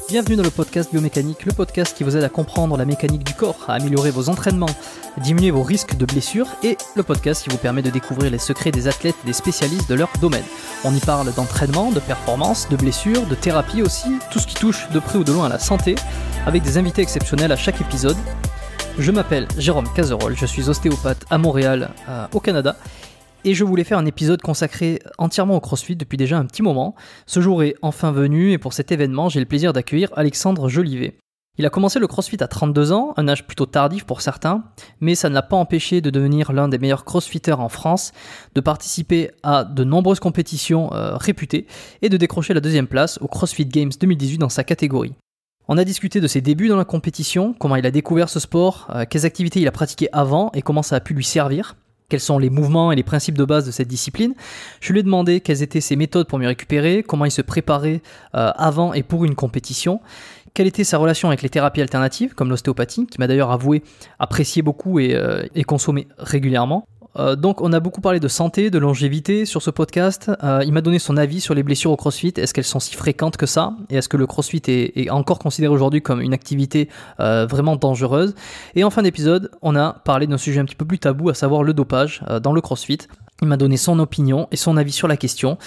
Bienvenue dans le podcast Biomécanique, le podcast qui vous aide à comprendre la mécanique du corps, à améliorer vos entraînements, diminuer vos risques de blessures et le podcast qui vous permet de découvrir les secrets des athlètes et des spécialistes de leur domaine. On y parle d'entraînement, de performance, de blessures, de thérapie aussi, tout ce qui touche de près ou de loin à la santé, avec des invités exceptionnels à chaque épisode. Je m'appelle Jérôme Cazerolle, je suis ostéopathe à Montréal, au Canada. Et je voulais faire un épisode consacré entièrement au CrossFit depuis déjà un petit moment. Ce jour est enfin venu et pour cet événement, j'ai le plaisir d'accueillir Alexandre Jolivet. Il a commencé le CrossFit à 32 ans, un âge plutôt tardif pour certains, mais ça ne l'a pas empêché de devenir l'un des meilleurs crossfitters en France, de participer à de nombreuses compétitions réputées et de décrocher la deuxième place au CrossFit Games 2018 dans sa catégorie. On a discuté de ses débuts dans la compétition, comment il a découvert ce sport, quelles activités il a pratiquées avant et comment ça a pu lui servir. Quels sont les mouvements et les principes de base de cette discipline. Je lui ai demandé quelles étaient ses méthodes pour mieux récupérer, comment il se préparait avant et pour une compétition, quelle était sa relation avec les thérapies alternatives, comme l'ostéopathie, qui m'a d'ailleurs avoué apprécier beaucoup et consommer régulièrement. Donc on a beaucoup parlé de santé, de longévité sur ce podcast. Il m'a donné son avis sur les blessures au CrossFit. Est-ce qu'elles sont si fréquentes que ça? Et est-ce que le CrossFit est encore considéré aujourd'hui comme une activité vraiment dangereuse? Et en fin d'épisode, on a parlé d'un sujet un petit peu plus tabou, à savoir le dopage dans le CrossFit. Il m'a donné son opinion et son avis sur la question.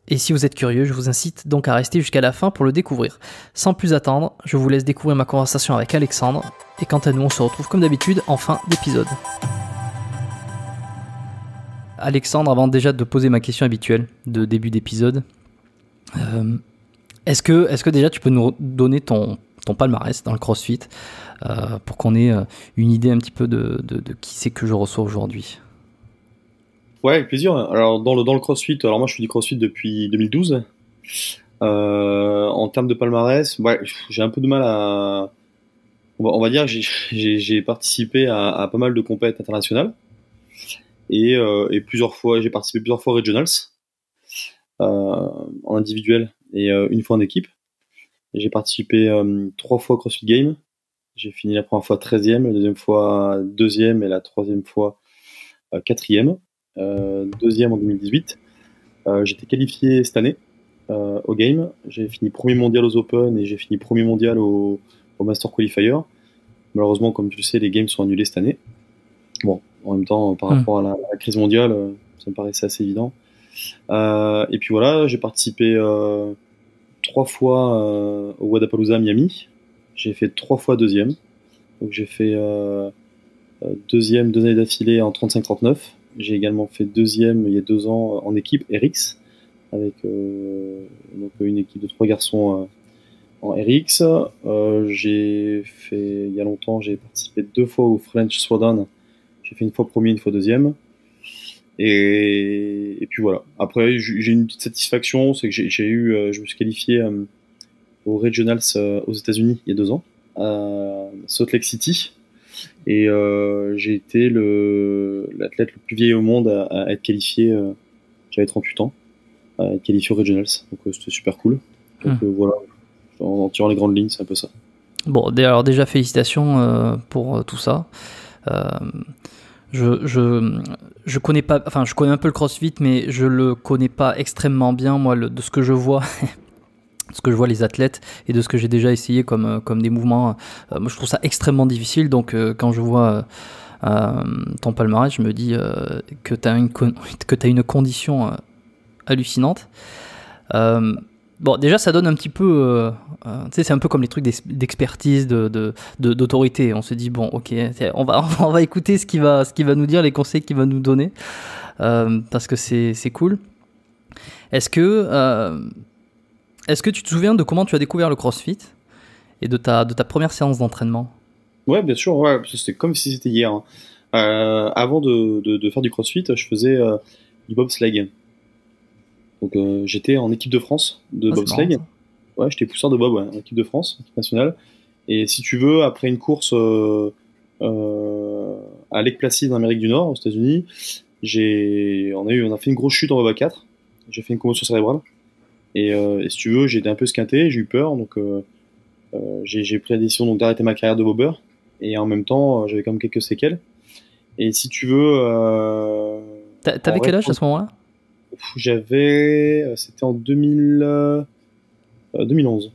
Et si vous êtes curieux, je vous incite donc à rester jusqu'à la fin pour le découvrir. Sans plus attendre, je vous laisse découvrir ma conversation avec Alexandre. Et quant à nous, on se retrouve comme d'habitude en fin d'épisode. Alexandre, avant déjà de poser ma question habituelle de début d'épisode, est-ce que déjà tu peux nous donner ton palmarès dans le CrossFit pour qu'on ait une idée un petit peu de qui c'est que je reçois aujourd'hui? Ouais, avec plaisir. Alors dans le CrossFit, alors moi je fais du CrossFit depuis 2012. En termes de palmarès, ouais, j'ai un peu de mal à... On va dire que j'ai participé à pas mal de compétitions internationales. Et j'ai participé plusieurs fois aux Regionals en individuel et une fois en équipe. Et j'ai participé 3 fois au CrossFit Games. J'ai fini la première fois 13e, la deuxième fois 2e et la troisième fois 4e. 2e en 2018. J'étais qualifié cette année au Game. J'ai fini premier mondial aux Open et j'ai fini premier mondial au Master Qualifier. Malheureusement, comme tu le sais, les Games sont annulés cette année. Bon, en même temps, par rapport à la crise mondiale, ça me paraissait assez évident. Et puis voilà, j'ai participé 3 fois au Wodapalooza à Miami. J'ai fait 3 fois 2e. Donc j'ai fait 2e 2 années d'affilée en 35-39. J'ai également fait 2e il y a 2 ans en équipe RX, avec donc une équipe de 3 garçons en RX. J'ai fait, il y a longtemps, j'ai participé 2 fois au French Throwdown. J'ai fait une fois premier, une fois deuxième. Et puis voilà. Après, j'ai une petite satisfaction, c'est que je me suis qualifié aux Regionals aux États-Unis il y a 2 ans, à Salt Lake City. Et j'ai été l'athlète le plus vieil au monde à être qualifié. J'avais 38 ans, à être qualifié aux Regionals. Donc c'était super cool. Donc voilà, en tirant les grandes lignes, c'est un peu ça. Bon, alors déjà félicitations pour tout ça. Je connais pas, enfin je connais un peu le CrossFit, mais je le connais pas extrêmement bien moi de ce que je vois, de ce que je vois les athlètes et de ce que j'ai déjà essayé comme des mouvements. Moi je trouve ça extrêmement difficile, donc quand je vois ton palmarès, je me dis que t'as une condition hallucinante. Bon, déjà, ça donne un petit peu... tu sais, c'est un peu comme les trucs d'expertise, d'autorité. On se dit, bon, ok, on va écouter ce qu'il va nous dire, les conseils qu'il va nous donner, parce que c'est cool. Est-ce que tu te souviens de comment tu as découvert le CrossFit et de ta première séance d'entraînement? Ouais, bien sûr, ouais, c'était comme si c'était hier. Avant de faire du CrossFit, je faisais du bobsleigh. Donc j'étais en équipe de France de bobsleigh. Ouais, j'étais pousseur de bob, ouais, en équipe de France, équipe nationale. Et si tu veux, après une course à Lake Placid en Amérique du Nord, aux États-Unis, on a fait une grosse chute en bob à 4. J'ai fait une commotion cérébrale. Et si tu veux, j'ai été un peu esquinté, j'ai eu peur, donc j'ai pris la décision donc, d'arrêter ma carrière de bobeur. Et en même temps, j'avais quand même quelques séquelles. Et si tu veux... T'avais quel âge à ce moment-là? C'était en 2011.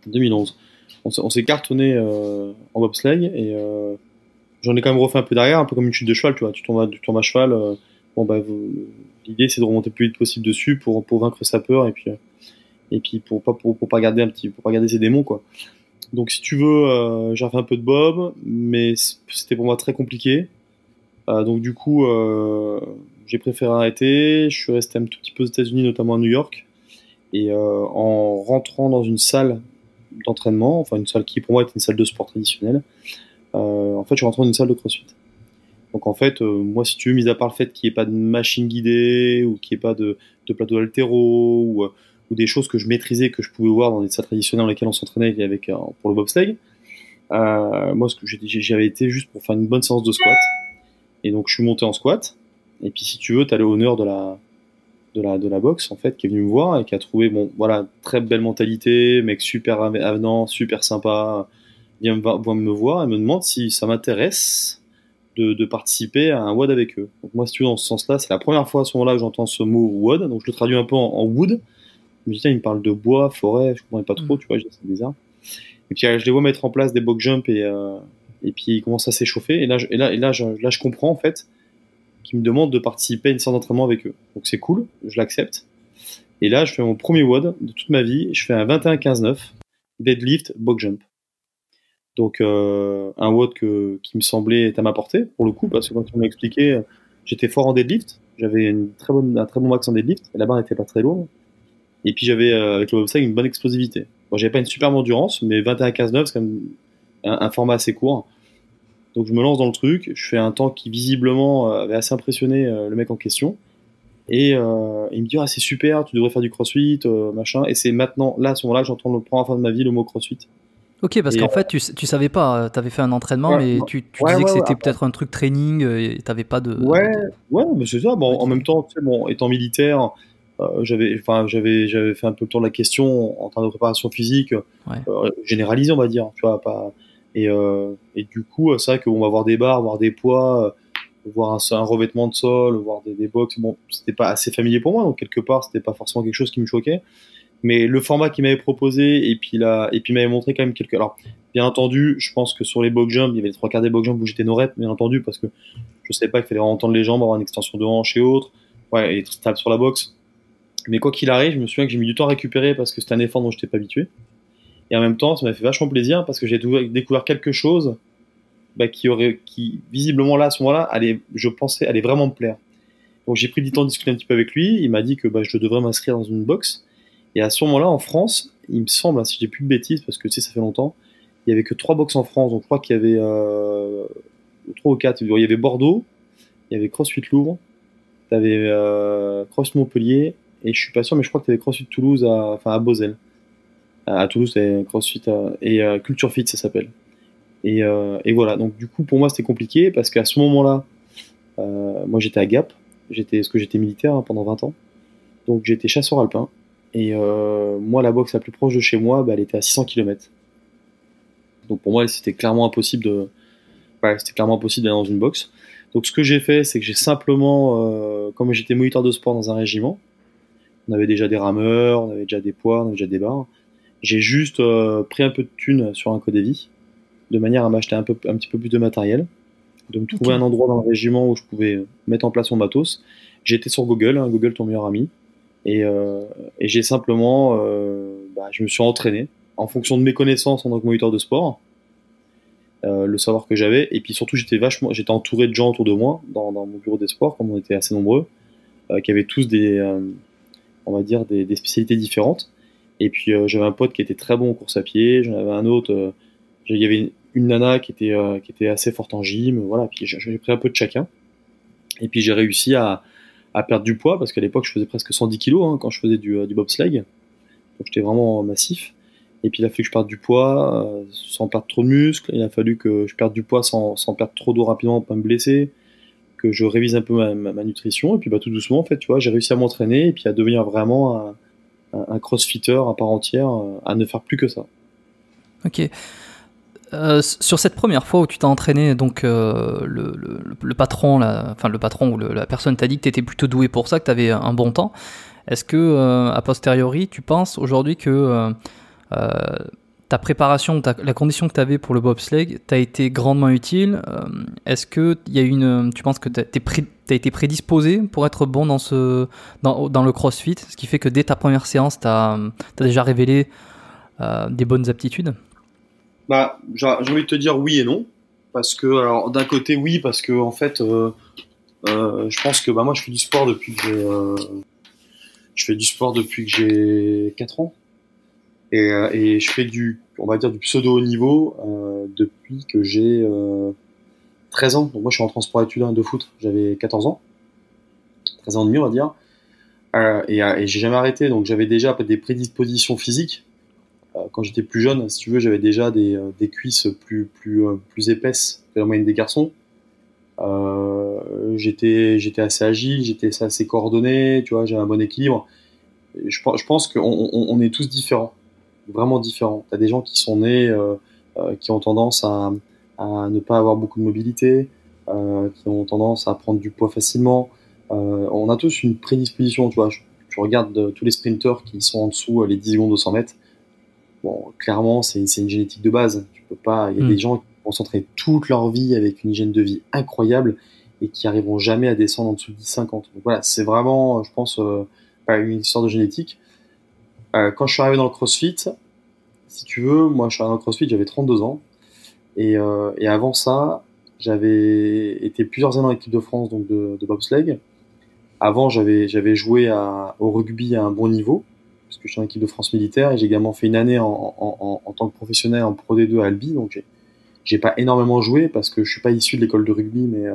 2011. On s'est cartonné en bobsleigh et j'en ai quand même refait un peu derrière, un peu comme une chute de cheval, tu vois. Tu tombes à cheval. L'idée c'est de remonter le plus vite possible dessus pour vaincre sa peur et puis pour pas garder ses démons, quoi. Donc si tu veux, j'ai refait un peu de bob, mais c'était pour moi très compliqué. Donc du coup, j'ai préféré arrêter. Je suis resté un tout petit peu aux États-Unis, notamment à New York. Et en rentrant dans une salle d'entraînement, enfin une salle qui pour moi était une salle de sport traditionnelle, en fait je suis rentré dans une salle de CrossFit. Donc en fait, moi si tu veux, mis à part le fait qu'il n'y ait pas de machine guidée ou qu'il n'y ait pas de plateau haltéro ou des choses que je maîtrisais, que je pouvais voir dans des salles traditionnelles dans lesquelles on s'entraînait pour le bobsleigh, moi ce que j'avais été juste pour faire une bonne séance de squat. Et donc je suis monté en squat. Et puis si tu veux, t'as le honneur de la boxe en fait qui est venu me voir et qui a trouvé très belle mentalité, mec super avenant, super sympa, vient me voir et me demande si ça m'intéresse de participer à un WOD avec eux. Donc moi si tu veux, dans ce sens-là, c'est la première fois à ce moment-là que j'entends ce mot WOD, donc je le traduis un peu en wood. Je me dis, il me parle de bois, forêt, je comprenais pas trop, tu vois, c'est bizarre. Et puis je les vois mettre en place des box jump et puis ils commencent à s'échauffer et là je comprends en fait qu'ils me demandent de participer à une séance d'entraînement avec eux. Donc c'est cool, je l'accepte. Et là je fais mon premier WOD de toute ma vie, je fais un 21-15-9 deadlift box jump. Donc un WOD qui me semblait être à ma portée pour le coup, parce que quand on m'a expliqué, j'étais fort en deadlift, j'avais un très bon max en deadlift, et la barre n'était pas très lourde. Et puis j'avais avec le bobsleigh une bonne explosivité. Bon, j'avais pas une superbe endurance, mais 21-15-9 c'est quand même un format assez court. Donc je me lance dans le truc, je fais un temps qui visiblement avait assez impressionné le mec en question. Et il me dit c'est super, tu devrais faire du crossfit, machin. Et c'est maintenant, là à ce moment-là, que j'entends pour la première fois de ma vie le mot crossfit. Ok, parce qu'en fait, tu savais pas, tu avais fait un entraînement, mais tu disais que c'était peut-être un truc training et t'avais pas de. Ouais, mais c'est ça. Bon, en même temps, tu sais, étant militaire, j'avais fait un peu le tour de la question en termes de préparation physique, généralisée, on va dire, tu vois, pas. Et du coup, c'est vrai qu'on va voir des barres, voir des poids, voir un revêtement de sol, voir des box. Bon, c'était pas assez familier pour moi, donc quelque part, c'était pas forcément quelque chose qui me choquait. Mais le format qu'il m'avait proposé et puis il m'avait montré quand même quelques. Alors, bien entendu, je pense que sur les box jump, il y avait les 3/4 des box jump où j'étais no rep, bien entendu, parce que je savais pas qu'il fallait entendre les jambes, avoir une extension de hanche et autres. Ouais, et être stable sur la boxe. Mais quoi qu'il arrive, je me souviens que j'ai mis du temps à récupérer parce que c'était un effort dont je n'étais pas habitué. Et en même temps, ça m'a fait vachement plaisir parce que j'ai découvert quelque chose qui visiblement là, à ce moment-là, je pensais, allait vraiment me plaire. Donc j'ai pris du temps de discuter un petit peu avec lui. Il m'a dit que je devrais m'inscrire dans une box. Et à ce moment-là, en France, il me semble, si j'ai plus de bêtises, parce que tu sais, ça fait longtemps, il y avait que 3 box en France. Donc je crois qu'il y avait 3 ou 4. Il y avait Bordeaux, il y avait CrossFit Louvre, tu avais CrossFit Montpellier, et je suis pas sûr, mais je crois que tu avais CrossFit Toulouse à Beauzelle. À Toulouse, c'est CrossFit et Culture Fit, ça s'appelle. Et voilà. Donc du coup, pour moi, c'était compliqué parce qu'à ce moment-là, moi, j'étais à Gap. Parce que j'étais militaire pendant 20 ans. Donc j'étais chasseur alpin. Et moi, la boxe la plus proche de chez moi, elle était à 600 km. Donc pour moi, c'était clairement impossible d'aller dans une boxe. Donc ce que j'ai fait, c'est que j'ai simplement, comme j'étais moniteur de sport dans un régiment, on avait déjà des rameurs, on avait déjà des poids, on avait déjà des barres. J'ai juste pris un peu de thunes sur un Codévi, de manière à m'acheter un petit peu plus de matériel, de me trouver un endroit dans le régiment où je pouvais mettre en place mon matos. J'ai été sur Google, Google ton meilleur ami, et j'ai simplement, je me suis entraîné en fonction de mes connaissances en tant que moniteur de sport, le savoir que j'avais, et puis surtout j'étais entouré de gens autour de moi dans mon bureau des sports, comme on était assez nombreux, qui avaient tous on va dire des spécialités différentes. Et puis j'avais un pote qui était très bon en course à pied, j'en avais un autre, il y avait une nana qui était assez forte en gym, voilà. Puis j'ai pris un peu de chacun. Et puis j'ai réussi à perdre du poids parce qu'à l'époque je faisais presque 110 kilos quand je faisais du bobsleigh, donc j'étais vraiment massif. Et puis il a fallu que je perde du poids sans perdre trop de muscles. Il a fallu que je perde du poids sans perdre trop d'eau rapidement pour pas me blesser, que je révise un peu ma nutrition. Et puis tout doucement, en fait, tu vois, j'ai réussi à m'entraîner et puis à devenir vraiment un crossfitter à part entière, à ne faire plus que ça. Ok. Sur cette première fois où tu t'es entraîné, donc le patron, le patron ou la personne t'a dit que tu étais plutôt doué pour ça, que tu avais un bon temps. Est-ce que, a posteriori, tu penses aujourd'hui que ta préparation, la condition que tu avais pour le bobsleigh t'a été grandement utile? Est-ce que tu penses que tu as été prédisposé pour être bon dans le CrossFit, ce qui fait que dès ta première séance, tu as déjà révélé des bonnes aptitudes? Bah, j'ai envie de te dire oui et non. Parce que, alors, d'un côté, oui, parce que, en fait, je pense que bah, moi, je fais du sport depuis que j'ai 4 ans. Et je fais on va dire, du pseudo haut niveau depuis que j'ai 13 ans. Donc moi, je suis rentré en sport études de foot. J'avais 14 ans, 13 ans et demi, on va dire. Et j'ai jamais arrêté. Donc j'avais déjà des prédispositions physiques. Quand j'étais plus jeune, si tu veux, j'avais déjà des cuisses plus épaisses que la moyenne des garçons. J'étais assez agile, j'étais assez coordonné, tu vois, j'avais un bon équilibre. Je pense qu'on est tous différents, vraiment différents. T'as des gens qui sont nés, qui ont tendance à ne pas avoir beaucoup de mobilité, qui ont tendance à prendre du poids facilement. On a tous une prédisposition, tu vois. Tu regardes tous les sprinteurs qui sont en dessous les 10 secondes au 100 mètres. Bon, clairement, c'est une génétique de base. Tu peux pas. Il y a des gens qui vont s'entraîner toute leur vie avec une hygiène de vie incroyable et qui arriveront jamais à descendre en dessous de 10-50. Donc voilà, c'est vraiment, je pense, pas une histoire de génétique. Quand je suis arrivé dans le CrossFit, si tu veux, moi, je suis arrivé dans le CrossFit, j'avais 32 ans. Et avant ça, j'avais été plusieurs années en équipe de France donc de bobsleigh. Avant, j'avais joué au rugby à un bon niveau, parce que je suis en équipe de France militaire, et j'ai également fait une année en tant que professionnel en Pro D2 à Albi. Donc j'ai pas énormément joué parce que je suis pas issu de l'école de rugby, mais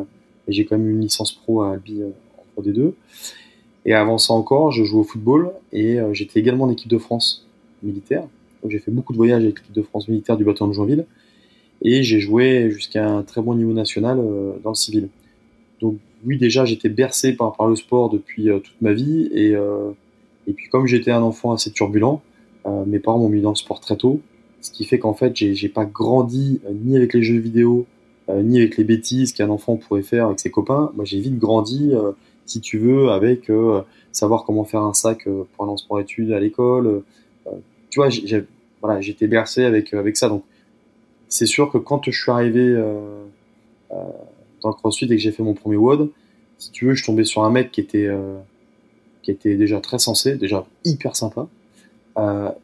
j'ai quand même une licence pro à Albi en Pro D2. Et avant ça encore, je jouais au football et j'étais également en équipe de France militaire. Donc j'ai fait beaucoup de voyages avec l'équipe de France militaire du bataillon de Joinville. Et j'ai joué jusqu'à un très bon niveau national dans le civil. Donc oui, déjà, j'étais bercé par le sport depuis toute ma vie. Et puis comme j'étais un enfant assez turbulent, mes parents m'ont mis dans le sport très tôt. Ce qui fait qu'en fait, j'ai pas grandi ni avec les jeux vidéo, ni avec les bêtises qu'un enfant pourrait faire avec ses copains. Moi, j'ai vite grandi, si tu veux, avec savoir comment faire un sac pour aller en sport-études à l'école. Tu vois, voilà, j'étais bercé avec ça. Donc c'est sûr que quand je suis arrivé dans le CrossFit et que j'ai fait mon premier WOD, si tu veux, je tombais sur un mec qui était déjà très sensé, déjà hyper sympa,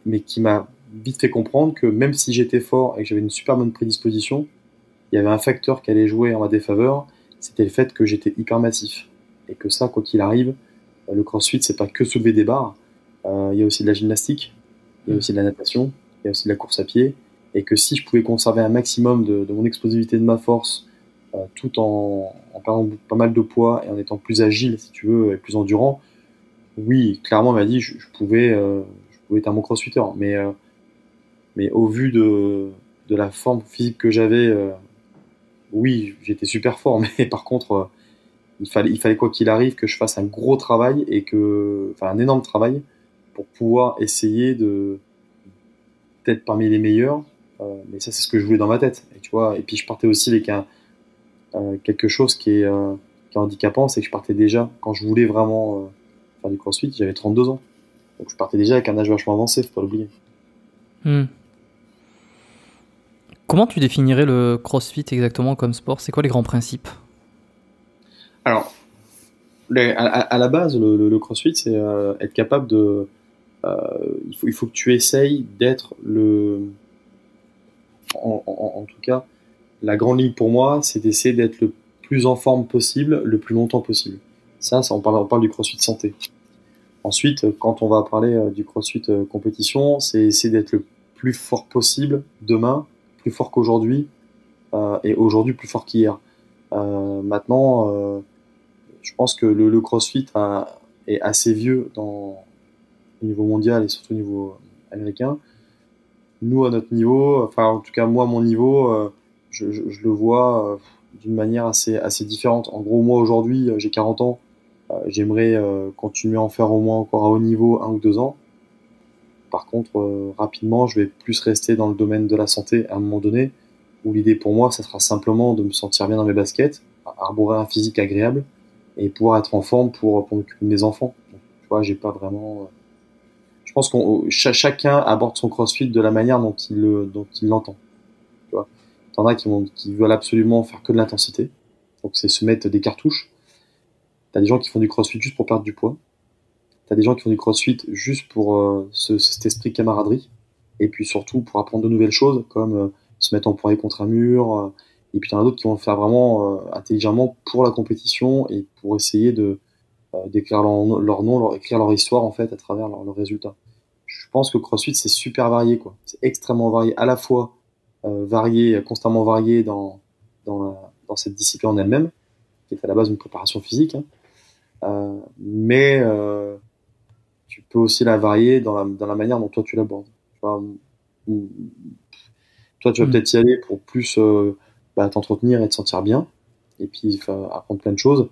mais qui m'a vite fait comprendre que même si j'étais fort et que j'avais une super bonne prédisposition, il y avait un facteur qui allait jouer en ma défaveur, c'était le fait que j'étais hyper massif. Et que ça, quoi qu'il arrive, le CrossFit, c'est pas que soulever des barres, il y a aussi de la gymnastique, il y a aussi de la natation, il y a aussi de la course à pied, et que si je pouvais conserver un maximum de mon explosivité, de ma force, tout en perdant pas mal de poids et en étant plus agile, si tu veux, et plus endurant, oui, clairement, on m'a dit je pouvais être un bon crossfitter. Mais au vu de la forme physique que j'avais, oui, j'étais super fort. Mais par contre, il fallait quoi qu'il arrive que je fasse un gros travail enfin un énorme travail pour pouvoir essayer d'être parmi les meilleurs. Mais ça, c'est ce que je voulais dans ma tête. Et tu vois, et puis je partais aussi avec quelque chose qui est handicapant, c'est que je partais déjà, quand je voulais vraiment faire du crossfit, j'avais 32 ans. Donc je partais déjà avec un âge vachement avancé, faut pas l'oublier. Comment tu définirais le CrossFit exactement comme sport? C'est quoi les grands principes? Alors, à la base, le CrossFit, c'est être capable de... il faut que tu essayes d'être en tout cas, la grande ligne pour moi, c'est d'essayer d'être le plus en forme possible, le plus longtemps possible. Ça on parle du CrossFit santé. Ensuite, quand on va parler du CrossFit compétition, c'est essayer d'être le plus fort possible demain, plus fort qu'aujourd'hui, et aujourd'hui plus fort qu'hier. Maintenant, je pense que le CrossFit est assez vieux au niveau mondial et surtout au niveau américain. Nous, à notre niveau, enfin en tout cas moi, à mon niveau, je le vois d'une manière assez différente. En gros, moi aujourd'hui, j'ai 40 ans. J'aimerais continuer à en faire au moins encore à haut niveau 1 ou 2 ans. Par contre, rapidement, je vais plus rester dans le domaine de la santé à un moment donné. où l'idée pour moi, ça sera simplement de me sentir bien dans mes baskets, arborer un physique agréable et pouvoir être en forme pour m'occuper de mes enfants. Donc, tu vois, j'ai pas vraiment. Je pense qu'on chacun aborde son CrossFit de la manière dont il l'entend. Tu vois, t'en as qui veulent absolument faire que de l'intensité, donc c'est se mettre des cartouches. T'as des gens qui font du CrossFit juste pour perdre du poids. T'as des gens qui font du CrossFit juste pour cet esprit camaraderie. Et puis surtout pour apprendre de nouvelles choses, comme se mettre en poirier contre un mur. Et puis il y en a d'autres qui vont le faire vraiment intelligemment pour la compétition et pour essayer d'écrire leur nom, écrire leur histoire en fait à travers leurs résultats. Je pense que CrossFit c'est super varié, quoi. C'est extrêmement varié, à la fois varié, constamment varié dans cette discipline en elle-même, qui est à la base une préparation physique, hein. Mais tu peux aussi la varier dans la manière dont toi tu l'abordes. Toi, tu vas peut-être y aller pour plus t'entretenir et te sentir bien, et puis apprendre plein de choses.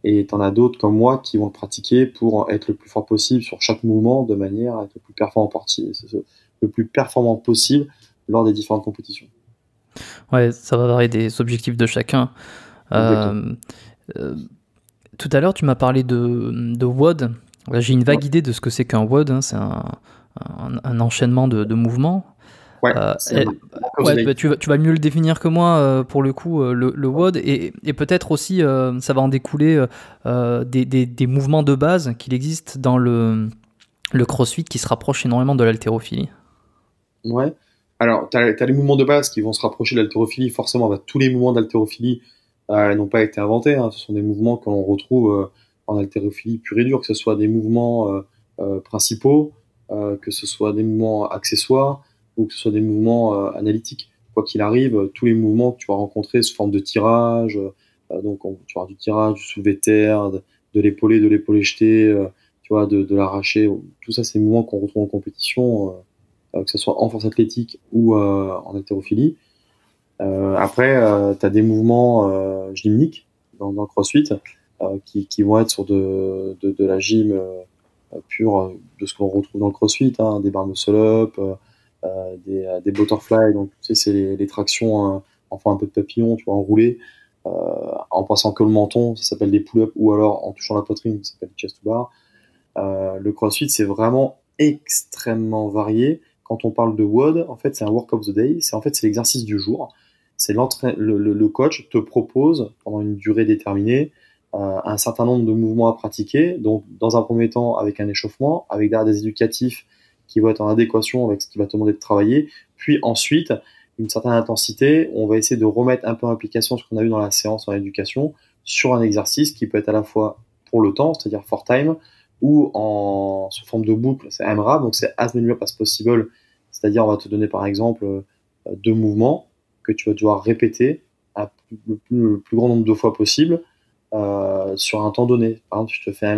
Et t'en as d'autres comme moi qui vont le pratiquer pour être le plus fort possible sur chaque mouvement, de manière à être le plus performant possible lors des différentes compétitions. Ouais, ça va varier des objectifs de chacun. Tout à l'heure, tu m'as parlé de WOD. J'ai une vague idée de ce que c'est qu'un WOD, hein. C'est un enchaînement de mouvements. Ouais, tu vas mieux le définir que moi pour le coup, le WOD, et peut-être aussi ça va en découler des mouvements de base qu'il existe dans le CrossFit qui se rapproche énormément de l'haltérophilie. Ouais. Alors, t'as les mouvements de base qui vont se rapprocher de l'haltérophilie. Forcément, tous les mouvements d'haltérophilie n'ont pas été inventés, hein. Ce sont des mouvements que l'on retrouve en haltérophilie pure et dure, que ce soit des mouvements principaux, que ce soit des mouvements accessoires, ou que ce soit des mouvements analytiques. Quoi qu'il arrive, tous les mouvements que tu vas rencontrer sous forme de tirage, donc tu vas avoir du tirage, du soulevé de terre, de l'épaulé jeté, tu vois, de l'arraché. Tout ça, c'est des mouvements qu'on retrouve en compétition, que ce soit en force athlétique ou en haltérophilie. Après, tu as des mouvements gymniques dans le CrossFit qui vont être sur de la gym pure, de ce qu'on retrouve dans le CrossFit, hein, des bar muscle-up, des butterfly, donc tu sais, c'est les tractions en forme un peu de papillon, tu vois, enroulées, en passant que le menton, ça s'appelle des pull-ups, ou alors en touchant la poitrine, ça s'appelle chest to bar. Le CrossFit, c'est vraiment extrêmement varié. Quand on parle de WOD, en fait, c'est un work of the day, c'est l'exercice du jour. C'est le coach te propose pendant une durée déterminée un certain nombre de mouvements à pratiquer, donc dans un premier temps avec un échauffement, avec derrière des éducatifs qui vont être en adéquation avec ce qui va te demander de travailler, puis ensuite une certaine intensité, on va essayer de remettre un peu en application ce qu'on a vu dans la séance en éducation sur un exercice qui peut être à la fois pour le temps, c'est-à-dire for time, ou sous forme de boucle, c'est AMRAP, donc c'est as many reps as possible, c'est-à-dire on va te donner par exemple 2 mouvements que tu vas devoir répéter le plus grand nombre de fois possible sur un temps donné. Par exemple, si je te fais un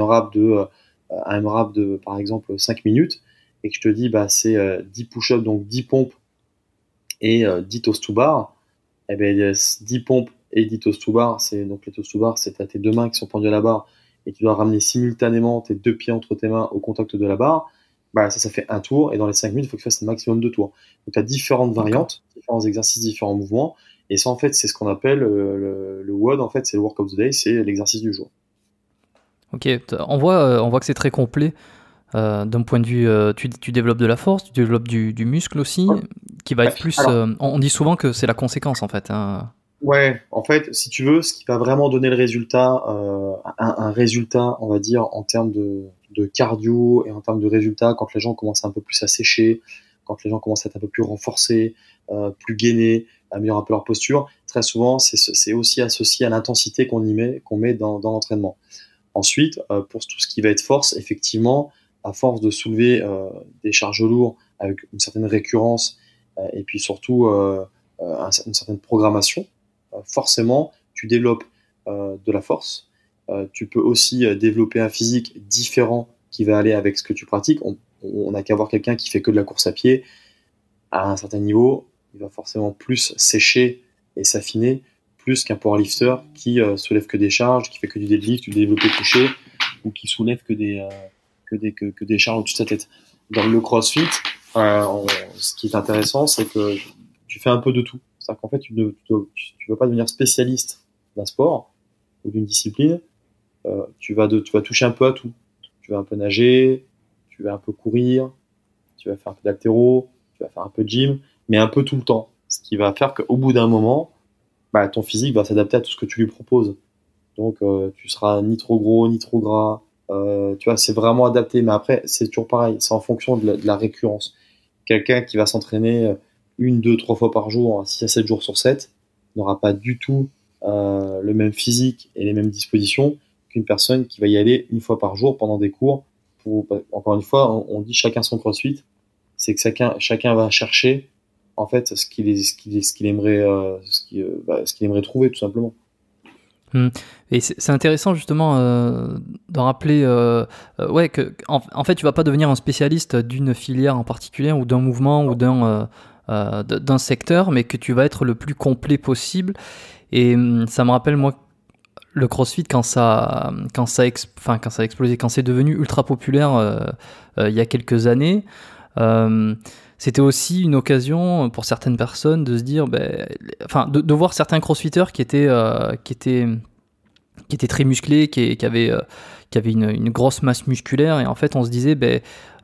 AMRAP de par exemple 5 minutes et que je te dis c'est 10 push-ups, donc 10 pompes et 10 toes to bar, et bien 10 pompes et 10 toes to bar, donc les toes to bar, c'est tes 2 mains qui sont pendues à la barre et tu dois ramener simultanément tes 2 pieds entre tes mains au contact de la barre. Ça fait un tour, et dans les 5 minutes, il faut que tu fasses un maximum de tours. Donc, tu as différentes variantes, différents exercices, différents mouvements, et ça, en fait, c'est ce qu'on appelle le WOD, en fait, c'est le work of the day, c'est l'exercice du jour. Ok, on voit que c'est très complet, d'un point de vue, tu développes de la force, tu développes du muscle aussi, qui va être plus... Alors, on dit souvent que c'est la conséquence, en fait, hein. Ouais, en fait, si tu veux, ce qui va vraiment donner le résultat, un résultat, on va dire, en termes de cardio et en termes de résultats, quand les gens commencent un peu plus à sécher, quand les gens commencent à être un peu plus renforcés, plus gainés, améliorer un peu leur posture, très souvent, c'est aussi associé à l'intensité qu'on met dans l'entraînement. Ensuite, pour tout ce qui va être force, effectivement, à force de soulever des charges lourdes avec une certaine récurrence et puis surtout une certaine programmation, forcément, tu développes de la force. Tu peux aussi développer un physique différent qui va aller avec ce que tu pratiques. On n'a qu'à voir quelqu'un qui fait que de la course à pied. À un certain niveau, il va forcément plus sécher et s'affiner, plus qu'un powerlifter qui soulève que des charges, qui fait que du deadlift, du développé couché, ou qui soulève que des charges au-dessus de sa tête. Dans le CrossFit, ce qui est intéressant, c'est que tu fais un peu de tout. C'est-à-dire qu'en fait, tu ne vas pas devenir spécialiste d'un sport ou d'une discipline. Tu vas toucher un peu à tout. Tu vas un peu nager, tu vas un peu courir, tu vas faire un peu d'haltéro, tu vas faire un peu de gym, mais un peu tout le temps. Ce qui va faire qu'au bout d'un moment, ton physique va s'adapter à tout ce que tu lui proposes. Donc, tu seras ni trop gros, ni trop gras. Tu vois, c'est vraiment adapté. Mais après, c'est toujours pareil. C'est en fonction de la récurrence. Quelqu'un qui va s'entraîner 1, 2, 3 fois par jour, 6 à 7 jours sur 7, n'aura pas du tout le même physique et les mêmes dispositions qu'une personne qui va y aller 1 fois par jour pendant des cours. Encore une fois, on dit chacun son crossfit. C'est que chacun va chercher en fait ce qu'il aimerait trouver, tout simplement. Et c'est intéressant justement de rappeler que en fait tu vas pas devenir un spécialiste d'une filière en particulier ou d'un mouvement ou d'un secteur, mais que tu vas être le plus complet possible. Et ça me rappelle moi le CrossFit quand ça a explosé, quand c'est devenu ultra populaire il y a quelques années. C'était aussi une occasion pour certaines personnes de se dire, de voir certains crossfitters qui étaient très musclés, qui avaient une grosse masse musculaire, et en fait on se disait,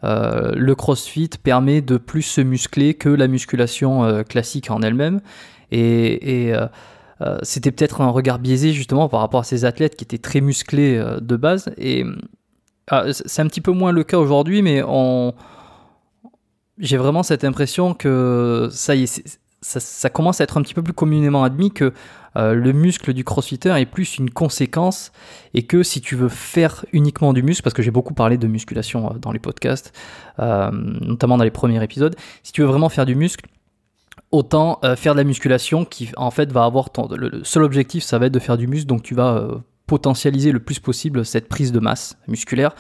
le crossfit permet de plus se muscler que la musculation classique en elle-même, et c'était peut-être un regard biaisé justement par rapport à ces athlètes qui étaient très musclés de base, et c'est un petit peu moins le cas aujourd'hui, mais j'ai vraiment cette impression que ça y est, ça commence à être un petit peu plus communément admis que le muscle du crossfitter est plus une conséquence, et que si tu veux faire uniquement du muscle, parce que j'ai beaucoup parlé de musculation dans les podcasts, notamment dans les premiers épisodes, si tu veux vraiment faire du muscle, autant faire de la musculation qui en fait va avoir le seul objectif, ça va être de faire du muscle, donc tu vas potentialiser le plus possible cette prise de masse musculaire,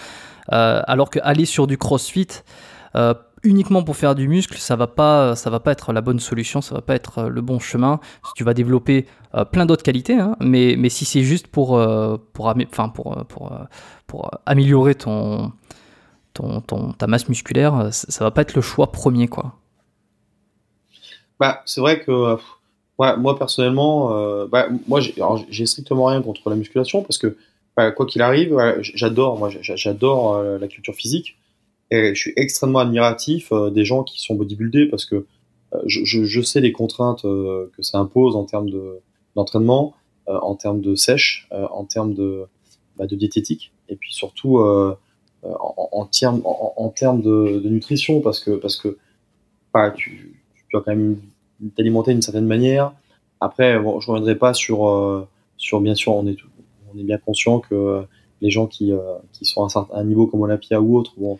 alors qu'aller sur du crossfit uniquement pour faire du muscle, ça va pas être la bonne solution, ça va pas être le bon chemin. Tu vas développer plein d'autres qualités, hein, mais si c'est juste pour améliorer ta masse musculaire, ça va pas être le choix premier, quoi. C'est vrai que moi personnellement, moi j'ai strictement rien contre la musculation, parce que quoi qu'il arrive, j'adore la culture physique. Et je suis extrêmement admiratif des gens qui sont bodybuildés, parce que je sais les contraintes que ça impose en termes d'entraînement, en termes de sèche, en termes de diététique, et puis surtout en termes de nutrition, parce que tu dois quand même t'alimenter d'une certaine manière. Après, bon, je reviendrai pas sur bien sûr, on est bien conscient que les gens qui sont à un niveau comme Olympia ou autre, bon,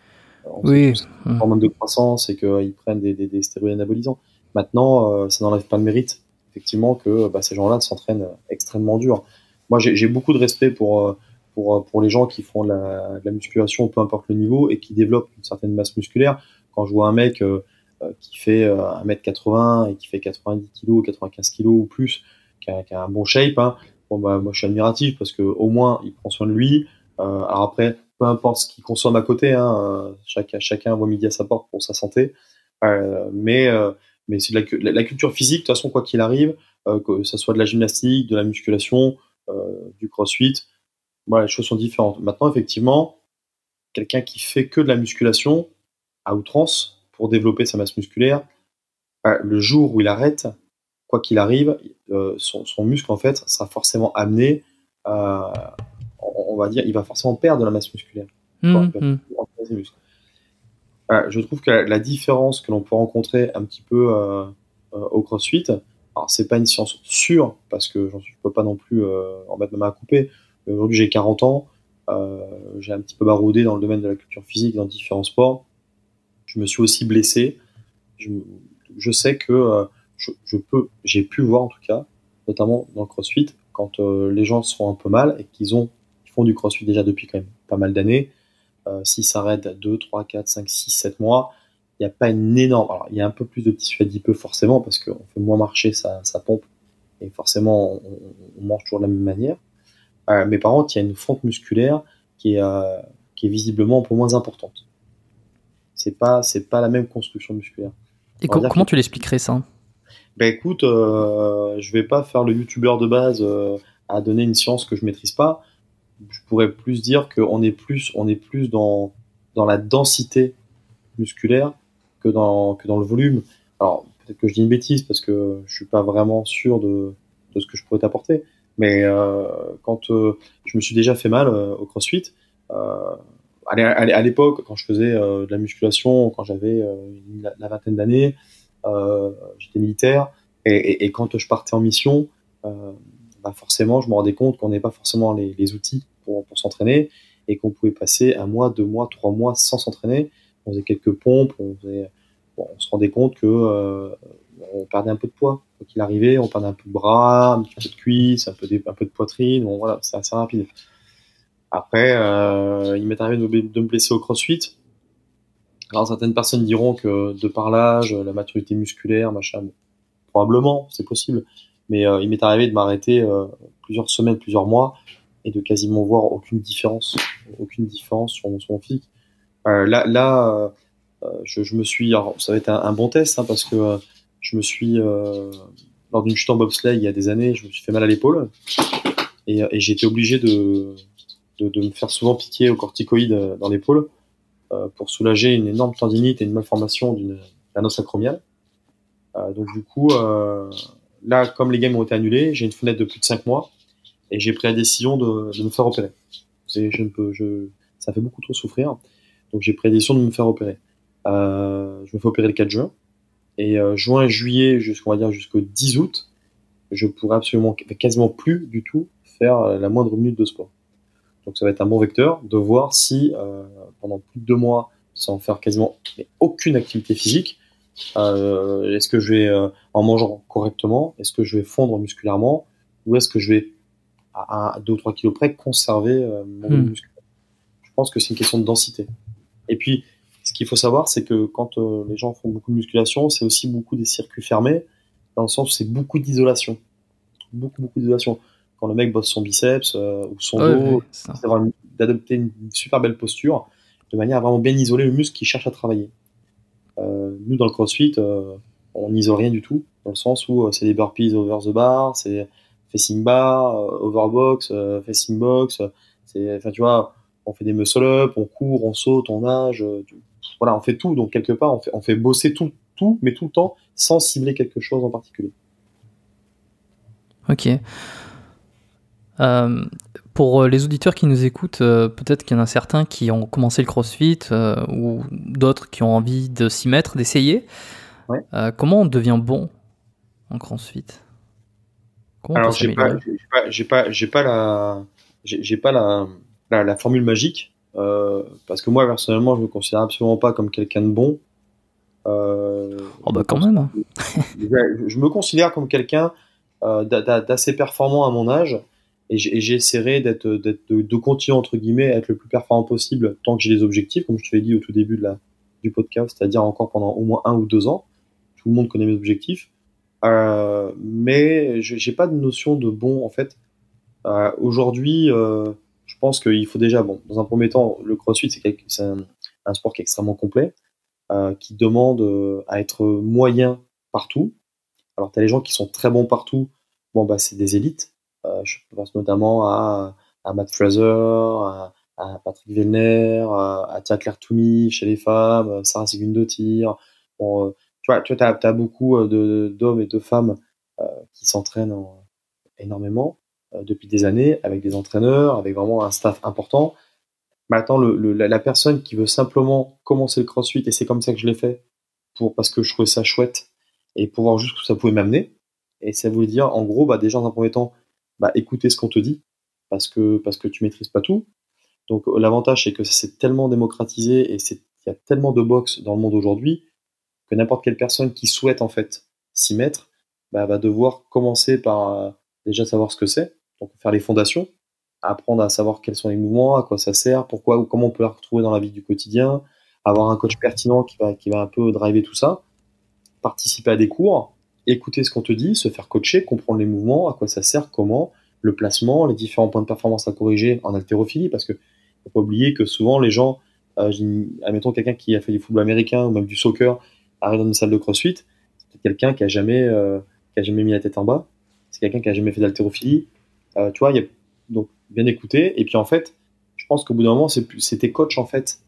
oui, hormones de croissance, et qu'ils prennent des stéroïdes anabolisants. Maintenant, ça n'enlève pas le mérite, effectivement, que ces gens-là s'entraînent extrêmement dur. Moi, j'ai beaucoup de respect pour les gens qui font de la musculation, peu importe le niveau, et qui développent une certaine masse musculaire. Quand je vois un mec qui fait 1m80 et qui fait 90 kg, 95 kg ou plus, qui a un bon shape, hein, moi je suis admiratif, parce que au moins il prend soin de lui. Alors après, peu importe ce qu'il consomme à côté, hein, chacun voit midi à sa porte pour sa santé, mais c'est la culture physique, de toute façon, quoi qu'il arrive, que ça soit de la gymnastique, de la musculation, du crossfit, les choses sont différentes. Maintenant, effectivement, quelqu'un qui fait que de la musculation à outrance pour développer sa masse musculaire, le jour où il arrête, quoi qu'il arrive, son muscle en fait sera forcément amené à, on va dire, il va forcément perdre de la masse musculaire. Je trouve que la différence que l'on peut rencontrer un petit peu au CrossFit, alors c'est pas une science sûre, parce que je peux pas non plus en mettre ma main à couper. Aujourd'hui j'ai 40 ans, j'ai un petit peu baroudé dans le domaine de la culture physique dans différents sports. Je me suis aussi blessé. Je sais que j'ai pu voir, en tout cas, notamment dans le CrossFit, quand les gens sont un peu mal et qu'ils font du CrossFit déjà depuis quand même pas mal d'années, s'ils s'arrêtent à 2, 3, 4, 5, 6, 7 mois, il n'y a pas une énorme... Alors, il y a un peu plus de tissu adipeux, forcément, parce qu'on fait moins marcher sa pompe, et forcément, on mange toujours de la même manière. Mais par contre, il y a une fonte musculaire qui est visiblement un peu moins importante. C'est pas la même construction musculaire. Et comment tu l'expliquerais, ça ? Ben écoute, je vais pas faire le youtubeur de base à donner une science que je maîtrise pas. Je pourrais plus dire on est plus dans la densité musculaire que dans le volume. Alors peut-être que je dis une bêtise parce que je suis pas vraiment sûr de ce que je pourrais t'apporter. Mais quand je me suis déjà fait mal au CrossFit, euh, à l'époque, quand je faisais de la musculation, quand j'avais la vingtaine d'années, j'étais militaire, et quand je partais en mission, euh, bah forcément, je me rendais compte qu'on n'avait pas forcément les outils pour s'entraîner, et qu'on pouvait passer un mois, 2 mois, 3 mois sans s'entraîner. On faisait quelques pompes, bon, on se rendait compte que on perdait un peu de poids. Quoi qu'il arrivait, on perdait un peu de bras, un petit peu de cuisse, un peu de poitrine. Bon, voilà, c'est assez rapide. Après, il m'est arrivé de me blesser au CrossFit. Alors certaines personnes diront que de par l'âge, la maturité musculaire, machin, bon, probablement, c'est possible. Mais il m'est arrivé de m'arrêter plusieurs semaines, plusieurs mois, et de quasiment voir aucune différence sur mon physique. Je me suis, alors, ça va être un bon test, hein, parce que je me suis, lors d'une chute en bobsleigh il y a des années, je me suis fait mal à l'épaule, et j'ai été obligé de me faire souvent piquer au corticoïde dans l'épaule pour soulager une énorme tendinite et une malformation d'un os acromial. Donc du coup, là, comme les games ont été annulés, j'ai une fenêtre de plus de 5 mois, et j'ai pris la décision de me faire opérer. Ça fait beaucoup trop souffrir, donc j'ai pris la décision de me faire opérer. Je me fais opérer le 4 juin, et juin et juillet, on va dire jusqu'au 10 août, je pourrais quasiment plus du tout faire la moindre minute de sport. Donc ça va être un bon vecteur de voir si pendant plus de 2 mois, sans faire quasiment aucune activité physique, est-ce que je vais, en mangeant correctement, est-ce que je vais fondre musculairement, ou est-ce que je vais, à 2 ou 3 kilos près, conserver mon volume musculaire. Je pense que c'est une question de densité. Et puis, ce qu'il faut savoir, c'est que quand les gens font beaucoup de musculation, c'est aussi beaucoup des circuits fermés, dans le sens où c'est beaucoup d'isolation. Beaucoup d'isolation. Quand le mec bosse son biceps ou son dos, c'est d'adopter une super belle posture, de manière à vraiment bien isoler le muscle qui cherche à travailler. Nous, dans le CrossFit, on n'isole rien du tout, dans le sens où c'est des burpees over the bar, c'est facing bar, overbox, facing box, enfin, tu vois, on fait des muscle-up, on court, on saute, on nage, voilà, on fait tout. Donc, quelque part, on fait bosser tout, mais tout le temps, sans cibler quelque chose en particulier. Ok. Pour les auditeurs qui nous écoutent, peut-être qu'il y en a certains qui ont commencé le CrossFit ou d'autres qui ont envie de s'y mettre, d'essayer. Ouais. Comment on devient bon en CrossFit? Comment Alors, on peut s'améliorer? j'ai pas la formule magique, parce que moi, personnellement, je me considère absolument pas comme quelqu'un de bon. Oh bah quand même. Je me considère comme quelqu'un d'assez performant à mon âge, et j'essaierai de continuer, entre guillemets, à être le plus performant possible tant que j'ai des objectifs, comme je te l'ai dit au tout début du podcast, c'est-à-dire encore pendant au moins 1 ou 2 ans. Tout le monde connaît mes objectifs. Mais j'ai pas de notion de bon, en fait. Aujourd'hui, je pense qu'il faut déjà, bon, dans un premier temps, le CrossFit, c'est un sport qui est extrêmement complet, qui demande à être moyen partout. Alors, tu as les gens qui sont très bons partout, bon, bah, c'est des élites. Je pense notamment à Matt Fraser, à Patrick Vellner, à Tia-Claire Toomey chez les femmes, Sarah Seguin-Dottir. Bon, tu vois, t'as beaucoup d'hommes et de femmes qui s'entraînent énormément depuis des années, avec des entraîneurs, avec vraiment un staff important. Maintenant, la personne qui veut simplement commencer le CrossFit, et c'est comme ça que je l'ai fait, parce que je trouvais ça chouette, et pour voir juste où ça pouvait m'amener. Et ça voulait dire, en gros, bah, déjà, dans un premier temps, bah, écouter ce qu'on te dit, parce que tu maîtrises pas tout. Donc, l'avantage, c'est que c'est tellement démocratisé, et il y a tellement de box dans le monde aujourd'hui, que n'importe quelle personne qui souhaite, en fait, s'y mettre, bah, va devoir commencer par déjà savoir ce que c'est, donc faire les fondations, apprendre à savoir quels sont les mouvements, à quoi ça sert, pourquoi ou comment on peut la retrouver dans la vie du quotidien, avoir un coach pertinent qui va un peu driver tout ça, participer à des cours, écouter ce qu'on te dit, se faire coacher, comprendre les mouvements, à quoi ça sert, comment, le placement, les différents points de performance à corriger en haltérophilie, parce que faut pas oublier que souvent les gens, admettons quelqu'un qui a fait du football américain ou même du soccer, arrive dans une salle de CrossFit, c'est peut-être quelqu'un qui a jamais mis la tête en bas. C'est quelqu'un qui a jamais fait d'haltérophilie. Tu vois, donc bien écouter. Et puis en fait, je pense qu'au bout d'un moment, c'est tes coachs en fait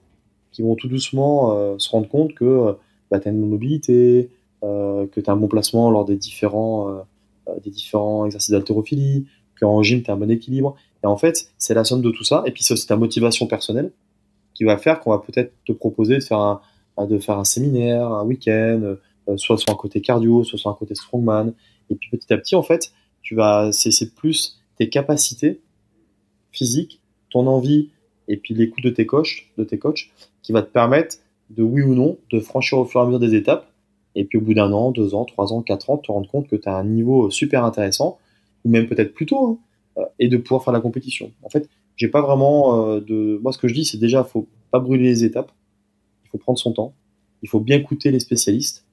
qui vont tout doucement se rendre compte que bah, tu as une bonne mobilité, que tu as un bon placement lors des différents exercices d'haltérophilie, qu'en gym, tu as un bon équilibre. Et en fait, c'est la somme de tout ça. Et puis c'est aussi ta motivation personnelle qui va faire qu'on va peut-être te proposer de faire un séminaire, un week-end, soit sur un côté cardio, soit sur un côté strongman. Et puis petit à petit, en fait, c'est plus tes capacités physiques, ton envie, et puis l'écoute de tes coachs, qui va te permettre de, oui ou non, de franchir au fur et à mesure des étapes. Et puis au bout d'un an, 2 ans, 3 ans, 4 ans, te rendre compte que tu as un niveau super intéressant, ou même peut-être plus tôt, hein, et de pouvoir faire la compétition. En fait, j'ai pas vraiment Moi, ce que je dis, c'est déjà, faut pas brûler les étapes. Il faut prendre son temps. Il faut bien écouter les spécialistes.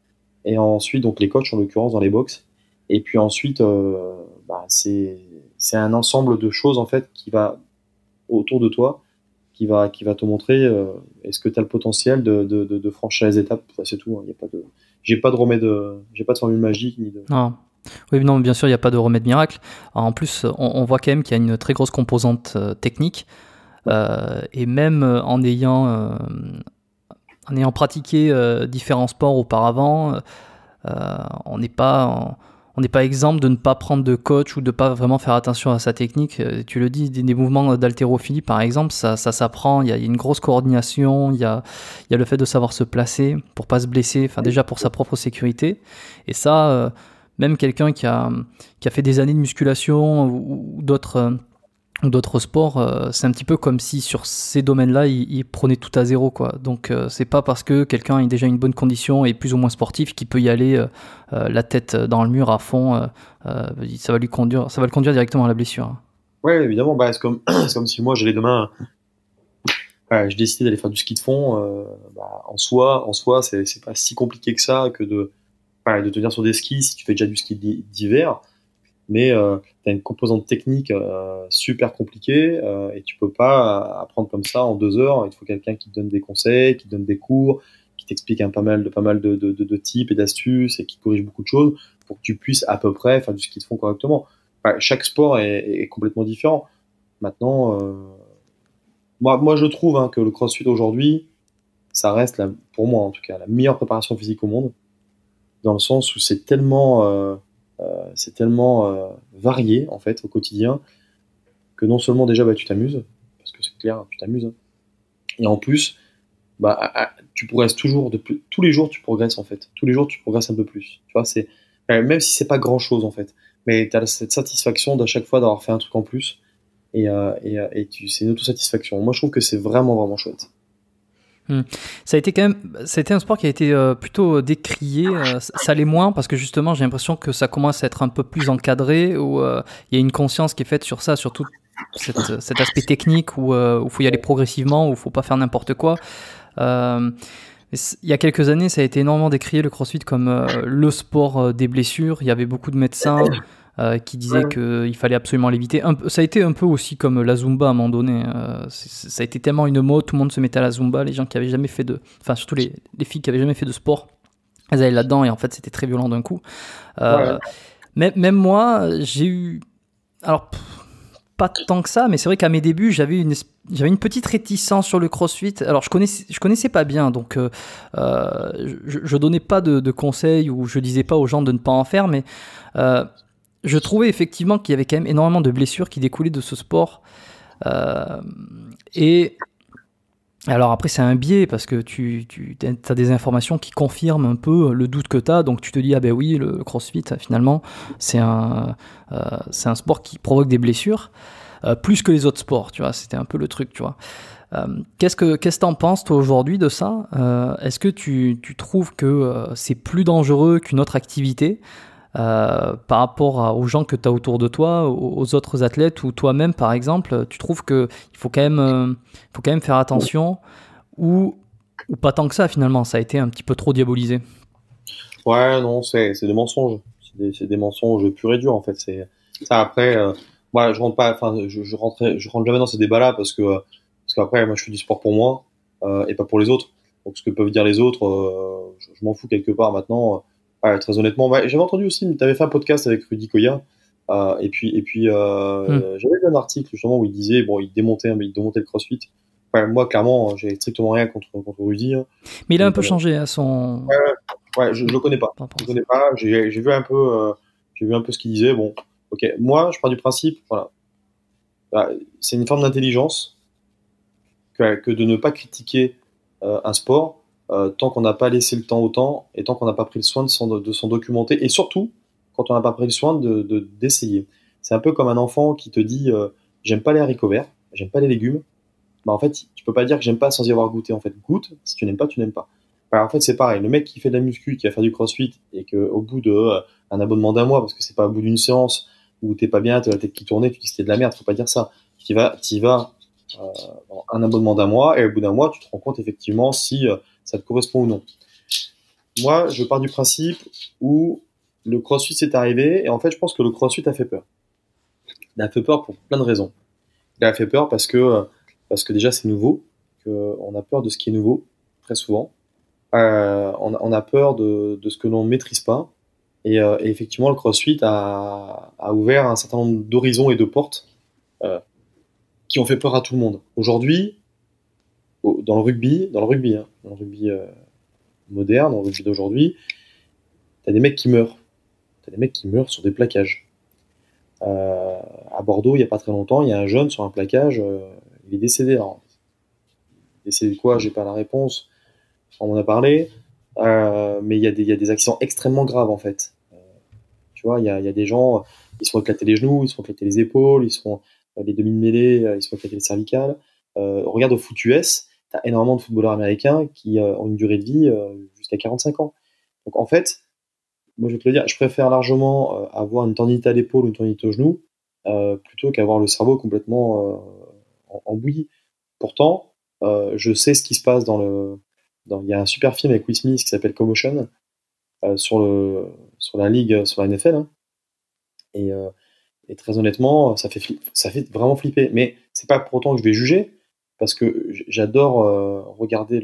Et ensuite, donc les coachs, en l'occurrence, dans les box. Et puis ensuite, c'est un ensemble de choses, en fait, qui va autour de toi, qui va te montrer est-ce que tu as le potentiel de franchir les étapes. Enfin, c'est tout. Hein. J'ai pas de remède, j'ai pas de formule magique. Non. Oui, non, bien sûr, il n'y a pas de remède miracle. Alors, en plus, on voit quand même qu'il y a une très grosse composante technique. Et même en ayant pratiqué différents sports auparavant, on n'est pas exempt de ne pas prendre de coach ou de ne pas vraiment faire attention à sa technique. Tu le dis, des mouvements d'haltérophilie, par exemple, ça s'apprend. Il y a une grosse coordination, il y a le fait de savoir se placer pour ne pas se blesser, enfin déjà pour sa propre sécurité. Et ça, même quelqu'un qui a fait des années de musculation ou d'autres sports, c'est un petit peu comme si sur ces domaines-là, il prenait tout à zéro, quoi. Donc, c'est pas parce que quelqu'un est déjà une bonne condition et plus ou moins sportif qu'il peut y aller la tête dans le mur à fond. Ça va le conduire directement à la blessure. Ouais, évidemment. C'est comme si moi, j'allais demain. Je décidais d'aller faire du ski de fond. En soi, c'est pas si compliqué que ça que de tenir sur des skis si tu fais déjà du ski d'hiver. Mais tu as une composante technique super compliquée et tu peux pas apprendre comme ça en 2 heures. Il faut quelqu'un qui te donne des conseils, qui te donne des cours, qui t'explique pas mal de types et d'astuces et qui corrige beaucoup de choses pour que tu puisses à peu près faire du ski de fond correctement. Chaque sport est complètement différent. Maintenant, moi je trouve que le CrossFit aujourd'hui, ça reste, pour moi en tout cas, la meilleure préparation physique au monde, dans le sens où c'est tellement varié en fait au quotidien que non seulement déjà tu t'amuses, parce que c'est clair, tu t'amuses, hein, et en plus tu progresses toujours, tous les jours tu progresses en fait, tous les jours tu progresses un peu plus, tu vois, même si c'est pas grand chose en fait, mais tu as cette satisfaction d'à chaque fois d'avoir fait un truc en plus et c'est une autosatisfaction. Moi je trouve que c'est vraiment vraiment chouette. Ça a été un sport qui a été plutôt décrié. Ça l'est moins parce que justement, j'ai l'impression que ça commence à être un peu plus encadré, où il y a une conscience qui est faite sur ça, surtout cet aspect technique où il faut y aller progressivement, où il faut pas faire n'importe quoi. Il y a quelques années, ça a été énormément décrié le CrossFit comme le sport des blessures. Il y avait beaucoup de médecins qui disaient qu'il fallait absolument l'éviter. Ça a été un peu aussi comme la Zumba à un moment donné. Ça a été tellement une mode, tout le monde se mettait à la Zumba. Les gens qui avaient jamais fait enfin surtout les filles qui avaient jamais fait de sport, elles allaient là-dedans et en fait c'était très violent d'un coup. Mais même moi, j'ai eu... Alors, pas tant que ça, mais c'est vrai qu'à mes débuts, j'avais une petite réticence sur le CrossFit. Alors, je connaissais pas bien, donc je donnais pas de conseils ou je disais pas aux gens de ne pas en faire, mais je trouvais effectivement qu'il y avait quand même énormément de blessures qui découlaient de ce sport. Et alors après, c'est un biais parce que tu as des informations qui confirment un peu le doute que tu as. Donc tu te dis, ah ben oui, le CrossFit, finalement, c'est un sport qui provoque des blessures, plus que les autres sports, tu vois. C'était un peu le truc, tu vois. Qu'est-ce que t'en penses, toi, aujourd'hui, de ça ? Est-ce que tu trouves que c'est plus dangereux qu'une autre activité par rapport aux gens que tu as autour de toi, aux autres athlètes ou toi-même par exemple, tu trouves qu'il faut quand même faire attention ou pas tant que ça finalement, ça a été un petit peu trop diabolisé? Ouais, non, c'est des mensonges, c'est des mensonges purs et durs en fait. C'est ça après. Moi, je rentre pas, enfin, je rentre jamais dans ces débats-là parce qu'après, moi, je fais du sport pour moi et pas pour les autres. Donc, ce que peuvent dire les autres, je m'en fous quelque part maintenant. Ouais, très honnêtement, j'avais entendu aussi, tu avais fait un podcast avec Rudy Koya, j'avais lu un article justement où il disait, bon, il démontait le CrossFit. Ouais, moi, clairement, j'ai strictement rien contre Rudy. Hein. Mais il a un peu Donc, changé à son. Ouais, je le connais pas. Je le connais pas. J'ai vu un peu, ce qu'il disait. Bon, ok. Moi, je pars du principe, voilà, c'est une forme d'intelligence que de ne pas critiquer un sport tant qu'on n'a pas laissé le temps au temps et tant qu'on n'a pas pris le soin de s'en documenter et surtout quand on n'a pas pris le soin d'essayer. C'est un peu comme un enfant qui te dit j'aime pas les haricots verts, j'aime pas les légumes. Bah en fait, tu peux pas dire que j'aime pas sans y avoir goûté. En fait, goûte. Si tu n'aimes pas, tu n'aimes pas. Alors, en fait, c'est pareil. Le mec qui fait de la muscu, qui va faire du crossfit et qu'au bout de un abonnement d'un mois, parce que c'est pas au bout d'une séance où t'es pas bien, t'as la tête qui tournait, tu dis que c'était de la merde, faut pas dire ça. Tu vas un abonnement d'un mois et au bout d'un mois, tu te rends compte effectivement si ça te correspond ou non. Moi, je pars du principe où le crossfit s'est arrivé et en fait, je pense que le crossfit a fait peur. Il a fait peur pour plein de raisons. Il a fait peur parce que déjà c'est nouveau, qu'on a peur de ce qui est nouveau, très souvent. On a peur de ce que l'on ne maîtrise pas. Et effectivement, le CrossFit a ouvert un certain nombre d'horizons et de portes euh, qui ont fait peur à tout le monde. Aujourd'hui, dans le rugby, hein, dans le rugby moderne, dans le rugby d'aujourd'hui, t'as des mecs qui meurent. T'as des mecs qui meurent sur des plaquages. À Bordeaux, il n'y a pas très longtemps, il y a un jeune sur un plaquage, il est décédé. Alors, décédé de quoi? J'ai pas la réponse. On en a parlé. Mais il y a des accidents extrêmement graves en fait. Tu vois, il y a des gens, ils se font éclater les genoux, ils se font éclater les épaules, ils se font les demi-mêlées, ils se font éclater les cervicales. Regarde au foot US, t'as énormément de footballeurs américains qui ont une durée de vie jusqu'à 45 ans. Donc en fait, moi je vais te le dire, je préfère largement avoir une tendinite à l'épaule ou une tendinite au genou plutôt qu'avoir le cerveau complètement en bouillie. Pourtant, je sais ce qui se passe il y a un super film avec Will Smith qui s'appelle Commotion sur la ligue, sur la NFL. Hein. Et très honnêtement, ça fait vraiment flipper. Mais c'est pas pour autant que je vais juger, parce que j'adore regarder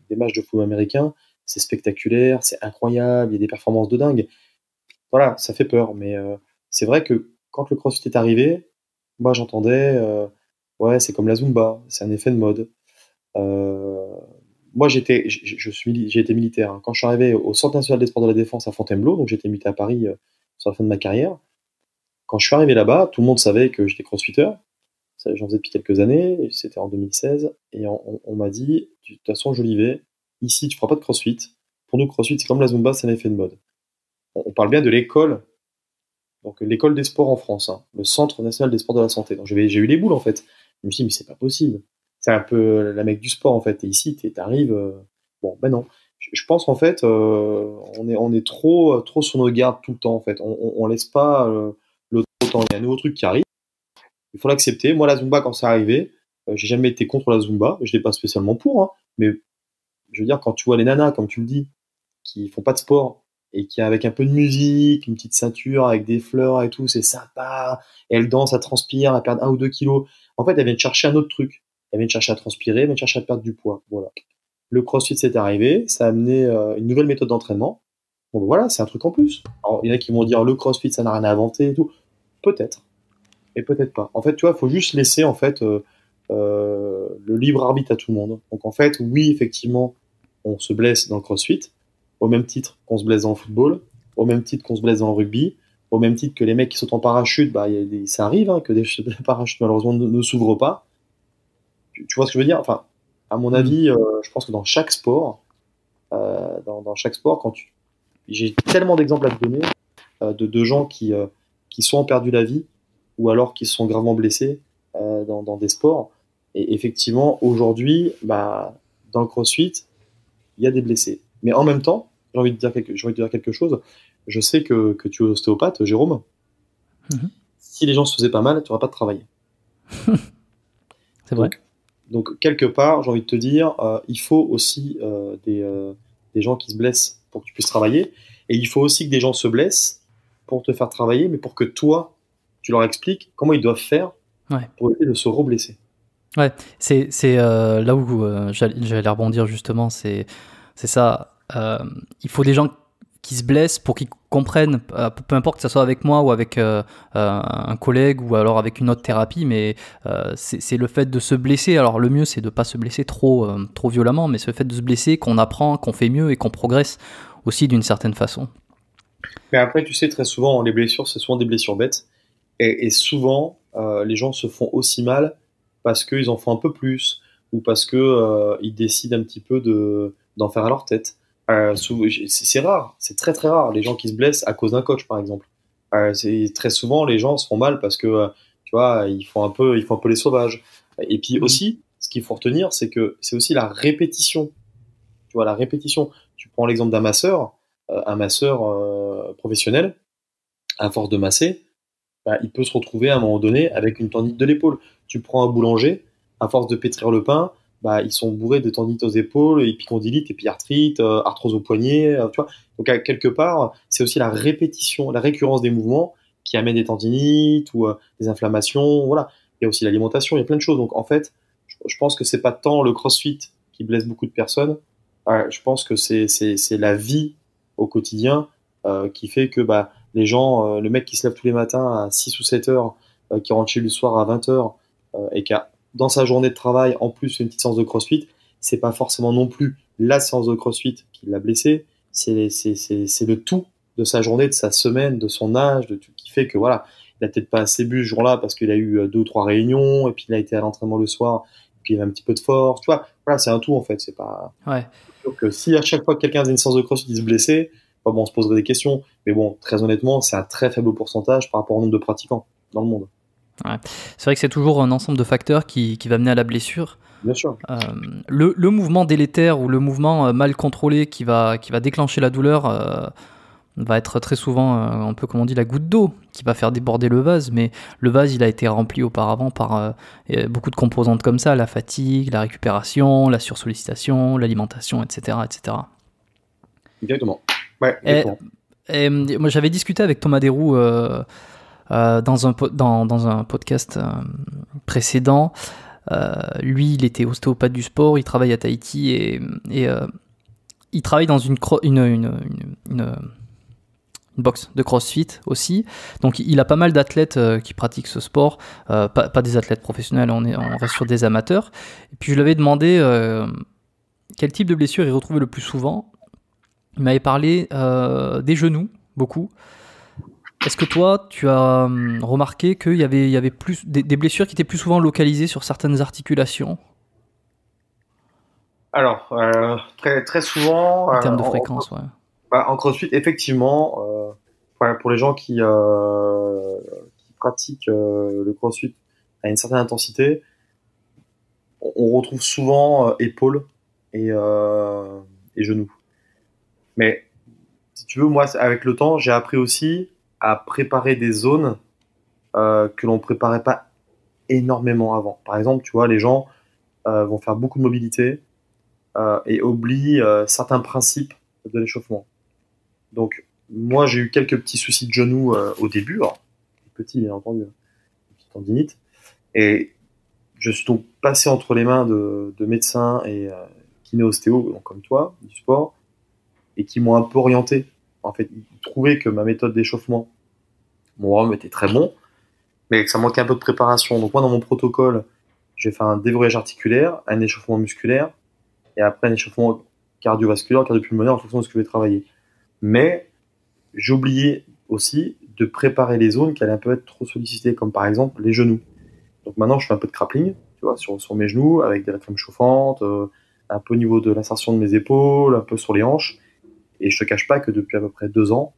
des matchs de football américain. C'est spectaculaire, c'est incroyable, il y a des performances de dingue. Voilà, ça fait peur. Mais c'est vrai que quand le CrossFit est arrivé, moi j'entendais, ouais, c'est comme la Zumba, c'est un effet de mode. Moi, j'ai été militaire. Hein. Quand je suis arrivé au Centre national des sports de la défense à Fontainebleau, donc j'étais militaire à Paris sur la fin de ma carrière. Quand je suis arrivé là-bas, tout le monde savait que j'étais crossfitter. J'en faisais depuis quelques années, c'était en 2016, et on m'a dit, de toute façon, Jolivet, ici, tu feras pas de crossfit. Pour nous, crossfit, c'est comme la Zumba, c'est un effet de mode. On parle bien de l'école, donc l'école des sports en France, hein, le Centre national des sports de la santé. Donc j'ai eu les boules, en fait. Je me suis dit, mais c'est pas possible. C'est un peu la mec du sport, en fait. Et ici, t'arrives... Bon, ben non. Je pense qu'en fait, on est trop sur nos gardes tout le temps, en fait. On laisse pas le temps. Il y a un nouveau truc qui arrive. Il faut l'accepter. Moi, la Zumba, quand c'est arrivé, j'ai jamais été contre la Zumba. Je l'ai pas spécialement pour, hein. Mais je veux dire, quand tu vois les nanas, comme tu le dis, qui font pas de sport et qui avec un peu de musique, une petite ceinture avec des fleurs et tout, c'est sympa. Et elles dansent, elles transpirent, elles perdent 1 ou 2 kilos. En fait, elles viennent chercher un autre truc. Elles viennent chercher à transpirer, elles viennent chercher à perdre du poids. Voilà. Le CrossFit s'est arrivé, ça a amené une nouvelle méthode d'entraînement. Bon, voilà, c'est un truc en plus. Alors, il y en a qui vont dire le CrossFit, ça n'a rien à inventer et tout. Peut-être, et peut-être pas. En fait, tu vois, il faut juste laisser en fait le libre arbitre à tout le monde. Donc en fait, oui, effectivement, on se blesse dans le CrossFit, au même titre qu'on se blesse dans le football, au même titre qu'on se blesse dans le rugby, au même titre que les mecs qui sautent en parachute, bah, ça arrive hein, que des parachutes malheureusement ne s'ouvrent pas. Tu vois ce que je veux dire? Enfin, à mon avis, je pense que dans chaque sport, dans chaque sport, j'ai tellement d'exemples à te donner de gens qui soit ont perdu la vie ou alors qui se sont gravement blessés dans des sports. Et effectivement, aujourd'hui, bah, dans le CrossFit, il y a des blessés. Mais en même temps, j'ai envie de dire quelque chose. Je sais que tu es ostéopathe, Jérôme. Mm-hmm. Si les gens se faisaient pas mal, tu n'auras pas de travail. C'est vrai. Donc, quelque part, j'ai envie de te dire, il faut aussi des gens qui se blessent pour que tu puisses travailler. Et il faut aussi que des gens se blessent pour te faire travailler, mais pour que toi, tu leur expliques comment ils doivent faire pour éviter de se reblesser. Ouais, c'est là où j'allais rebondir justement, c'est ça. Il faut des gens qui se blessent pour qu'ils comprennent, peu importe que ce soit avec moi ou avec un collègue ou alors avec une autre thérapie, mais c'est le fait de se blesser. Alors le mieux c'est de ne pas se blesser trop violemment, mais c'est le fait de se blesser qu'on apprend, qu'on fait mieux et qu'on progresse aussi d'une certaine façon. Mais après, tu sais, très souvent, les blessures, c'est souvent des blessures bêtes. Et souvent, les gens se font aussi mal parce qu'ils en font un peu plus ou parce que ils décident un petit peu d'en faire à leur tête. C'est rare, c'est très très rare, les gens qui se blessent à cause d'un coach, par exemple. Très souvent, les gens se font mal parce que, tu vois, ils font un peu les sauvages. Et puis aussi, ce qu'il faut retenir, c'est que c'est aussi la répétition. Tu vois, la répétition. Tu prends l'exemple un masseur professionnel, à force de masser, bah, il peut se retrouver à un moment donné avec une tendinite de l'épaule. Tu prends un boulanger, à force de pétrir le pain, bah, ils sont bourrés de tendinite aux épaules, épicondylite, épiarthrite, arthrose au poignet, tu vois. Donc, quelque part, c'est aussi la répétition, la récurrence des mouvements qui amène des tendinites ou des inflammations, voilà. Il y a aussi l'alimentation, il y a plein de choses. Donc, en fait, je pense que c'est pas tant le CrossFit qui blesse beaucoup de personnes. Je pense que c'est la vie au quotidien qui fait que bah, les gens, le mec qui se lève tous les matins à 6 ou 7 heures, qui rentre chez lui le soir à 20 heures et qui a dans sa journée de travail en plus une petite séance de CrossFit, c'est pas forcément non plus la séance de CrossFit qui l'a blessé, c'est le tout de sa journée, de sa semaine, de son âge, de tout qui fait que voilà, il a peut-être pas assez bu ce jour-là parce qu'il a eu 2 ou 3 réunions et puis il a été à l'entraînement le soir et puis il a un petit peu de force, tu vois, voilà, c'est un tout en fait, c'est pas sûr que si à chaque fois que quelqu'un a une séance de CrossFit il se blessait, bon, on se poserait des questions, mais bon, très honnêtement, c'est un très faible pourcentage par rapport au nombre de pratiquants dans le monde. Ouais. C'est vrai que c'est toujours un ensemble de facteurs qui va mener à la blessure. Bien sûr. Le mouvement délétère ou le mouvement mal contrôlé qui va déclencher la douleur va être très souvent un peu comme on dit la goutte d'eau qui va faire déborder le vase, mais le vase il a été rempli auparavant par beaucoup de composantes comme ça, la fatigue, la récupération, la sursollicitation, l'alimentation, etc. etc. Exactement. Ouais, exactement. Et moi j'avais discuté avec Thomas Desroux dans un podcast précédent. Lui, il était ostéopathe du sport, il travaille à Tahiti et il travaille dans une box de CrossFit aussi. Donc il a pas mal d'athlètes qui pratiquent ce sport, pas des athlètes professionnels, on reste sur des amateurs. Et puis je lui avais demandé quel type de blessure il retrouvait le plus souvent. Il m'avait parlé des genoux, beaucoup. Est-ce que toi, tu as remarqué qu'il y avait plus des blessures qui étaient plus souvent localisées sur certaines articulations? Alors, très, très souvent, En termes de fréquence, ouais. En CrossFit, effectivement, pour les gens qui pratiquent le CrossFit à une certaine intensité, on retrouve souvent épaules et genoux. Mais si tu veux, moi, avec le temps, j'ai appris aussi à préparer des zones que l'on préparait pas énormément avant. Par exemple, tu vois, les gens vont faire beaucoup de mobilité et oublient certains principes de l'échauffement. Donc, moi, j'ai eu quelques petits soucis de genoux au début, alors, petit, bien entendu, une petite tendinite, et je suis donc passé entre les mains de médecins et kiné-ostéo, donc comme toi, du sport, et qui m'ont un peu orienté. En fait, ils trouvaient que ma méthode d'échauffement, mon rhum était très bon, mais que ça manquait un peu de préparation. Donc moi, dans mon protocole, je vais faire un déverrouillage articulaire, un échauffement musculaire, et après un échauffement cardiovasculaire, cardiopulmonaire, en fonction de ce que je vais travailler. Mais j'ai oublié aussi de préparer les zones qui allaient un peu être trop sollicitées, comme par exemple les genoux. Donc maintenant, je fais un peu de grappling, tu vois, sur mes genoux, avec des réflexes chauffantes, un peu au niveau de l'insertion de mes épaules, un peu sur les hanches. Et je te cache pas que depuis à peu près 2 ans,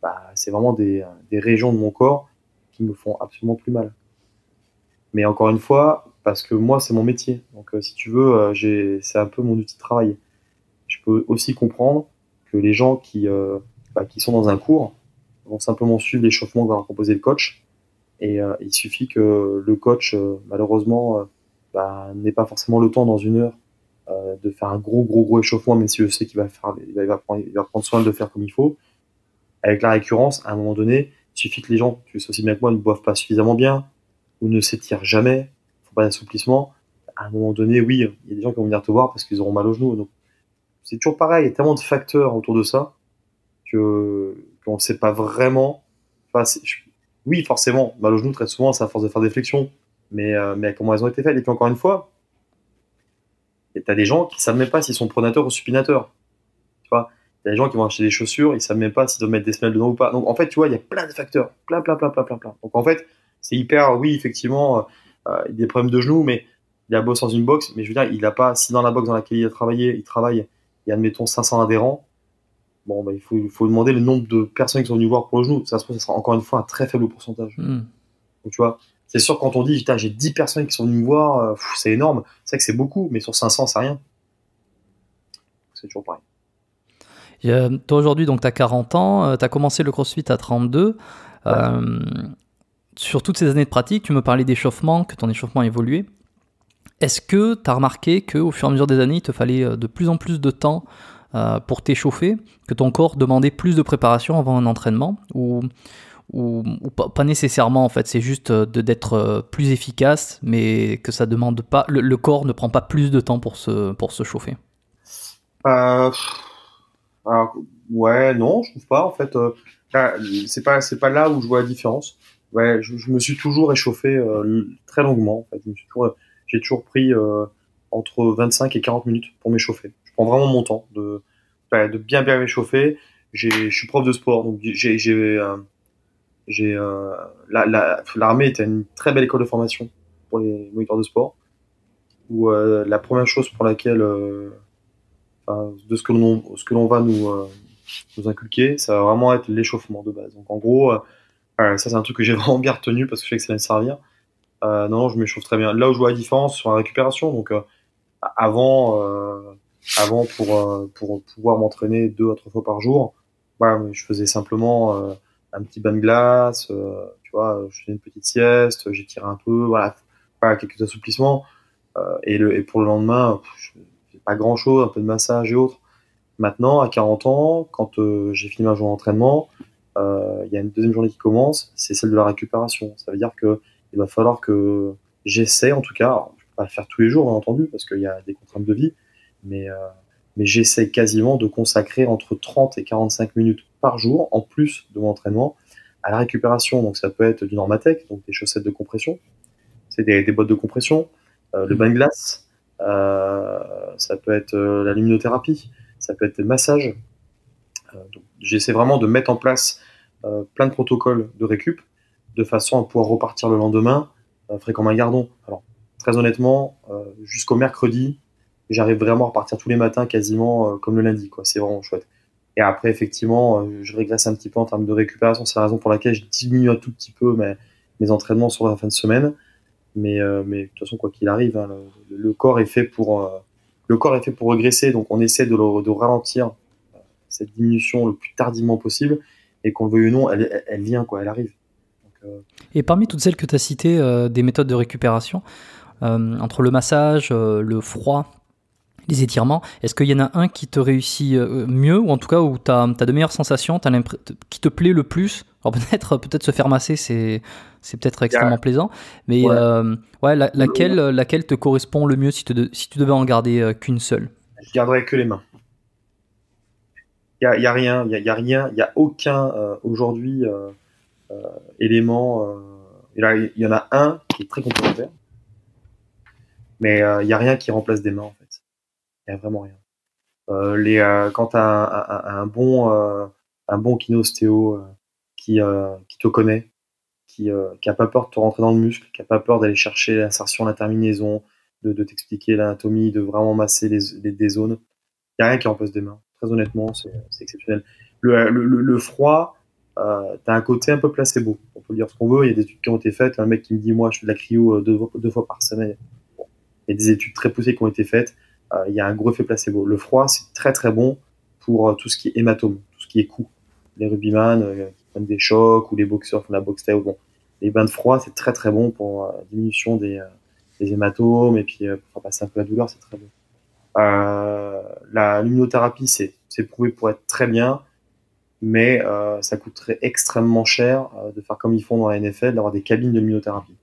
bah, c'est vraiment des régions de mon corps qui me font absolument plus mal. Mais encore une fois, parce que moi, c'est mon métier. Donc, si tu veux, c'est un peu mon outil de travail. Je peux aussi comprendre que les gens qui sont dans un cours vont simplement suivre l'échauffement que va leur proposer le coach. Et il suffit que le coach, malheureusement, n'ait pas forcément le temps dans 1 heure de faire un gros échauffement, même si je sais qu'il va prendre soin de le faire comme il faut. Avec la récurrence, à un moment donné, il suffit que les gens, tu le sais aussi bien que moi, ne boivent pas suffisamment bien ou ne s'étirent jamais, ne font pas d'assouplissement. À un moment donné, oui, il y a des gens qui vont venir te voir parce qu'ils auront mal aux genoux. Donc, c'est toujours pareil, il y a tellement de facteurs autour de ça qu'on ne sait pas vraiment. Enfin, oui, forcément, mal au genou, très souvent, c'est à force de faire des flexions, mais comment elles ont été faites. Et puis encore une fois, tu as des gens qui ne savent même pas s'ils sont pronateurs ou supinateurs. Tu vois, il y a des gens qui vont acheter des chaussures, ils ne savent même pas s'ils doivent mettre des semelles dedans ou pas. Donc en fait, tu vois, il y a plein de facteurs, plein. Donc en fait, c'est hyper, oui, effectivement, il y a des problèmes de genoux, mais il a bossé dans une box, mais je veux dire, il n'a pas, si dans la box dans laquelle il travaille, il y a, admettons, 500 adhérents, bon, bah, il faut demander le nombre de personnes qui sont venues voir pour le genou. Ça se trouve, ça sera encore une fois un très faible pourcentage. Donc, tu vois, c'est sûr, quand on dit, j'ai 10 personnes qui sont venues me voir, c'est énorme. C'est vrai que c'est beaucoup, mais sur 500, c'est rien. C'est toujours pareil. Toi, aujourd'hui, donc, tu as 40 ans, tu as commencé le CrossFit à 32. Ouais. Sur toutes ces années de pratique, tu me parlais d'échauffement, que ton échauffement a évolué. Est-ce que tu as remarqué qu'au fur et à mesure des années, il te fallait de plus en plus de temps pour t'échauffer, que ton corps demandait plus de préparation avant un entraînement, ou pas nécessairement en fait, c'est juste d'être plus efficace, mais que ça demande pas, le corps ne prend pas plus de temps pour se chauffer? Alors, ouais, non, je trouve pas en fait. C'est pas là où je vois la différence. Ouais, je me suis toujours échauffé très longuement. En fait, j'ai toujours pris entre 25 et 40 minutes pour m'échauffer. Je prends vraiment mon temps de bien m'échauffer. Je suis prof de sport, donc l'armée était une très belle école de formation pour les moniteurs de sport. Où la première chose pour laquelle de ce que l'on va nous inculquer, ça va vraiment être l'échauffement de base. Donc en gros, ça c'est un truc que j'ai vraiment bien retenu parce que je sais que ça va me servir. Non, je m'échauffe très bien. Là où je vois la différence sur la récupération, donc avant pour pouvoir m'entraîner 2 à 3 fois par jour, voilà, je faisais simplement un petit bain de glace, tu vois, je faisais une petite sieste, j'étirais un peu, voilà, quelques assouplissements, et pour le lendemain, pas grand chose, un peu de massage et autres. Maintenant, à 40 ans, quand j'ai fini ma journée d'entraînement, il y a une deuxième journée qui commence, c'est celle de la récupération. Ça veut dire que il va falloir que j'essaie, en tout cas, alors, je peux pas le faire tous les jours, bien entendu, parce qu'il y a des contraintes de vie, mais j'essaie quasiment de consacrer entre 30 et 45 minutes par jour, en plus de mon entraînement, à la récupération. Donc ça peut être du Normatec, donc des chaussettes de compression, c'est des bottes de compression, le bain de glace, ça peut être la luminothérapie, ça peut être le massage. Donc, j'essaie vraiment de mettre en place plein de protocoles de récup de façon à pouvoir repartir le lendemain frais comme un gardon. Alors, très honnêtement, jusqu'au mercredi, j'arrive vraiment à repartir tous les matins quasiment comme le lundi, quoi. C'est vraiment chouette. Et après, effectivement, je régresse un petit peu en termes de récupération. C'est la raison pour laquelle je diminue un tout petit peu mes entraînements sur la fin de semaine. Mais de toute façon, quoi qu'il arrive, hein, le corps est fait pour regresser. Donc, on essaie de ralentir cette diminution le plus tardivement possible. Et qu'on le veuille ou non, elle vient, quoi, elle arrive. Donc, Et parmi toutes celles que tu as citées, des méthodes de récupération, entre le massage, le froid, les étirements, est-ce qu'il y en a un qui te réussit mieux, ou en tout cas où tu as de meilleures sensations, qui te plaît le plus? Alors peut-être se faire masser, c'est peut-être extrêmement plaisant, mais ouais. Laquelle te correspond le mieux si tu devais en garder qu'une seule? Je garderais que les mains. Il y a rien, il y a aucun aujourd'hui élément. Il y en a un qui est très complémentaire, mais il y a rien qui remplace des mains en fait. Il y a vraiment rien. Quand tu as un bon kiné-ostéo qui te connaît, qui a pas peur de te rentrer dans le muscle, qui a pas peur d'aller chercher l'insertion, la terminaison, de t'expliquer l'anatomie, de vraiment masser des zones. Il n'y a rien qui remplace des mains. Très honnêtement, c'est exceptionnel. Le froid, t'as un côté un peu placebo. On peut dire ce qu'on veut. Il y a des études qui ont été faites. Un mec qui me dit, moi, je fais de la cryo 2 fois par semaine. Bon. Il y a des études très poussées qui ont été faites. Il y a un gros effet placebo. Le froid, c'est très très bon pour tout ce qui est hématome, tout ce qui est coups. Les rugbyman qui prennent des chocs, ou les boxeurs qui font de la boxe taille. Bon. Les bains de froid, c'est très très bon pour la diminution des hématomes, et puis pour faire passer un peu la douleur, c'est très bon. La luminothérapie, c'est prouvé pour être très bien, mais ça coûterait extrêmement cher de faire comme ils font dans la NFL, d'avoir des cabines de luminothérapie.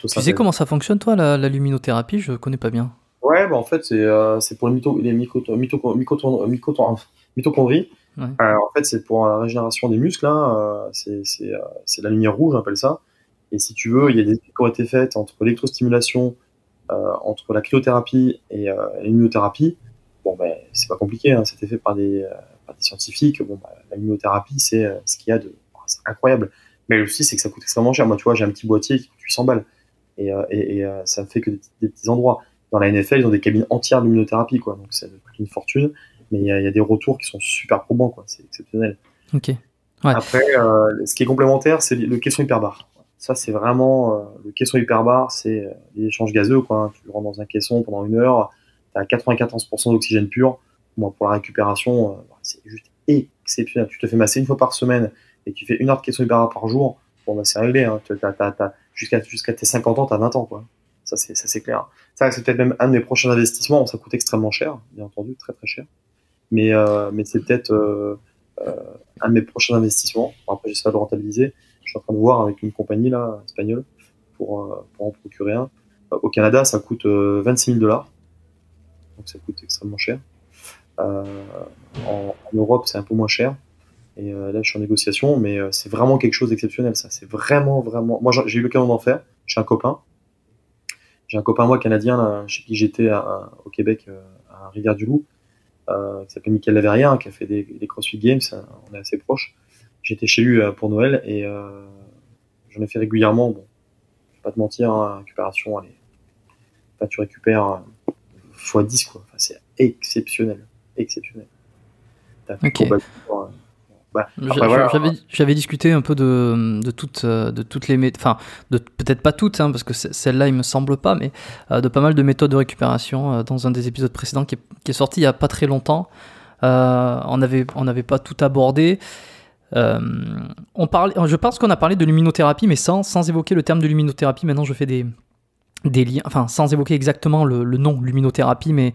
Tu sais comment ça fonctionne, toi, la luminothérapie? Je connais pas bien. Ouais, bah en fait, c'est pour les mitochondries. Ouais. En fait, c'est pour la régénération des muscles, hein, c'est la lumière rouge, on appelle ça. Et si tu veux, il y a des études qui ont été faites entre l'électrostimulation, entre la cryothérapie et l'immunothérapie. Bon, ben, c'est pas compliqué, hein, c'était fait par des scientifiques. Bon, bah, la immunothérapie, c'est ce qu'il y a c'est incroyable. Mais le souci, c'est que ça coûte extrêmement cher. Moi, tu vois, j'ai un petit boîtier qui coûte 800 balles. Et ça ne fait que des petits endroits. Dans la NFL, ils ont des cabines entières de luminothérapie, quoi. Donc, ça coûte une fortune. Mais il y a des retours qui sont super probants, quoi. C'est exceptionnel. Ok. Ouais. Après, ce qui est complémentaire, c'est le caisson hyperbare. Ça, c'est vraiment le caisson hyperbare, c'est les échanges gazeux, quoi. Tu rentres dans un caisson pendant 1 heure, tu as 94% d'oxygène pur. Moi, pour la récupération, c'est juste exceptionnel. Tu te fais masser 1 fois par semaine et tu fais 1 heure de caisson hyperbare par jour. Bon, bah, c'est réglé, hein. Jusqu'à tes 50 ans, tu as 20 ans, quoi. Ça, c'est clair. Ça, c'est peut-être même un de mes prochains investissements. Ça coûte extrêmement cher, bien entendu, très très cher. Mais c'est peut-être un de mes prochains investissements. Bon, après, j'essaie de le rentabiliser. Je suis en train de voir avec une compagnie là, espagnole pour en procurer un. Au Canada, ça coûte 26 000 $. Donc ça coûte extrêmement cher. Euh, en Europe, c'est un peu moins cher. Et là, je suis en négociation, mais c'est vraiment quelque chose d'exceptionnel, ça. C'est vraiment, vraiment. Moi, j'ai eu l'occasion d'en faire. J'ai un copain. J'ai un copain, moi, canadien, là, chez qui j'étais au Québec, à Rivière-du-Loup, qui s'appelle Mickaël Laverrière, qui a fait des CrossFit Games. On est assez proches. J'étais chez lui pour Noël et j'en ai fait régulièrement. Bon, je vais pas te mentir, hein, la récupération, enfin, tu récupères x 10, quoi. Enfin, c'est exceptionnel. Exceptionnel. T'as plus de Ok. courbatures, bah, après, voilà. J'avais discuté un peu de toutes les méthodes, enfin, peut-être pas toutes, hein, parce que celle-là, il me semble pas, mais de pas mal de méthodes de récupération dans un des épisodes précédents qui est sorti il y a pas très longtemps. On n'avait pas tout abordé. Je pense qu'on a parlé de luminothérapie, mais sans évoquer le terme de luminothérapie. Maintenant, je fais des liens, enfin sans évoquer exactement le nom luminothérapie, mais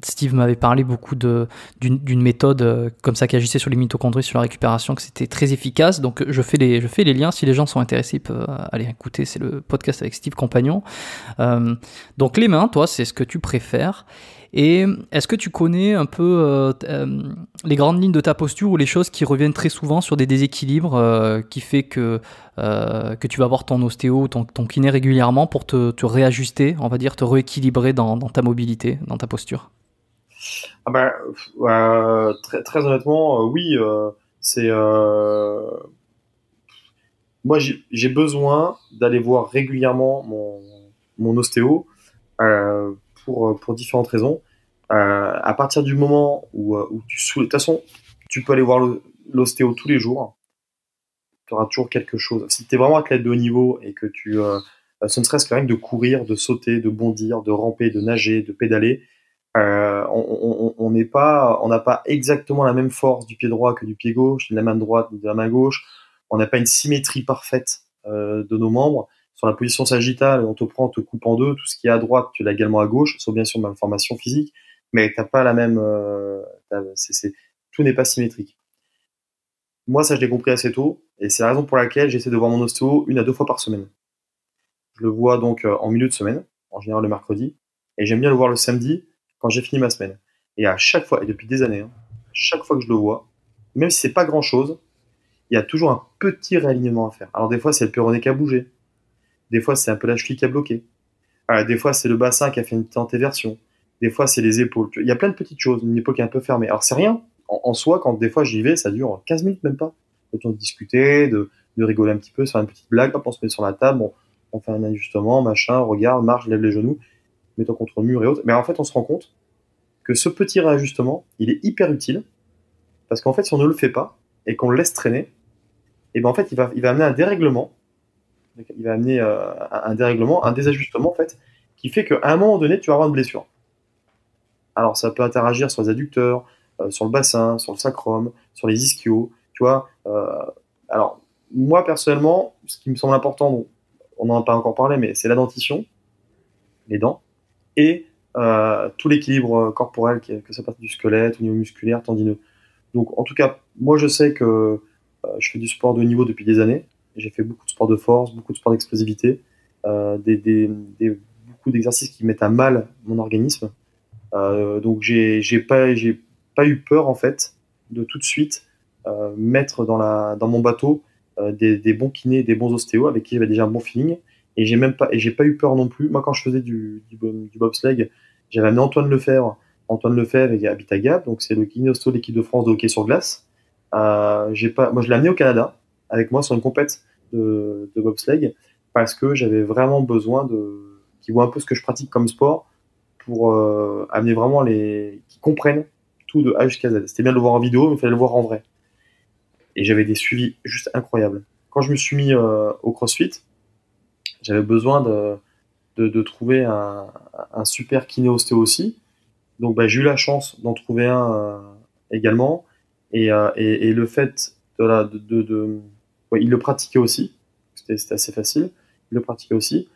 Steve m'avait parlé beaucoup d'une méthode comme ça qui agissait sur les mitochondries, sur la récupération, que c'était très efficace. Donc je fais les liens, si les gens sont intéressés, ils peuvent aller écouter, c'est le podcast avec Steve Compagnon. Donc les mains, toi, c'est ce que tu préfères. Et est-ce que tu connais un peu les grandes lignes de ta posture ou les choses qui reviennent très souvent sur des déséquilibres qui fait que tu vas voir ton ostéo, ton kiné régulièrement pour te réajuster, on va dire, te rééquilibrer dans ta mobilité, dans ta posture? Ah bah, très, très honnêtement, oui, c'est moi j'ai besoin d'aller voir régulièrement mon ostéo pour différentes raisons. À partir du moment où de toute façon, tu peux aller voir l'ostéo tous les jours. Tu auras toujours quelque chose. Si tu es vraiment athlète de haut niveau et que ce ne serait-ce que rien que de courir, de sauter, de bondir, de ramper, de nager, de pédaler, on n'a pas exactement la même force du pied droit que du pied gauche, de la main droite, de la main gauche. On n'a pas une symétrie parfaite de nos membres. Sur la position sagittale, on te coupe en deux. Tout ce qui est à droite, tu l'as également à gauche, sauf bien sûr ma formation physique, mais t'as pas la même. Tout n'est pas symétrique. Moi, ça, je l'ai compris assez tôt, et c'est la raison pour laquelle j'essaie de voir mon ostéo 1 à 2 fois par semaine. Je le vois donc en milieu de semaine, en général le mercredi, et j'aime bien le voir le samedi quand j'ai fini ma semaine. Et à chaque fois, et depuis des années, hein, chaque fois que je le vois, même si c'est pas grand chose, il y a toujours un petit réalignement à faire. Alors des fois, c'est le péroné qui a bougé, des fois, c'est un peu la cheville qui a bloqué, des fois, c'est le bassin qui a fait une petite antéversion, des fois, c'est les épaules. Il y a plein de petites choses, une épaule qui est un peu fermée. Alors c'est rien, en soi, quand des fois j'y vais, ça dure 15 minutes même pas. Le temps de discuter, de rigoler un petit peu, de faire une petite blague, hop, on se met sur la table, on fait un ajustement, machin, regarde, marche, lève les genoux, mets-toi contre le mur et autres. Mais en fait, on se rend compte que ce petit réajustement, il est hyper utile, parce qu'en fait, si on ne le fait pas, et qu'on le laisse traîner, et ben en fait, il va amener un dérèglement, il va amener un dérèglement, un désajustement, en fait, qui fait qu'à un moment donné, tu vas avoir une blessure. Alors, ça peut interagir sur les adducteurs, sur le bassin, sur le sacrum, sur les ischios, tu vois. Alors, moi, personnellement, ce qui me semble important, bon, on n'en a pas encore parlé, mais c'est la dentition, les dents, et tout l'équilibre corporel, que ça passe du squelette, au niveau musculaire, tendineux. Donc, en tout cas, moi, je sais que je fais du sport de haut niveau depuis des années. J'ai fait beaucoup de sport de force, beaucoup de sport d'explosivité, beaucoup beaucoup d'exercices qui mettent à mal mon organisme. Donc j'ai pas eu peur en fait de tout de suite mettre dans mon bateau des bons kinés, des bons ostéos avec qui j'avais déjà un bon feeling. Et j'ai pas eu peur non plus. Moi, quand je faisais du bobsleigh, j'avais amené Antoine Lefebvre. Antoine Lefebvre, il habite à Gap, donc c'est le kiné ostéo de l'équipe de France de hockey sur glace. Moi, je l'ai amené au Canada avec moi sur une compète de bobsleigh parce que j'avais vraiment besoin qu'ils voient un peu ce que je pratique comme sport pour amener vraiment qu'ils comprennent tout de A jusqu'à Z. C'était bien de le voir en vidéo, mais il fallait le voir en vrai. Et j'avais des suivis juste incroyables. Quand je me suis mis au CrossFit, j'avais besoin de trouver un super kiné ostéo aussi. Donc j'ai eu la chance d'en trouver un également. Et le fait ouais, il le pratiquait aussi. C'était assez facile. Il le pratiquait aussi.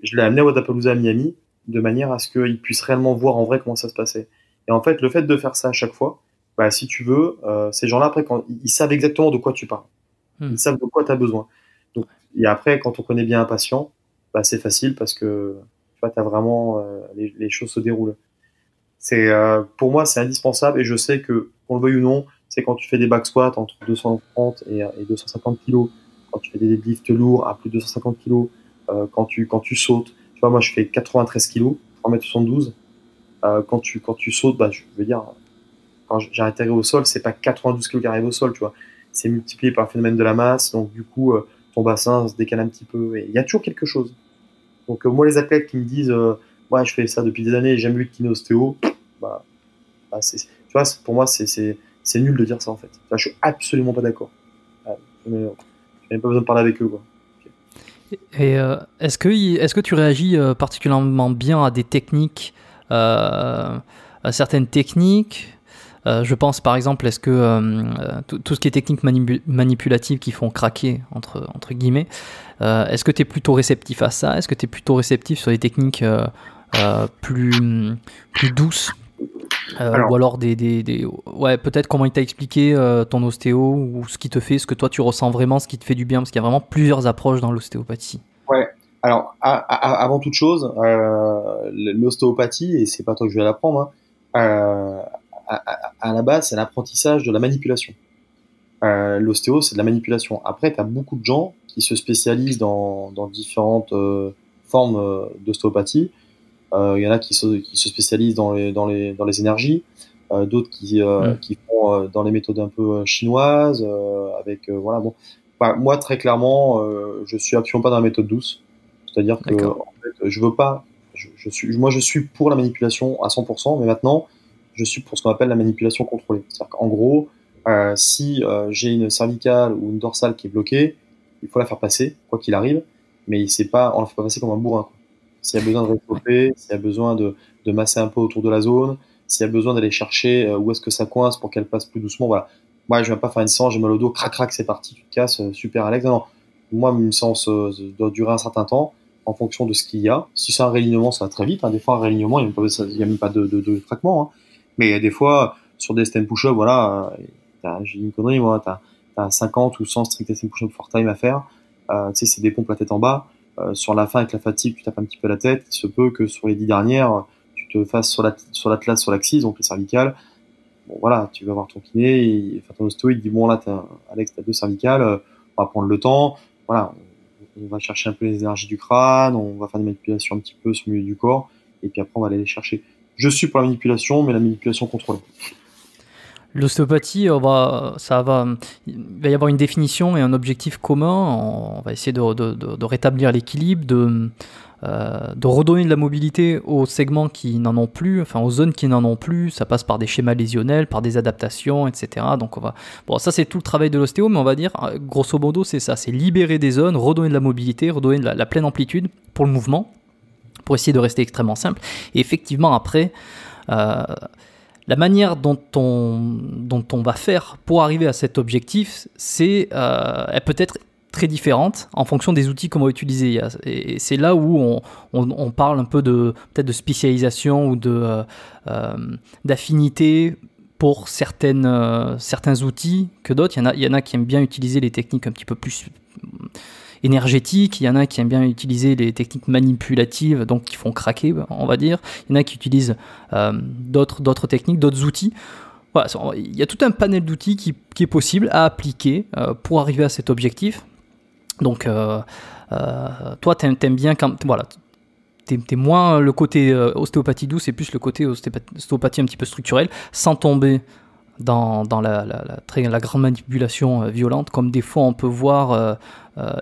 Je l'ai amené à Wodapalooza à Miami de manière à ce qu'il puisse réellement voir en vrai comment ça se passait. Et en fait, le fait de faire ça à chaque fois, si tu veux, ces gens-là, après, quand ils savent exactement de quoi tu parles. Ils savent de quoi tu as besoin. Donc, et après, quand on connaît bien un patient, c'est facile parce que tu vois, vraiment les choses se déroulent. Pour moi, c'est indispensable et je sais que, qu'on le veuille ou non, c'est quand tu fais des back squats entre 230 et 250 kg, quand tu fais des deadlifts lourds à plus de 250 kg, quand tu sautes. Tu vois, moi, je fais 93 kg, 3,72 m. Quand tu sautes, je veux dire, quand j'ai atterri au sol, c'est pas 92 kg qui arrive au sol, tu vois. C'est multiplié par le phénomène de la masse, donc du coup, ton bassin se décale un petit peu. Et il y a toujours quelque chose. Donc moi, les athlètes qui me disent, ouais, je fais ça depuis des années, j'ai jamais eu de kiné ostéo, tu vois, pour moi, c'est nul de dire ça en fait. Enfin, je suis absolument pas d'accord. Je n'ai même pas besoin de parler avec eux, quoi. Et est-ce que tu réagis particulièrement bien à des techniques, à certaines techniques? Je pense par exemple, est-ce que tout ce qui est techniques manipulatives qui font craquer, entre guillemets, est-ce que tu es plutôt réceptif à ça? Est-ce que tu es plutôt réceptif sur des techniques plus douces? Ou alors ouais, peut-être comment il t'a expliqué ton ostéo, ou ce qui te fait, ce que toi tu ressens vraiment, ce qui te fait du bien, parce qu'il y a vraiment plusieurs approches dans l'ostéopathie. Ouais. Alors, avant toute chose, l'ostéopathie, et c'est pas toi que je vais l'apprendre, à la base, c'est l'apprentissage de la manipulation. L'ostéo, c'est de la manipulation. Après, tu as beaucoup de gens qui se spécialisent dans différentes formes d'ostéopathie. Il y en a qui se spécialisent dans les énergies, d'autres qui font dans les méthodes un peu chinoises, avec voilà. Bon, moi très clairement, je suis absolument pas dans la méthode douce. C'est-à-dire que en fait, je veux pas. Moi, je suis pour la manipulation à 100%, mais maintenant, je suis pour ce qu'on appelle la manipulation contrôlée. C'est-à-dire qu'en gros, si j'ai une cervicale ou une dorsale qui est bloquée, il faut la faire passer, quoi qu'il arrive, mais on la fait pas passer comme un bourrin, quoi. S'il y a besoin de réchauffer, s'il y a besoin de masser un peu autour de la zone, s'il y a besoin d'aller chercher où est-ce que ça coince pour qu'elle passe plus doucement, voilà. Moi, je viens pas faire une séance, j'ai mal au dos, crac, crac, c'est parti, tu te casses, super Alex. Non, non. Moi, une séance doit durer un certain temps en fonction de ce qu'il y a. Si c'est un réalignement, ça va très vite. Des fois, un réalignement, il n'y a même pas de craquement. Mais des fois, sur des stand push-up, voilà, j'ai une connerie, moi, t'as 50 ou 100 strict stand push-up for time à faire. Tu sais, c'est des pompes la tête en bas. Sur la fin, avec la fatigue, tu tapes un petit peu la tête. Il se peut que sur les 10 dernières, tu te fasses sur l'atlas, sur l'axis, donc les cervicales. Bon, voilà, tu vas voir ton kiné, ton ostéo, il te dit, bon, là, Alex, t'as 2 cervicales, on va prendre le temps. Voilà, on va chercher un peu les énergies du crâne, on va faire des manipulations un petit peu sur le milieu du corps, et puis après, on va aller les chercher. Je suis pour la manipulation, mais la manipulation contrôlée. L'ostéopathie, il va y avoir une définition et un objectif commun. On va essayer de rétablir l'équilibre, de redonner de la mobilité aux segments qui n'en ont plus, enfin aux zones qui n'en ont plus. Ça passe par des schémas lésionnels, par des adaptations, etc. Donc ça c'est tout le travail de l'ostéo, mais on va dire grosso modo c'est ça, c'est libérer des zones, redonner de la mobilité, redonner de la pleine amplitude pour le mouvement, pour essayer de rester extrêmement simple. Et effectivement après, la manière dont on va faire pour arriver à cet objectif, elle peut être très différente en fonction des outils qu'on va utiliser. Et c'est là où on parle un peu peut-être de spécialisation ou d'affinité pour certains outils que d'autres. Il y en a qui aiment bien utiliser les techniques un petit peu plus énergétiques, il y en a qui aiment bien utiliser les techniques manipulatives, donc qui font craquer, on va dire. Il y en a qui utilisent d'autres techniques, d'autres outils. Voilà, il y a tout un panel d'outils qui est possible à appliquer pour arriver à cet objectif. Donc, toi, t'aimes bien quand... Voilà, t'es moins le côté ostéopathie douce et plus le côté ostéopathie un petit peu structurelle, sans tomber dans la grande manipulation violente, comme des fois on peut voir,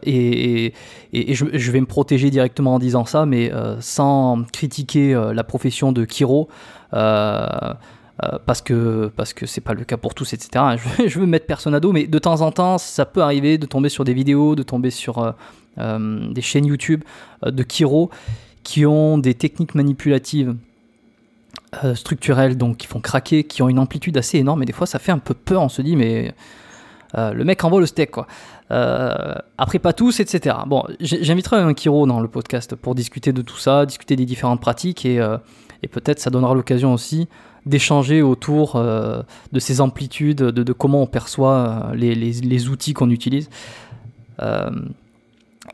et je vais me protéger directement en disant ça, mais sans critiquer la profession de chiro, parce que c'est pas le cas pour tous, etc. Je veux mettre personne à dos, mais de temps en temps, ça peut arriver de tomber sur des vidéos, de tomber sur des chaînes YouTube de chiro qui ont des techniques manipulatives structurelles, donc qui font craquer, qui ont une amplitude assez énorme, et des fois ça fait un peu peur, on se dit mais le mec envoie le steak quoi. Après pas tous, etc. Bon, j'inviterai un chiro dans le podcast pour discuter de tout ça, discuter des différentes pratiques, et peut-être ça donnera l'occasion aussi d'échanger autour de ces amplitudes, de comment on perçoit les outils qu'on utilise.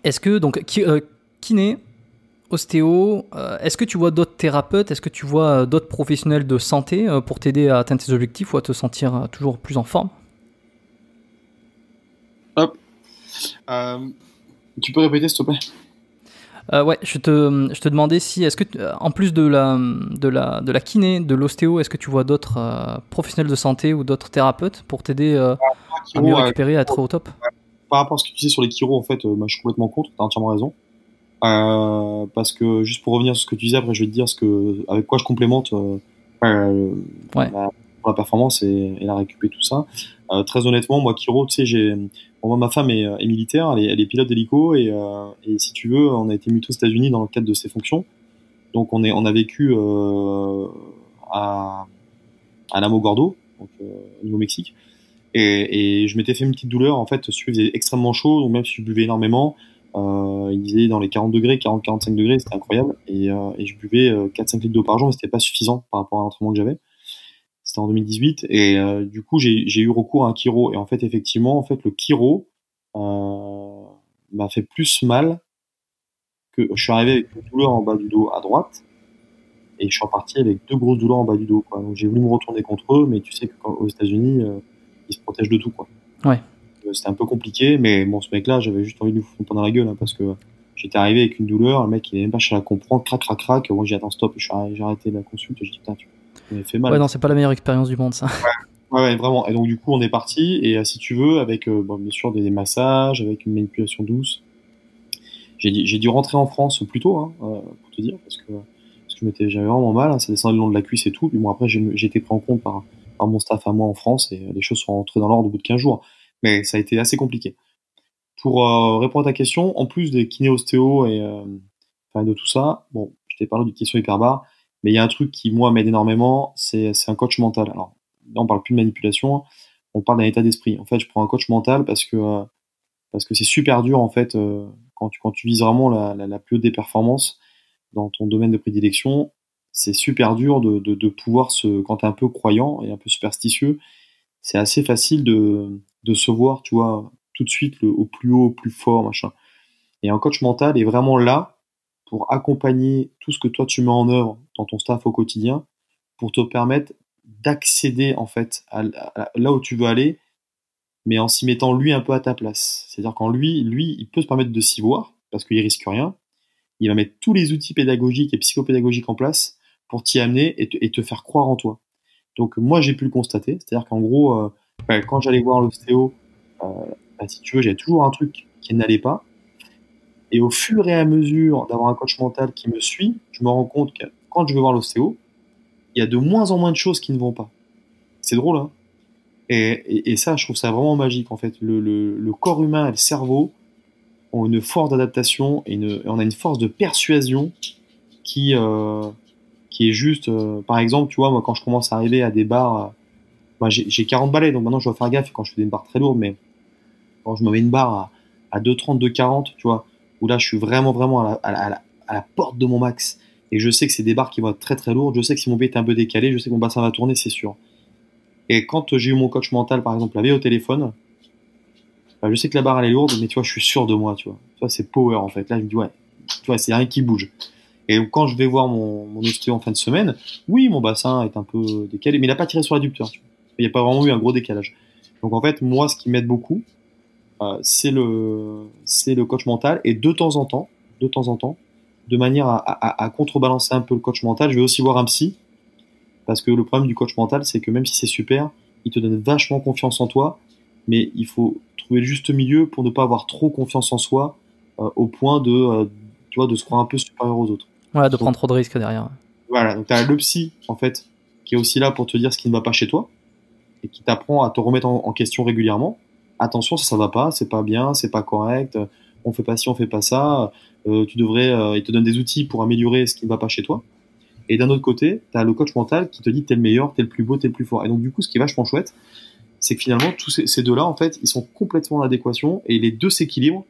Est-ce que donc kiné, ostéo, est-ce que tu vois d'autres thérapeutes, est-ce que tu vois d'autres professionnels de santé pour t'aider à atteindre tes objectifs ou à te sentir toujours plus en forme? Hop. Tu peux répéter s'il te plaît? Ouais, je te demandais si, est-ce que en plus de la kiné, de l'ostéo, est-ce que tu vois d'autres professionnels de santé ou d'autres thérapeutes pour t'aider à mieux récupérer, à être au top? Par rapport à ce que tu disais sur les chiros, en fait, je suis complètement contre, tu as entièrement raison. Parce que, juste pour revenir sur ce que tu disais, après je vais te dire avec quoi je complémente pour la performance et la récup et tout ça. Très honnêtement, moi, chiro, tu sais, moi, ma femme est militaire, elle est pilote d'hélico, et si tu veux, on a été mutés aux États-Unis dans le cadre de ses fonctions. Donc on a vécu à Alamogordo, donc au Nouveau-Mexique. Et je m'étais fait une petite douleur, en fait, il faisait extrêmement chaud, donc même si je buvais énormément, il disait dans les 40 degrés, 40-45 degrés, c'était incroyable, et je buvais 4-5 litres d'eau par jour, mais c'était pas suffisant par rapport à l'entraînement que j'avais. C'était en 2018, et du coup j'ai eu recours à un chiro, et en fait effectivement, en fait le chiro m'a fait plus mal que je suis arrivé avec une douleur en bas du dos à droite, et je suis reparti avec 2 grosses douleurs en bas du dos, quoi. Donc j'ai voulu me retourner contre eux, mais tu sais qu'aux États-Unis, ils se protègent de tout, quoi. Ouais. C'était un peu compliqué, mais bon, ce mec-là, j'avais juste envie de lui foutre dans la gueule, hein, parce que j'étais arrivé avec une douleur, le mec il est même pas cherché à comprendre, crac crac crac, moi j'ai dit attends stop, j'ai arrêté la consulte, j'ai dit putain tu m'as fait mal. Ouais, non, c'est pas la meilleure expérience du monde ça. Ouais, vraiment. Et donc du coup on est parti, et si tu veux, avec bien sûr des massages, avec une manipulation douce. J'ai dû rentrer en France plus tôt, hein, pour te dire, parce que j'avais vraiment mal, hein, ça descendait le long de la cuisse et tout. Puis bon, après j'ai été pris en compte par mon staff à moi en France, et les choses sont rentrées dans l'ordre au bout de 15 jours. Mais ça a été assez compliqué. Pour répondre à ta question, en plus des kiné-ostéo et de tout ça, bon, je t'ai parlé du question hyperbare, mais il y a un truc qui, moi, m'aide énormément, c'est un coach mental. Alors, là, on parle plus de manipulation, on parle d'un état d'esprit. En fait, je prends un coach mental parce que c'est super dur, en fait, quand tu vises vraiment la plus haute des performances dans ton domaine de prédilection, c'est super dur de pouvoir quand t'es un peu croyant et un peu superstitieux, c'est assez facile de se voir, tu vois, tout de suite au plus haut, au plus fort, machin. Et un coach mental est vraiment là pour accompagner tout ce que toi tu mets en œuvre dans ton staff au quotidien, pour te permettre d'accéder en fait à là où tu veux aller, mais en s'y mettant lui un peu à ta place. C'est-à-dire qu'en lui, il peut se permettre de s'y voir parce qu'il risque rien. Il va mettre tous les outils pédagogiques et psychopédagogiques en place pour t'y amener et te faire croire en toi. Donc moi j'ai pu le constater, c'est-à-dire qu'en gros, quand j'allais voir l'ostéo, si tu veux, j'avais toujours un truc qui n'allait pas. Et au fur et à mesure d'avoir un coach mental qui me suit, je me rends compte que quand je vais voir l'ostéo, il y a de moins en moins de choses qui ne vont pas. C'est drôle, hein. Et ça, je trouve ça vraiment magique, en fait. Le corps humain et le cerveau ont une force d'adaptation et on a une force de persuasion qui est juste... par exemple, tu vois, moi, quand je commence à arriver à des barres... j'ai 40 balais, donc maintenant, je dois faire gaffe quand je fais des barres très lourdes, mais quand je me mets une barre à 2,30, 2,40, tu vois, où là, je suis vraiment à la porte de mon max. Et je sais que c'est des barres qui vont être très très lourdes. Je sais que si mon pied est un peu décalé, je sais que mon bassin va tourner, c'est sûr. Et quand j'ai eu mon coach mental, par exemple, la veille au téléphone, Je sais que la barre elle est lourde, mais tu vois, je suis sûr de moi, tu vois. Tu vois, c'est power en fait. Là, je me dis ouais, tu vois, c'est rien qui bouge. Et donc, quand je vais voir mon ostéo en fin de semaine, oui, mon bassin est un peu décalé, mais il a pas tiré sur l'adducteur. Tu vois. Il n'y a pas vraiment eu un gros décalage. Donc en fait, moi, ce qui m'aide beaucoup, c'est le coach mental. Et de temps en temps, de manière à contrebalancer un peu le coach mental, je vais aussi voir un psy. Parce que le problème du coach mental, c'est que même si c'est super, il te donne vachement confiance en toi, mais il faut trouver le juste milieu pour ne pas avoir trop confiance en soi au point tu vois, de se croire un peu supérieur aux autres. Ouais, de Donc prendre trop de risques derrière. voilà, donc tu as le psy en fait qui est aussi là pour te dire ce qui ne va pas chez toi et qui t'apprend à te remettre en question régulièrement. Attention, ça va pas, c'est pas bien, c'est pas correct, on fait pas ci, on fait pas ça. Tu devrais, il te donne des outils pour améliorer ce qui ne va pas chez toi. Et d'un autre côté, tu as le coach mental qui te dit t'es le meilleur, t'es le plus beau, t'es le plus fort. Et donc du coup, ce qui est vachement chouette, c'est que finalement, tous ces deux-là, en fait, ils sont complètement en adéquation et les deux s'équilibrent.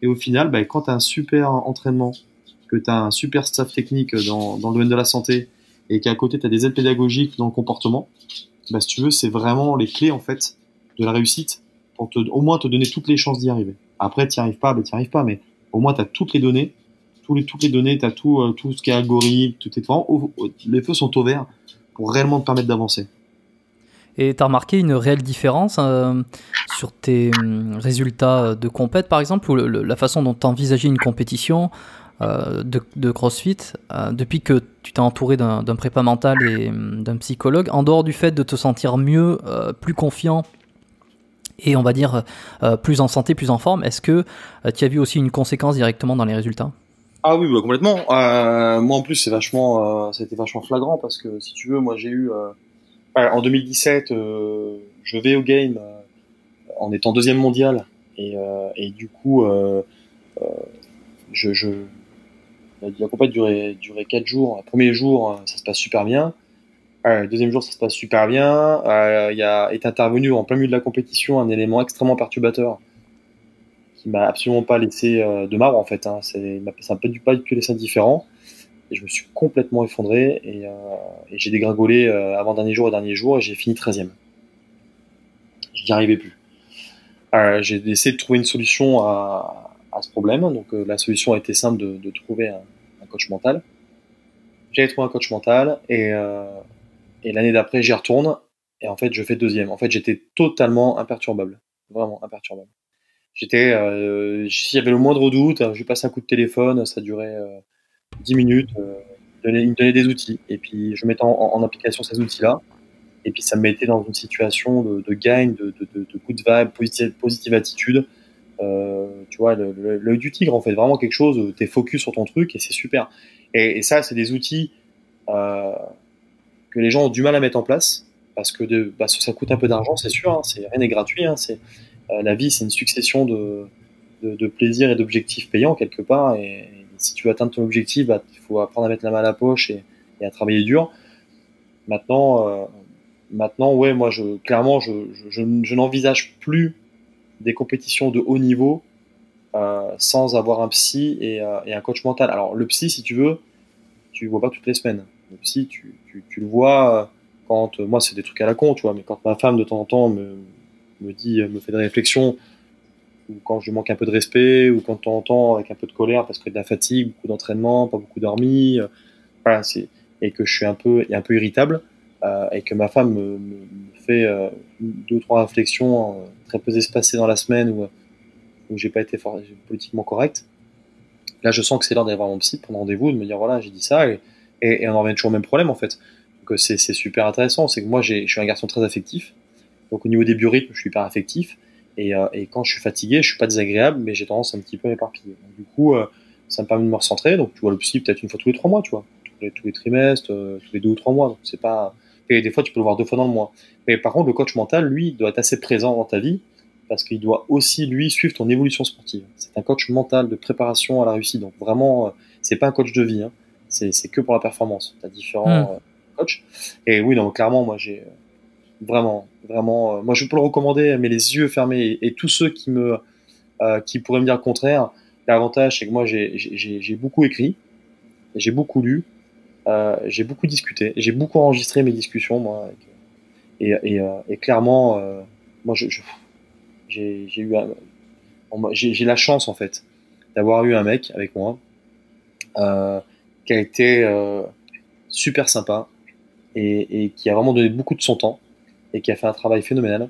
Et au final, bah, quand tu as un super entraînement, que tu as un super staff technique dans le domaine de la santé et qu'à côté, tu as des aides pédagogiques dans le comportement, bah, si tu veux, c'est vraiment les clés en fait de la réussite pour au moins te donner toutes les chances d'y arriver. Après, tu n'y arrives pas, bah, tu n'y arrives pas, mais au moins, tu as toutes les données, toutes les données, tu as tout ce qui est algorithme, tout est vraiment, les feux sont au vert pour réellement te permettre d'avancer. Et tu as remarqué une réelle différence sur tes résultats de compète, par exemple, ou la façon dont tu envisageais une compétition de CrossFit depuis que tu t'es entouré d'un prépa mental et d'un psychologue, en dehors du fait de te sentir mieux, plus confiant et on va dire plus en santé, plus en forme, est-ce que tu as vu aussi une conséquence directement dans les résultats? Ah oui, bah, complètement. Moi en plus, c'était vachement flagrant parce que si tu veux, moi j'ai eu en 2017, je vais au game en étant deuxième mondial et du coup, euh, je la compète durait 4 jours. Le premier jour, ça se passe super bien. Le deuxième jour, ça se passe super bien. Est intervenu en plein milieu de la compétition un élément extrêmement perturbateur qui m'a absolument pas laissé de marbre en fait. Hein. Ça m'a pas du tout laissé indifférent. Et je me suis complètement effondré et j'ai dégringolé avant dernier jour et dernier jour et j'ai fini 13e. Je n'y arrivais plus. J'ai essayé de trouver une solution à ce problème. Donc la solution a été simple de trouver un coach mental. J'ai trouvé un coach mental et l'année d'après j'y retourne et en fait je fais deuxième. En fait j'étais totalement imperturbable, vraiment imperturbable. S'il y avait le moindre doute, je lui passe un coup de téléphone, ça durait 10 minutes, il me donnait des outils et puis je mettais en application ces outils-là et puis ça me mettait dans une situation de gain, de good vibe, positive attitude. Tu vois, l'œil du tigre, en fait, vraiment quelque chose où tu es focus sur ton truc et c'est super. Et ça, c'est des outils euh, que les gens ont du mal à mettre en place parce que ça coûte un peu d'argent, c'est sûr, hein, rien n'est gratuit. Hein, la vie, c'est une succession de plaisirs et d'objectifs payants quelque part. Et si tu veux atteindre ton objectif, bah, il faut apprendre à mettre la main à la poche et à travailler dur. Maintenant, ouais, moi, clairement, je n'envisage plus des compétitions de haut niveau sans avoir un psy et un coach mental. Alors, le psy, si tu veux, tu le vois pas toutes les semaines. Le psy, tu le vois quand, moi, c'est des trucs à la con, tu vois, mais quand ma femme, de temps en temps, me fait des réflexions, ou quand je lui manque un peu de respect, ou quand de temps en temps, avec un peu de colère, parce que de la fatigue, beaucoup d'entraînement, pas beaucoup dormi, voilà, et que je suis un peu irritable, et que ma femme me fait deux ou trois réflexions très peu espacées dans la semaine où j'ai pas été politiquement correct. Là, je sens que c'est l'heure d'aller voir mon psy, de prendre rendez-vous, de me dire voilà, j'ai dit ça, et on en revient toujours au même problème en fait. Donc c'est super intéressant, c'est que moi je suis un garçon très affectif, donc au niveau des biorhythmes, je suis hyper affectif, et quand je suis fatigué, je suis pas désagréable, mais j'ai tendance un petit peu à m'éparpiller. Donc, du coup, ça me permet de me recentrer, donc tu vois le psy peut-être une fois tous les 3 mois, tu vois, tous les trimestres, tous les 2 ou 3 mois, donc c'est pas. Et des fois, tu peux le voir 2 fois dans le mois. Mais par contre, le coach mental, lui, doit être assez présent dans ta vie parce qu'il doit aussi, lui, suivre ton évolution sportive. C'est un coach mental de préparation à la réussite. Donc vraiment, c'est pas un coach de vie. Hein. C'est que pour la performance. Tu as différents coachs. Et oui, donc clairement, moi, j'ai vraiment, moi, je peux le recommander, mais les yeux fermés. Et tous ceux qui pourraient me dire le contraire, l'avantage, c'est que moi, j'ai beaucoup écrit, j'ai beaucoup lu, j'ai beaucoup discuté, j'ai beaucoup enregistré mes discussions, moi. Et clairement, moi, j'ai eu J'ai la chance en fait d'avoir eu un mec avec moi qui a été super sympa et qui a vraiment donné beaucoup de son temps et qui a fait un travail phénoménal.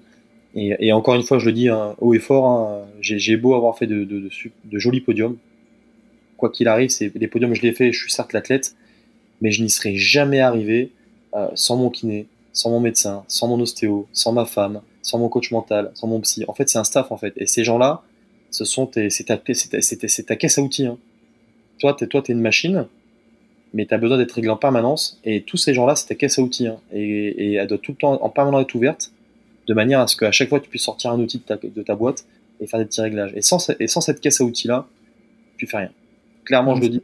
Et encore une fois, je le dis hein, haut et fort, hein, j'ai beau avoir fait de jolis podiums. Quoi qu'il arrive, les podiums, je les ai fait, je suis certes l'athlète, mais je n'y serais jamais arrivé sans mon kiné, sans mon médecin, sans mon ostéo, sans ma femme, sans mon coach mental, sans mon psy. En fait, c'est un staff, en fait. Et ces gens-là, c'est ta caisse à outils. Hein. T'es une machine, mais tu as besoin d'être réglé en permanence. Et tous ces gens-là, c'est ta caisse à outils. Hein. Et elle doit tout le temps, en permanence, être ouverte, de manière à ce qu'à chaque fois, tu puisses sortir un outil de ta boîte et faire des petits réglages. Et sans cette caisse à outils-là, tu fais rien. Clairement, je le dis.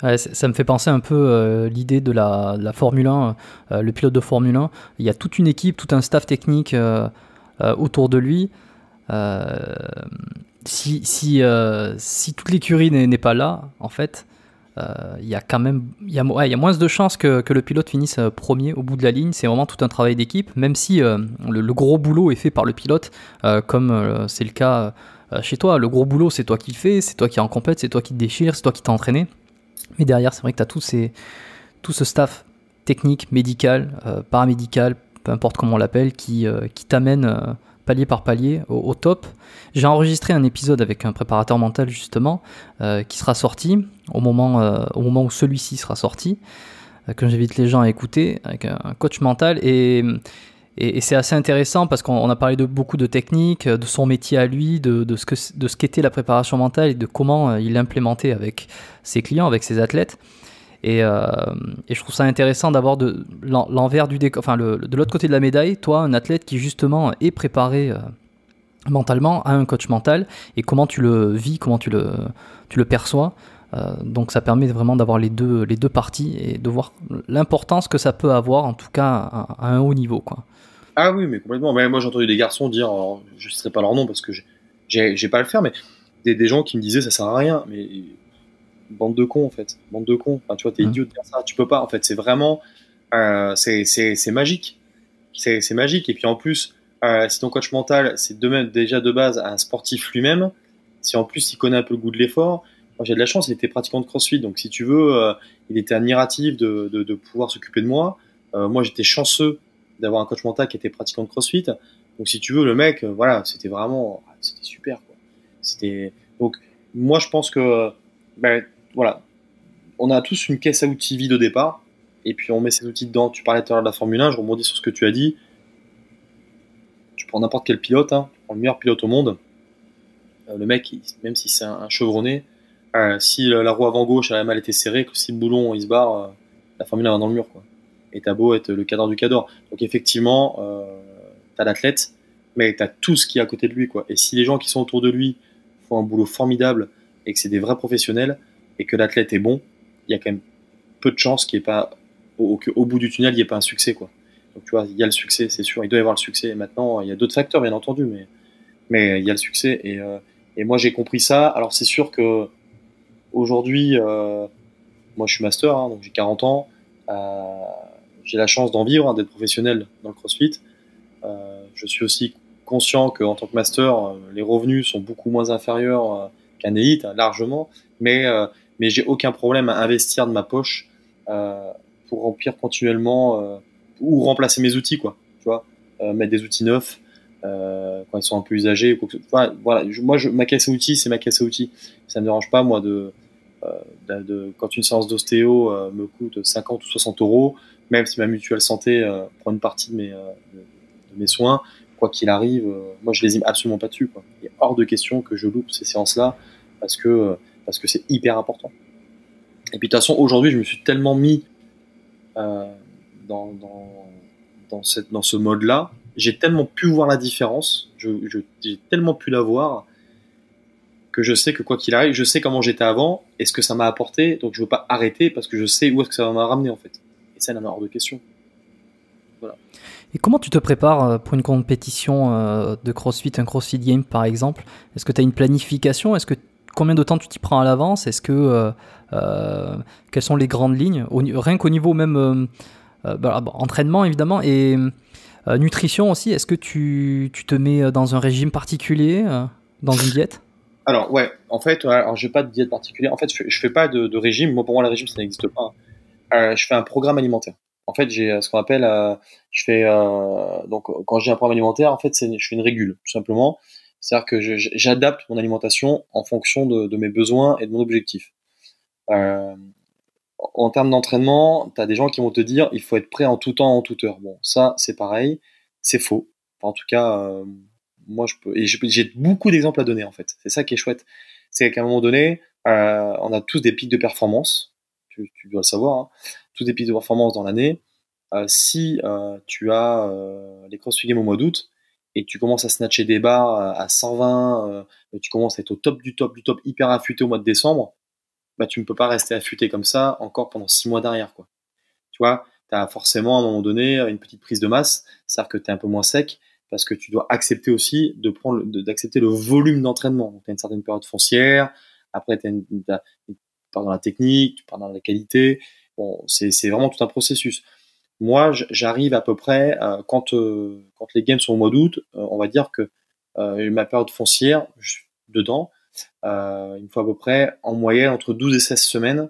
Ouais, ça me fait penser un peu l'idée de la Formule 1, le pilote de Formule 1. Il y a toute une équipe, tout un staff technique autour de lui. Si toute l'écurie n'est pas là, en fait, il y a moins de chances que le pilote finisse premier au bout de la ligne. C'est vraiment tout un travail d'équipe, même si le gros boulot est fait par le pilote, comme c'est le cas chez toi. Le gros boulot, c'est toi qui le fais, c'est toi qui es en compète, c'est toi qui te déchires, c'est toi qui t'es entraîné. Mais derrière, c'est vrai que tu as tout ce staff technique, médical, paramédical, peu importe comment on l'appelle, qui t'amène palier par palier au top. J'ai enregistré un épisode avec un préparateur mental justement qui sera sorti au moment où celui-ci sera sorti, que j'invite les gens à écouter, avec un coach mental. Et c'est assez intéressant parce qu'on a parlé de beaucoup de techniques, de son métier à lui, de ce qu'était la préparation mentale et de comment il l'implémentait avec ses clients, avec ses athlètes. Et je trouve ça intéressant d'avoir l'envers du décor, enfin de l'autre côté de la médaille, toi, un athlète qui justement est préparé mentalement à un coach mental et comment tu le vis, comment tu le perçois. Donc ça permet vraiment d'avoir les deux parties et de voir l'importance que ça peut avoir, en tout cas à un haut niveau, quoi. Ah oui, mais complètement. Mais moi, j'ai entendu des garçons dire, alors, je ne citerai pas leur nom parce que j'ai pas à le faire, mais des gens qui me disaient ça sert à rien. Mais bande de cons, en fait. Bande de cons. Enfin, tu vois, t'es idiot de dire ça. Tu peux pas. En fait, c'est vraiment, c'est magique. C'est magique. Et puis en plus, si ton coach mental, c'est déjà de base un sportif lui-même, si en plus il connaît un peu le goût de l'effort, moi j'ai de la chance, il était pratiquant de CrossFit. Donc si tu veux, il était admiratif de pouvoir s'occuper de moi. Moi, j'étais chanceux d'avoir un coach mental qui était pratiquant de CrossFit. Donc, si tu veux, le mec, voilà, c'était super, quoi. Donc, moi, je pense que, voilà, on a tous une caisse à outils vide au départ, et puis on met ces outils dedans. Tu parlais tout à l'heure de la Formule 1, je rebondis sur ce que tu as dit. Tu prends n'importe quel pilote, hein, tu prends le meilleur pilote au monde, le mec, même si c'est un chevronné, si la roue avant gauche elle a mal été serrée, si le boulon il se barre, la Formule 1 va dans le mur, quoi. Et t'as beau être le cadre du cadre. Donc effectivement, t'as l'athlète, mais t'as tout ce qui est à côté de lui, quoi. Et si les gens qui sont autour de lui font un boulot formidable et que c'est des vrais professionnels et que l'athlète est bon, il y a quand même peu de chances qu'il n'y ait pas, au bout du tunnel, il n'y ait pas un succès, quoi. Donc tu vois, il y a le succès, c'est sûr, il doit y avoir le succès. Et maintenant, il y a d'autres facteurs, bien entendu, mais il y a le succès. Et moi, j'ai compris ça. Alors c'est sûr que aujourd'hui, moi je suis master, hein, donc j'ai 40 ans. J'ai la chance d'en vivre, hein, d'être professionnel dans le CrossFit. Je suis aussi conscient qu'en tant que master, les revenus sont beaucoup moins inférieurs qu'un élite, hein, largement, mais j'ai aucun problème à investir de ma poche pour remplir continuellement ou remplacer mes outils, quoi. Tu vois, mettre des outils neufs quand ils sont un peu usagés. Voilà, ma caisse à outils, c'est ma caisse à outils. Ça me dérange pas, moi, quand une séance d'ostéo me coûte 50 ou 60 euros, même si ma mutuelle santé prend une partie de mes soins, quoi qu'il arrive, moi je lésime absolument pas dessus, quoi. Il est hors de question que je loupe ces séances-là parce que c'est hyper important. Et puis de toute façon, aujourd'hui, je me suis tellement mis dans ce mode-là, j'ai tellement pu voir la différence, j'ai tellement pu la voir que je sais que quoi qu'il arrive, je sais comment j'étais avant et ce que ça m'a apporté, donc je veux pas arrêter parce que je sais où est-ce que ça va m'a ramené, en fait. Et ça, il en est hors de question. Voilà. Et comment tu te prépares pour une compétition de CrossFit, un CrossFit Game par exemple? Est-ce que tu as une planification? Combien de temps tu t'y prends à l'avance? Quelles sont les grandes lignes? Rien qu'au niveau même entraînement évidemment et nutrition aussi, est-ce que tu te mets dans un régime particulier? dans une diète? Alors, ouais, en fait, alors, j'ai pas de diète particulière. En fait, je fais pas de régime. Moi, pour moi, le régime, ça n'existe pas. Je fais un programme alimentaire. En fait, j'ai ce qu'on appelle, je fais, donc, quand j'ai un programme alimentaire, en fait, je fais une régule, tout simplement. C'est-à-dire que j'adapte mon alimentation en fonction de mes besoins et de mon objectif. Euh, En termes d'entraînement, tu as des gens qui vont te dire il faut être prêt en tout temps, en toute heure. Bon, ça, c'est pareil, c'est faux. Enfin, en tout cas, moi, j'ai beaucoup d'exemples à donner, en fait. C'est ça qui est chouette. C'est qu'à un moment donné, on a tous des pics de performance. Tu dois le savoir, hein. Tous des pics de performance dans l'année. Si tu as les CrossFit Games au mois d'août et que tu commences à snatcher des barres à 120, tu commences à être au top du top du top, hyper affûté au mois de décembre, bah, tu ne peux pas rester affûté comme ça encore pendant 6 mois derrière, quoi. Tu vois, tu as forcément à un moment donné une petite prise de masse, c'est-à-dire que tu es un peu moins sec parce que tu dois accepter aussi d'accepter le volume d'entraînement. Donc, tu as une certaine période foncière, après tu pars dans la technique, tu pars dans la qualité. Bon, c'est vraiment tout un processus. Moi, j'arrive à peu près, quand les games sont au mois d'août, on va dire que ma période foncière, dedans, il me faut à peu près en moyenne entre 12 et 16 semaines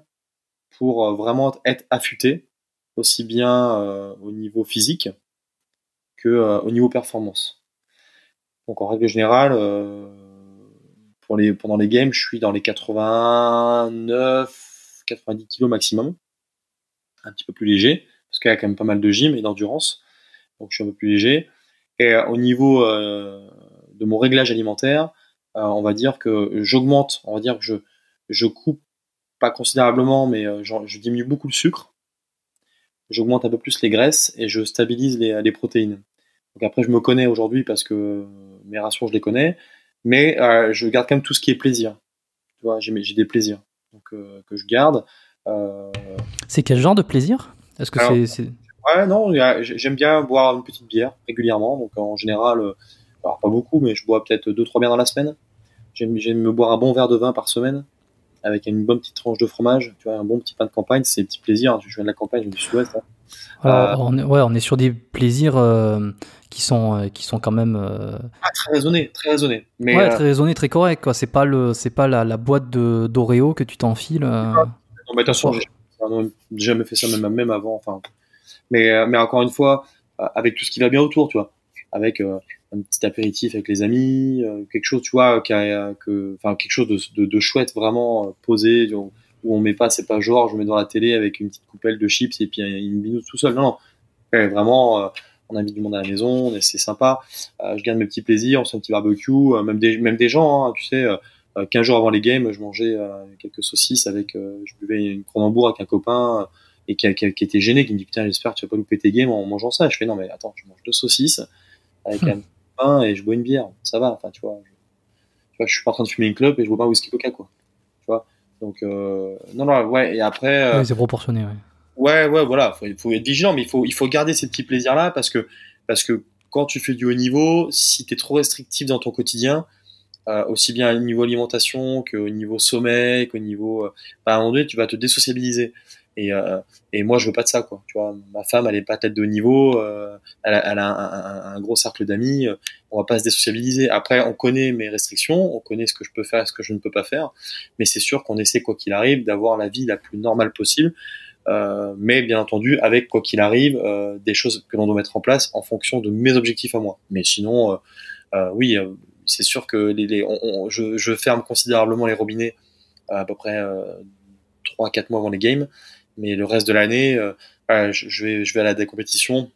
pour vraiment être affûté, aussi bien au niveau physique que au niveau performance. Donc en règle générale, pendant les games, je suis dans les 89, 90 kilos maximum, un petit peu plus léger, parce qu'il y a quand même pas mal de gym et d'endurance, donc je suis un peu plus léger. Et au niveau de mon réglage alimentaire, on va dire que j'augmente, on va dire que je coupe pas considérablement, mais je diminue beaucoup le sucre, j'augmente un peu plus les graisses et je stabilise les protéines. Donc après, je me connais aujourd'hui parce que mes rations, je les connais, mais je garde quand même tout ce qui est plaisir. Tu vois, j'ai des plaisirs donc, que je garde. Euh, C'est quel genre de plaisir? Est-ce que alors, c'est... ouais, non, j'aime bien boire une petite bière régulièrement. Donc en général, alors pas beaucoup, mais je bois peut-être 2-3 bières dans la semaine. J'aime me boire un bon verre de vin par semaine avec une bonne petite tranche de fromage, tu vois, un bon petit pain de campagne, c'est des petits plaisirs. Je viens de la campagne, je viens du sud-ouest, hein. Alors, on est sur des plaisirs qui sont quand même Très raisonné, très raisonné. Mais ouais, très raisonné, très correct, quoi. C'est pas la boîte d'Oreo que tu t'enfiles non, mais le attention, soir. j'ai jamais fait ça même avant. Enfin, mais encore une fois, avec tout ce qui va bien autour, tu vois, avec un petit apéritif avec les amis, quelque chose, tu vois, enfin quelque chose de chouette, vraiment posé, où on met pas, c'est pas genre, je me mets dans la télé avec une petite coupelle de chips et puis une binouse tout seul. Non, non, ouais, vraiment, on invite du monde à la maison, c'est sympa. Je garde mes petits plaisirs, on se fait un petit barbecue, même des gens, hein, tu sais. 15 jours avant les games, je mangeais quelques saucisses je buvais une Kronenbourg avec un copain qui était gêné, qui me dit putain j'espère que tu vas pas louper tes games en mangeant ça. Je fais non mais attends, je mange 2 saucisses avec un pain et je bois une bière, ça va. Enfin tu vois, je suis pas en train de fumer une clope et je bois pas un whisky Coca quoi. Tu vois. Donc non non ouais et après Oui, c'est proportionné, ouais. ouais voilà, faut être vigilant mais il faut garder ces petits plaisirs là parce que quand tu fais du haut niveau, si tu es trop restrictif dans ton quotidien, aussi bien au niveau alimentation qu'au niveau sommeil, qu'au niveau, à un moment donné, tu vas te désociabiliser. Et moi, je veux pas de ça, quoi. Tu vois, ma femme, elle est pas tête de haut niveau, elle a un gros cercle d'amis, on va pas se désociabiliser. Après, on connaît mes restrictions, on connaît ce que je peux faire et ce que je ne peux pas faire, mais c'est sûr qu'on essaie, quoi qu'il arrive, d'avoir la vie la plus normale possible. Mais bien entendu, avec quoi qu'il arrive, des choses que l'on doit mettre en place en fonction de mes objectifs à moi. Mais sinon, oui, c'est sûr que je ferme considérablement les robinets à peu près 3-4 mois avant les games, mais le reste de l'année, je vais à des compétitions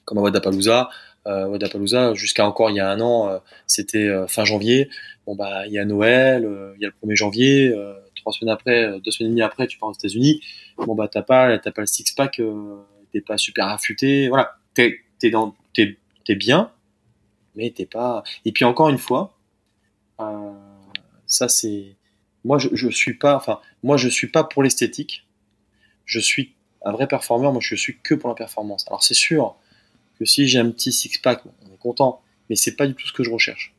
comme à Wodapalooza. Wodapalooza, jusqu'à encore il y a un an, c'était fin janvier. Bon bah il y a Noël, il y a le 1er janvier, 3 semaines après, 2 semaines et demie après, tu pars aux États-Unis. Bon bah t'as pas le six pack, t'es pas super affûté, voilà, t'es bien, mais t'es pas. Et puis encore une fois, euh, ça c'est, je suis pas, enfin moi je suis pas pour l'esthétique. Je suis un vrai performeur. Moi je suis que pour la performance. Alors c'est sûr que si j'ai un petit six pack, on est content, mais c'est pas du tout ce que je recherche.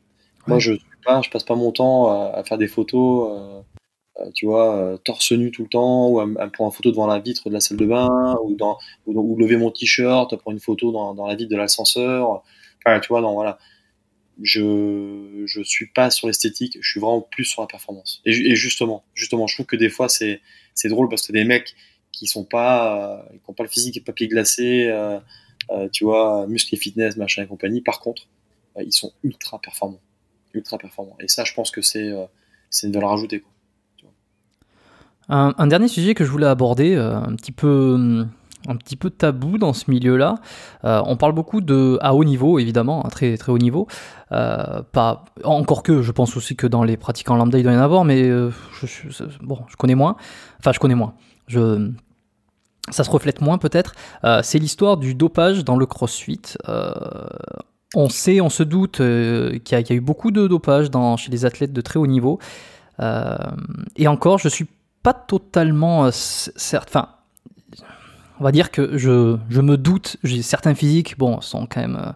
Moi Ouais. je passe pas mon temps à faire des photos, tu vois, torse nu tout le temps, ou à prendre une photo devant la vitre de la salle de bain, ou lever mon t-shirt, prendre une photo dans la vitre de l'ascenseur. Enfin, tu vois, non, voilà. je suis pas sur l'esthétique, je suis vraiment plus sur la performance. Et justement, je trouve que des fois c'est drôle parce que des mecs qui ont pas le physique et papier glacé, tu vois, muscle et fitness, machin et compagnie. Par contre, ils sont ultra performants. Et ça, je pense que c'est une valeur ajoutée, quoi. Un dernier sujet que je voulais aborder, un petit peu tabou dans ce milieu-là. On parle beaucoup à haut niveau, évidemment, à très, très haut niveau. Pas, encore que, je pense aussi que dans les pratiquants lambda, il doit y en avoir, mais je connais moins. Enfin, je connais moins. Ça se reflète moins, peut-être. C'est l'histoire du dopage dans le crossfit. On se doute qu'il y a eu beaucoup de dopage chez les athlètes de très haut niveau. Et encore, je suis pas totalement certain. On va dire que je me doute. J'ai certains physiques, sont quand même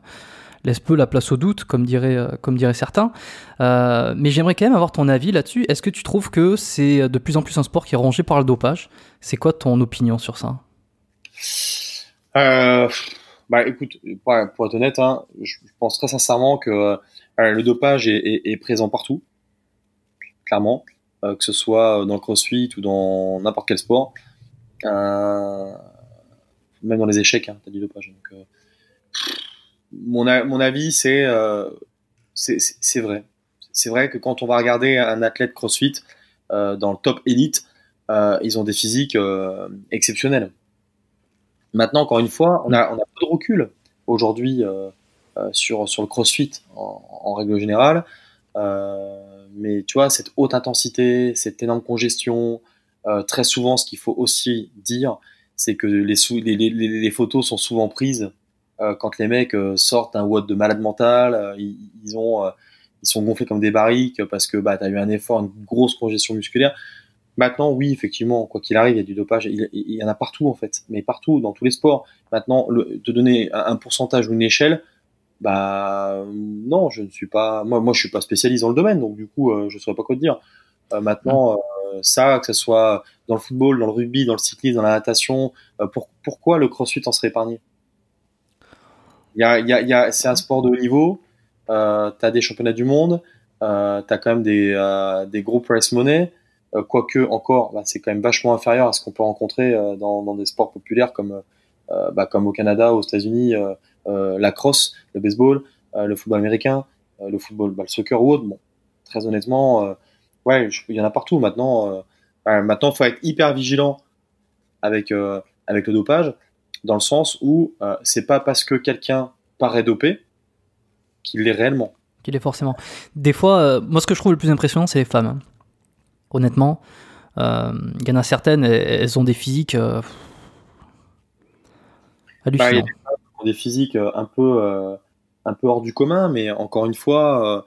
laissent peu la place au doute, comme diraient certains. Mais j'aimerais quand même avoir ton avis là-dessus. Est-ce que tu trouves que c'est de plus en plus un sport qui est rongé par le dopage? C'est quoi ton opinion sur ça? Écoute, pour être honnête, hein, je pense très sincèrement que le dopage est présent partout, clairement, que ce soit dans le crossfit ou dans n'importe quel sport. Même dans les échecs, hein, t'as du dopage. Donc, mon avis, c'est vrai. C'est vrai que quand on va regarder un athlète crossfit dans le top élite, ils ont des physiques exceptionnels. Maintenant, encore une fois, on a peu de recul aujourd'hui sur le crossfit en règle générale. Mais tu vois, cette haute intensité, cette énorme congestion, très souvent, ce qu'il faut aussi dire, c'est que les photos sont souvent prises quand les mecs sortent un WOD de malade mental, ils sont gonflés comme des barriques parce que t'as eu un effort, une grosse congestion musculaire. Maintenant, oui, effectivement, quoi qu'il arrive, il y a du dopage. Il y en a partout, en fait, mais partout, dans tous les sports. Maintenant, te donner un pourcentage ou une échelle, non, je ne suis pas. Moi, je suis pas spécialiste dans le domaine, donc du coup, je saurais pas quoi te dire. Maintenant, ça, que ce soit dans le football, dans le rugby, dans le cyclisme, dans la natation, pourquoi le CrossFit en serait épargné? C'est un sport de haut niveau. T'as des championnats du monde. T'as quand même des gros prize money. Quoique encore, c'est quand même vachement inférieur à ce qu'on peut rencontrer dans des sports populaires comme au Canada, aux États-Unis, la crosse, le baseball, le football américain, le football, le soccer ou autre. Bon, très honnêtement, il y en a partout. Maintenant, faut être hyper vigilant avec le dopage, dans le sens où c'est pas parce que quelqu'un paraît dopé qu'il l'est réellement. Qu'il est forcément. Des fois, moi, ce que je trouve le plus impressionnant, c'est les femmes. Hein. Honnêtement, il y en a certaines, elles ont des physiques hallucinants. Il y a des physiques un peu hors du commun, mais encore une fois,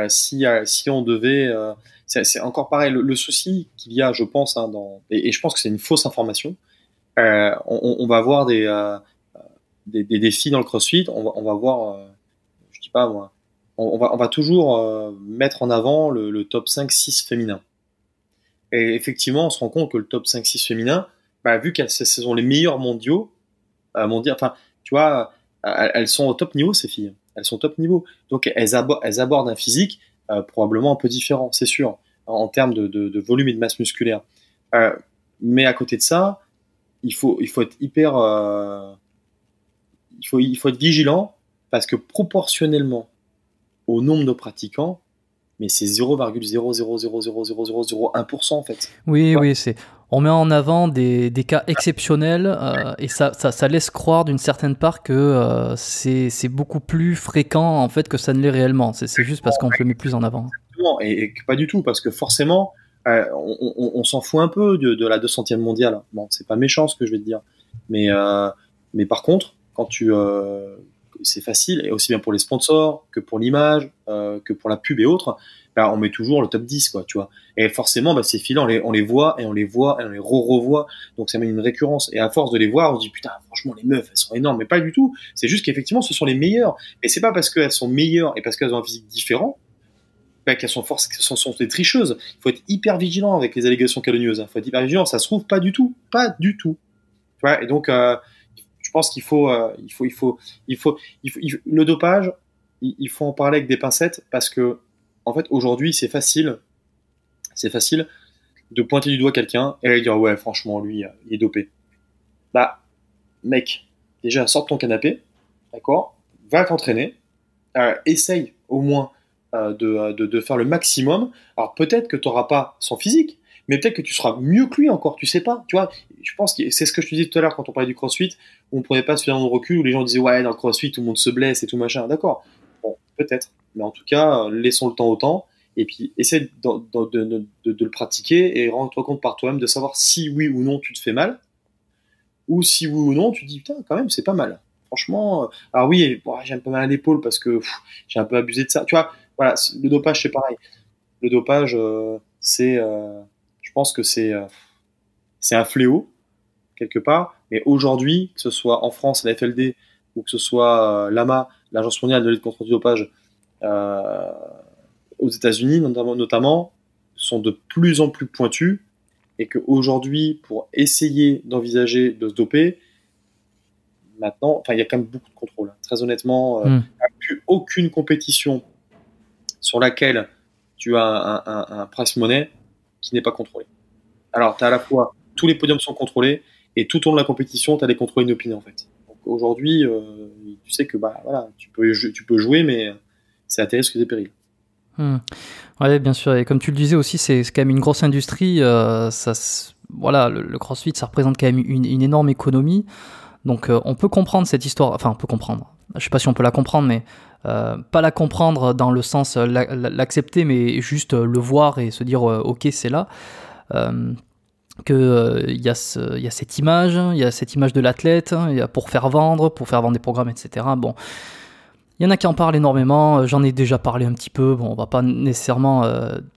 si on devait, c'est encore pareil. Le souci qu'il y a, je pense, hein, et je pense que c'est une fausse information. On va voir des filles dans le CrossFit. On va voir, je dis pas moi, on va toujours mettre en avant le top 5-6 féminin. Et effectivement, on se rend compte que le top 5-6 féminin, vu qu'elles sont les meilleurs mondiaux, enfin, tu vois, elles sont au top niveau, ces filles. Elles sont au top niveau. Donc, elles abordent un physique probablement un peu différent, c'est sûr, en termes de volume et de masse musculaire. Mais à côté de ça, il faut être hyper... il faut être vigilant parce que proportionnellement au nombre de pratiquants, mais c'est 0,0000001% en fait. Oui, ouais. Oui, on met en avant des cas exceptionnels et ça laisse croire d'une certaine part que c'est beaucoup plus fréquent en fait que ça ne l'est réellement. C'est juste parce qu'on le met plus en avant. Et pas du tout, parce que forcément, on s'en fout un peu de la 200e mondiale. Bon, c'est pas méchant ce que je vais te dire, mais par contre, quand c'est facile, et aussi bien pour les sponsors que pour l'image, que pour la pub et autres, on met toujours le top 10, quoi, tu vois. Et forcément, ces filles-là, on les voit et on les voit et on les revoit. Donc ça met une récurrence. Et à force de les voir, on se dit putain, franchement, les meufs, elles sont énormes. Mais pas du tout. C'est juste qu'effectivement, ce sont les meilleures. Et c'est pas parce qu'elles sont meilleures et parce qu'elles ont un physique différent qu'elles sont des tricheuses. Il faut être hyper vigilant avec les allégations calomnieuses. Il faut être hyper vigilant. Ça se trouve pas du tout. Pas du tout. Tu vois. Et donc, je pense qu'il faut le dopage. il faut en parler avec des pincettes parce que, en fait, aujourd'hui, c'est facile de pointer du doigt quelqu'un et de dire, ouais, franchement, lui, il est dopé. Bah, mec, déjà, sors de ton canapé, d'accord? Va t'entraîner, essaye au moins de faire le maximum. Alors peut-être que tu n'auras pas son physique, mais peut-être que tu seras mieux que lui encore, tu sais pas. Tu vois, je pense que c'est ce que je te disais tout à l'heure quand on parlait du crossfit, où on prenait pas suffisamment de recul, où les gens disaient ouais, dans le crossfit, tout le monde se blesse et tout machin. D'accord, bon, peut-être, mais en tout cas, laissons le temps au temps. Et puis, essaie de le pratiquer et rends-toi compte par toi-même de savoir si oui ou non tu te fais mal, ou si oui ou non tu te dis putain, quand même, c'est pas mal. Franchement, alors oui, bon, j'ai un peu mal à l'épaule parce que j'ai un peu abusé de ça. Tu vois, voilà, le dopage, c'est pareil. Le dopage, je pense que c'est un fléau, quelque part. Mais aujourd'hui, que ce soit en France, la FLD, ou que ce soit l'AMA, l'Agence mondiale de lutte contre le dopage, euh, aux États-Unis notamment, sont de plus en plus pointus. Et qu'aujourd'hui, pour essayer d'envisager de se doper, maintenant, enfin, il y a quand même beaucoup de contrôle. Très honnêtement, il n'y a plus aucune compétition sur laquelle tu as un price money qui n'est pas contrôlé. Alors, tu as à la fois tous les podiums sont contrôlés et tout au long de la compétition, tu as des contrôles inopinés en fait. Donc aujourd'hui, tu sais que bah voilà, tu peux jouer, mais c'est à tes risques et périls. Ouais, bien sûr. Et comme tu le disais aussi, c'est quand même une grosse industrie. Voilà, le CrossFit, ça représente quand même une énorme économie. Donc on peut comprendre cette histoire, enfin on peut comprendre, je sais pas si on peut la comprendre, mais pas la comprendre dans le sens l'accepter, mais juste le voir et se dire ok c'est là, qu'il y a cette image, il y a cette image de l'athlète, pour faire vendre des programmes, etc. Bon, il y en a qui en parlent énormément, j'en ai déjà parlé un petit peu, bon on va pas nécessairement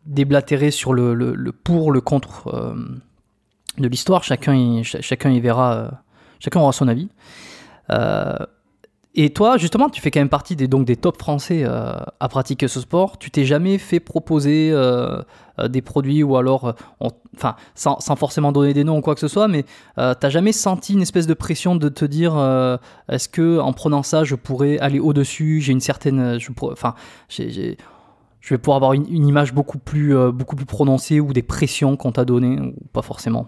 déblatérer sur le pour, le contre de l'histoire, chacun y verra... Chacun aura son avis. Et toi, justement, tu fais quand même partie des top français à pratiquer ce sport. Tu t'es jamais fait proposer des produits ou alors, sans forcément donner des noms ou quoi que ce soit, mais t'as jamais senti une espèce de pression de te dire est-ce que en prenant ça, je pourrais aller au-dessus, j'ai une certaine, je vais pouvoir avoir une image beaucoup plus prononcée ou des pressions qu'on t'a données ou pas forcément.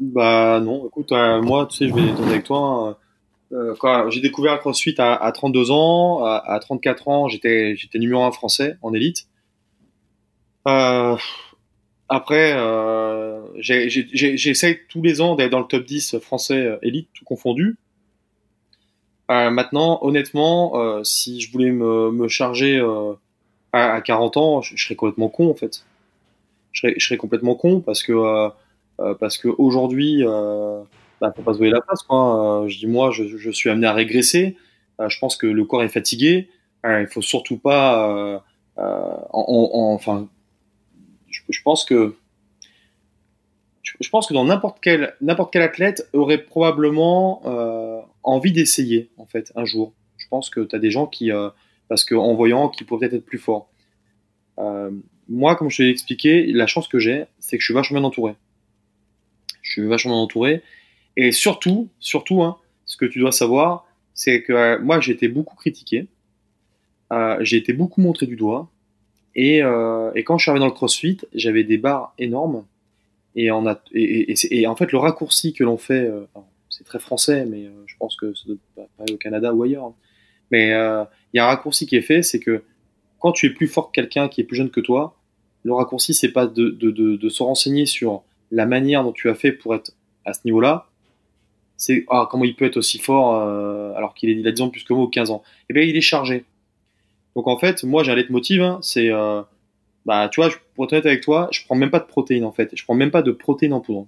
Bah non, écoute, moi, tu sais, je vais être honnête avec toi. Quand j'ai découvert le CrossFit à 32 ans, à 34 ans, j'étais numéro 1 français en élite. Euh, Après, j'essaye tous les ans d'être dans le top 10 français élite, tout confondu. Maintenant, honnêtement, si je voulais me charger à 40 ans, je serais complètement con en fait. Je serais complètement con parce que aujourd'hui, bah, faut pas se voiler la face, quoi. Je dis moi, je suis amené à régresser. Je pense que le corps est fatigué. Il faut surtout pas, enfin, je pense que je pense que dans n'importe quel athlète aurait probablement envie d'essayer en fait un jour. Je pense que tu as des gens qui parce que en voyant qu'ils pourraient peut-être être plus forts. Moi, comme je te l'ai expliqué, la chance que j'ai, c'est que je suis vachement bien entouré. Je suis vachement bien entouré. Et surtout, hein, ce que tu dois savoir, c'est que moi, j'ai été beaucoup critiqué. J'ai été beaucoup montré du doigt. Et quand je suis arrivé dans le CrossFit, j'avais des barres énormes. Et en fait, le raccourci que l'on fait, c'est très français, mais je pense que ça doit pas pareil au Canada ou ailleurs. Mais il y a un raccourci qui est fait, c'est que quand tu es plus fort que quelqu'un qui est plus jeune que toi, le raccourci, c'est pas de se renseigner sur la manière dont tu as fait pour être à ce niveau-là. C'est comment il peut être aussi fort alors il a 10 ans de plus que moi ou 15 ans. Eh bien, il est chargé. Donc en fait, moi j'ai un leitmotiv, hein, c'est bah tu vois, pour être honnête avec toi, je prends même pas de protéines en fait. Je prends même pas de protéines en poudre.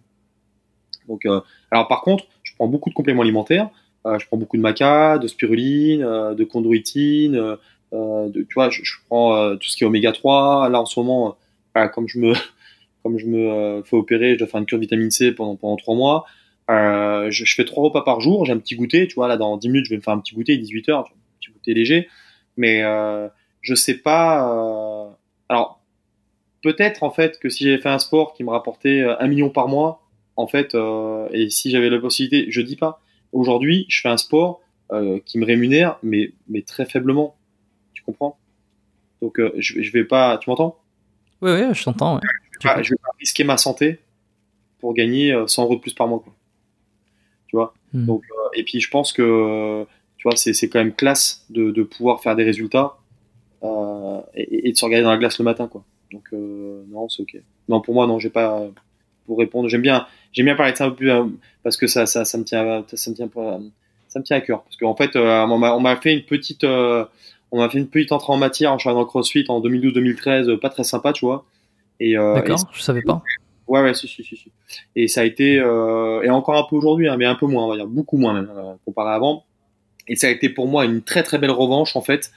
Donc alors par contre, je prends beaucoup de compléments alimentaires. Je prends beaucoup de maca, de spiruline, de chondroïtine. Tu vois, je prends tout ce qui est oméga 3. Là en ce moment, comme je me fais opérer, je dois faire une cure de vitamine C pendant 3 mois. Je fais 3 repas par jour. J'ai un petit goûter. Tu vois, là dans 10 minutes, je vais me faire un petit goûter, 18 heures, un petit goûter léger. Mais je sais pas. Alors peut-être en fait que si j'avais fait un sport qui me rapportait 1 million par mois, en fait, et si j'avais la possibilité, je dis pas. Aujourd'hui, je fais un sport qui me rémunère, mais très faiblement. Tu comprends? Donc, je vais pas. Tu m'entends? Oui, oui, je t'entends. Ouais. Je vais pas risquer ma santé pour gagner 100 € de plus par mois, quoi. Tu vois? Donc, et puis je pense que tu vois, c'est quand même classe de pouvoir faire des résultats et de se regarder dans la glace le matin, quoi. Donc, non, c'est ok. Non, pour moi, non, j'ai pas. Pour répondre, j'aime bien parler de ça un peu plus parce que ça me tient, ça me tient à cœur. Parce qu'en fait, on m'a fait une petite, entrée en matière en travaillant dans le CrossFit en 2012-2013, pas très sympa, tu vois. D'accord, je savais pas. Ouais, si. Et ça a été, et encore un peu aujourd'hui, hein, mais un peu moins, on va dire, beaucoup moins même, comparé à avant. Et ça a été pour moi une très très belle revanche, en fait,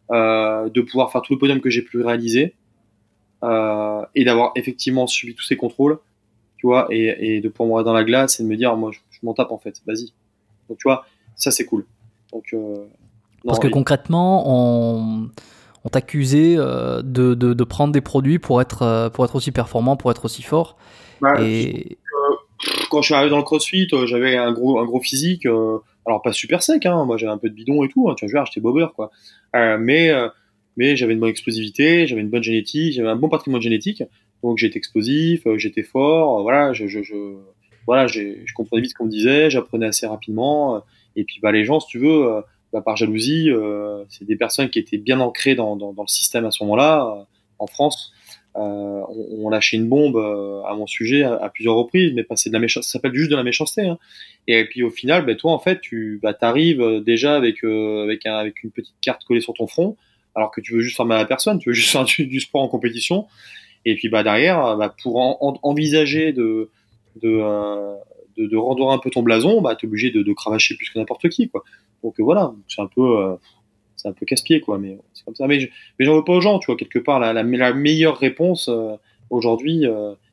de pouvoir faire tout le podium que j'ai pu réaliser, et d'avoir effectivement suivi tous ces contrôles, tu vois, et de pouvoir me regarder dans la glace et de me dire, moi, je m'en tape, en fait, vas-y. Donc, tu vois, ça, c'est cool. Donc, non, parce que concrètement, on t'accusait de prendre des produits pour être aussi performant, pour être aussi fort. Et quand je suis arrivé dans le CrossFit, j'avais un gros physique, alors pas super sec, hein, moi j'avais un peu de bidon et tout, hein, tu vois, j'étais bobeur, quoi. Mais j'avais une bonne explosivité, j'avais une bonne génétique, j'avais un bon patrimoine génétique, donc j'étais explosif, j'étais fort, voilà, voilà, je comprenais vite ce qu'on me disait, j'apprenais assez rapidement, et puis bah les gens, si tu veux, par jalousie, c'est des personnes qui étaient bien ancrées dans le système à ce moment-là, en France. On lâchait une bombe à mon sujet à plusieurs reprises, mais c'est de la méchanceté, ça s'appelle juste de la méchanceté, hein. Et puis au final, toi en fait, tu t'arrives déjà avec une petite carte collée sur ton front, alors que tu veux juste faire mal à la personne, tu veux juste faire du sport en compétition. Et puis derrière, pour envisager de redorer un peu ton blason, t'es obligé de cravacher plus que n'importe qui, quoi. Donc voilà, c'est un peu casse-pied, quoi, mais c'est comme ça. Mais j'en veux pas aux gens, tu vois, quelque part, la meilleure réponse aujourd'hui,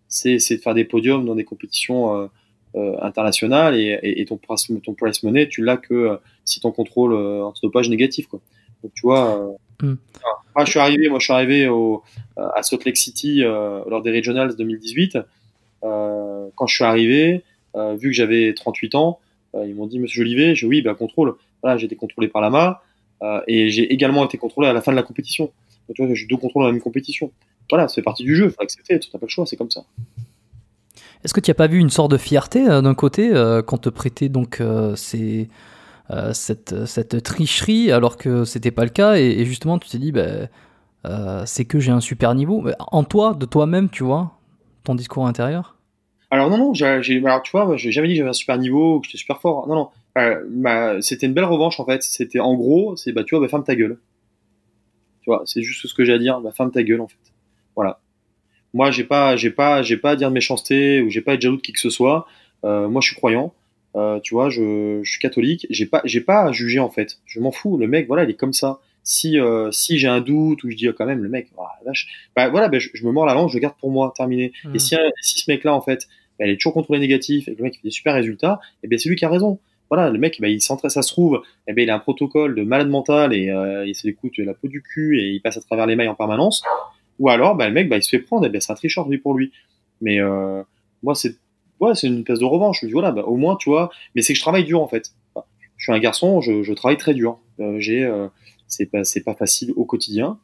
c'est de faire des podiums dans des compétitions internationales, et ton price money, tu l'as que si ton contrôle antidopage est négatif, quoi. Donc tu vois, moi je suis arrivé à Salt Lake City lors des Regionals 2018. Quand je suis arrivé, vu que j'avais 38 ans, ils m'ont dit, Monsieur Jolivet, oui, contrôle. Voilà, j'ai été contrôlé par l'AMA. Et j'ai également été contrôlé à la fin de la compétition. Donc, tu vois, j'ai 2 contrôles dans la même compétition. Voilà, ça fait partie du jeu, il faut accepter, tu n'as pas le choix, c'est comme ça. Est-ce que tu n'as pas vu une sorte de fierté d'un côté quand te prêtait donc cette tricherie alors que c'était pas le cas, et justement tu t'es dit c'est que j'ai un super niveau en toi, de toi-même, tu vois, ton discours intérieur? Alors non, alors tu vois, moi, j'ai jamais dit que j'avais un super niveau ou que j'étais super fort. Non. C'était une belle revanche en fait. C'était en gros, tu vois, ferme ta gueule. Tu vois, c'est juste ce que j'ai à dire. Ferme ta gueule en fait. Voilà. Moi, j'ai pas à dire de méchanceté ou j'ai pas à être jaloux de qui que ce soit. Moi, je suis croyant. Tu vois, je suis catholique. J'ai pas à juger en fait. Je m'en fous. Le mec, voilà, il est comme ça. Si j'ai un doute ou je dis quand même le mec, la vache, je me mords la langue, je le garde pour moi, terminé. Et si ce mec là en fait, il est toujours contrôlé négatif et que le mec il fait des super résultats, et c'est lui qui a raison. Voilà, le mec il s'entraîne, ça se trouve, il a un protocole de malade mental et il s'écoute la peau du cul et il passe à travers les mailles en permanence. Ou alors le mec il se fait prendre, c'est un tricheur lui pour lui. Mais moi c'est une espèce de revanche. Je me dis voilà, au moins tu vois, mais c'est que je travaille dur en fait. Je suis un garçon, je travaille très dur. C'est pas facile au quotidien,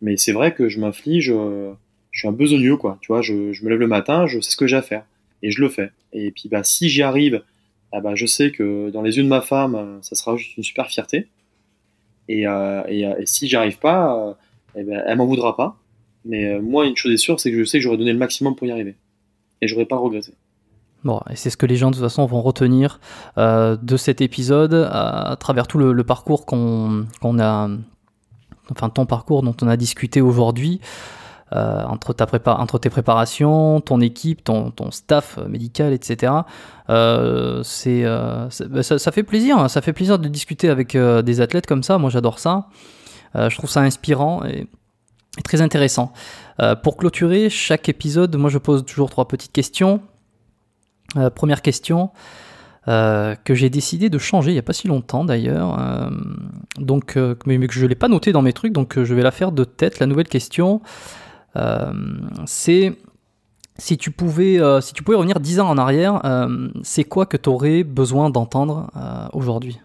mais c'est vrai que je m'inflige, je suis un besogneux, quoi. Tu vois, je me lève le matin, je sais ce que j'ai à faire et je le fais. Et puis si j'y arrive, je sais que dans les yeux de ma femme, ça sera juste une super fierté. Et si j'y arrive pas, elle m'en voudra pas. Mais moi, une chose est sûre, c'est que je sais que j'aurais donné le maximum pour y arriver et j'aurais pas regretté. Bon, et c'est ce que les gens de toute façon vont retenir de cet épisode à travers tout le parcours qu'on a, enfin ton parcours dont on a discuté aujourd'hui, entre tes préparations, ton équipe, ton staff médical, etc. Ça fait plaisir de discuter avec des athlètes comme ça. Moi, j'adore ça. Je trouve ça inspirant et très intéressant. Pour clôturer chaque épisode, moi je pose toujours 3 petites questions. Première question que j'ai décidé de changer il n'y a pas si longtemps d'ailleurs, mais que je ne l'ai pas noté dans mes trucs, donc je vais la faire de tête. La nouvelle question, c'est si tu pouvais revenir 10 ans en arrière, c'est quoi que tu aurais besoin d'entendre aujourd'hui?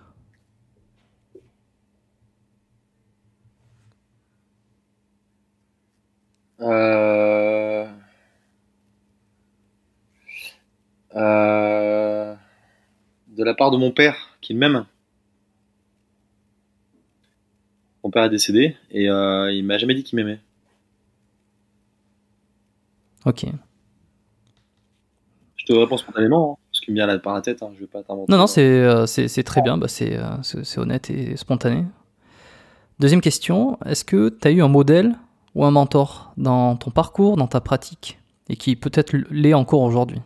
de la part de mon père, qui m'aime. Mon père est décédé et il m'a jamais dit qu'il m'aimait. Ok. Je te réponds spontanément, hein, ce qui me vient là par la tête. Hein, je vais pas t'inventer. Non, c'est très bien. Bah, c'est honnête et spontané. Deuxième question. Est-ce que tu as eu un modèle ou un mentor dans ton parcours, dans ta pratique, et qui peut-être l'est encore aujourd'hui?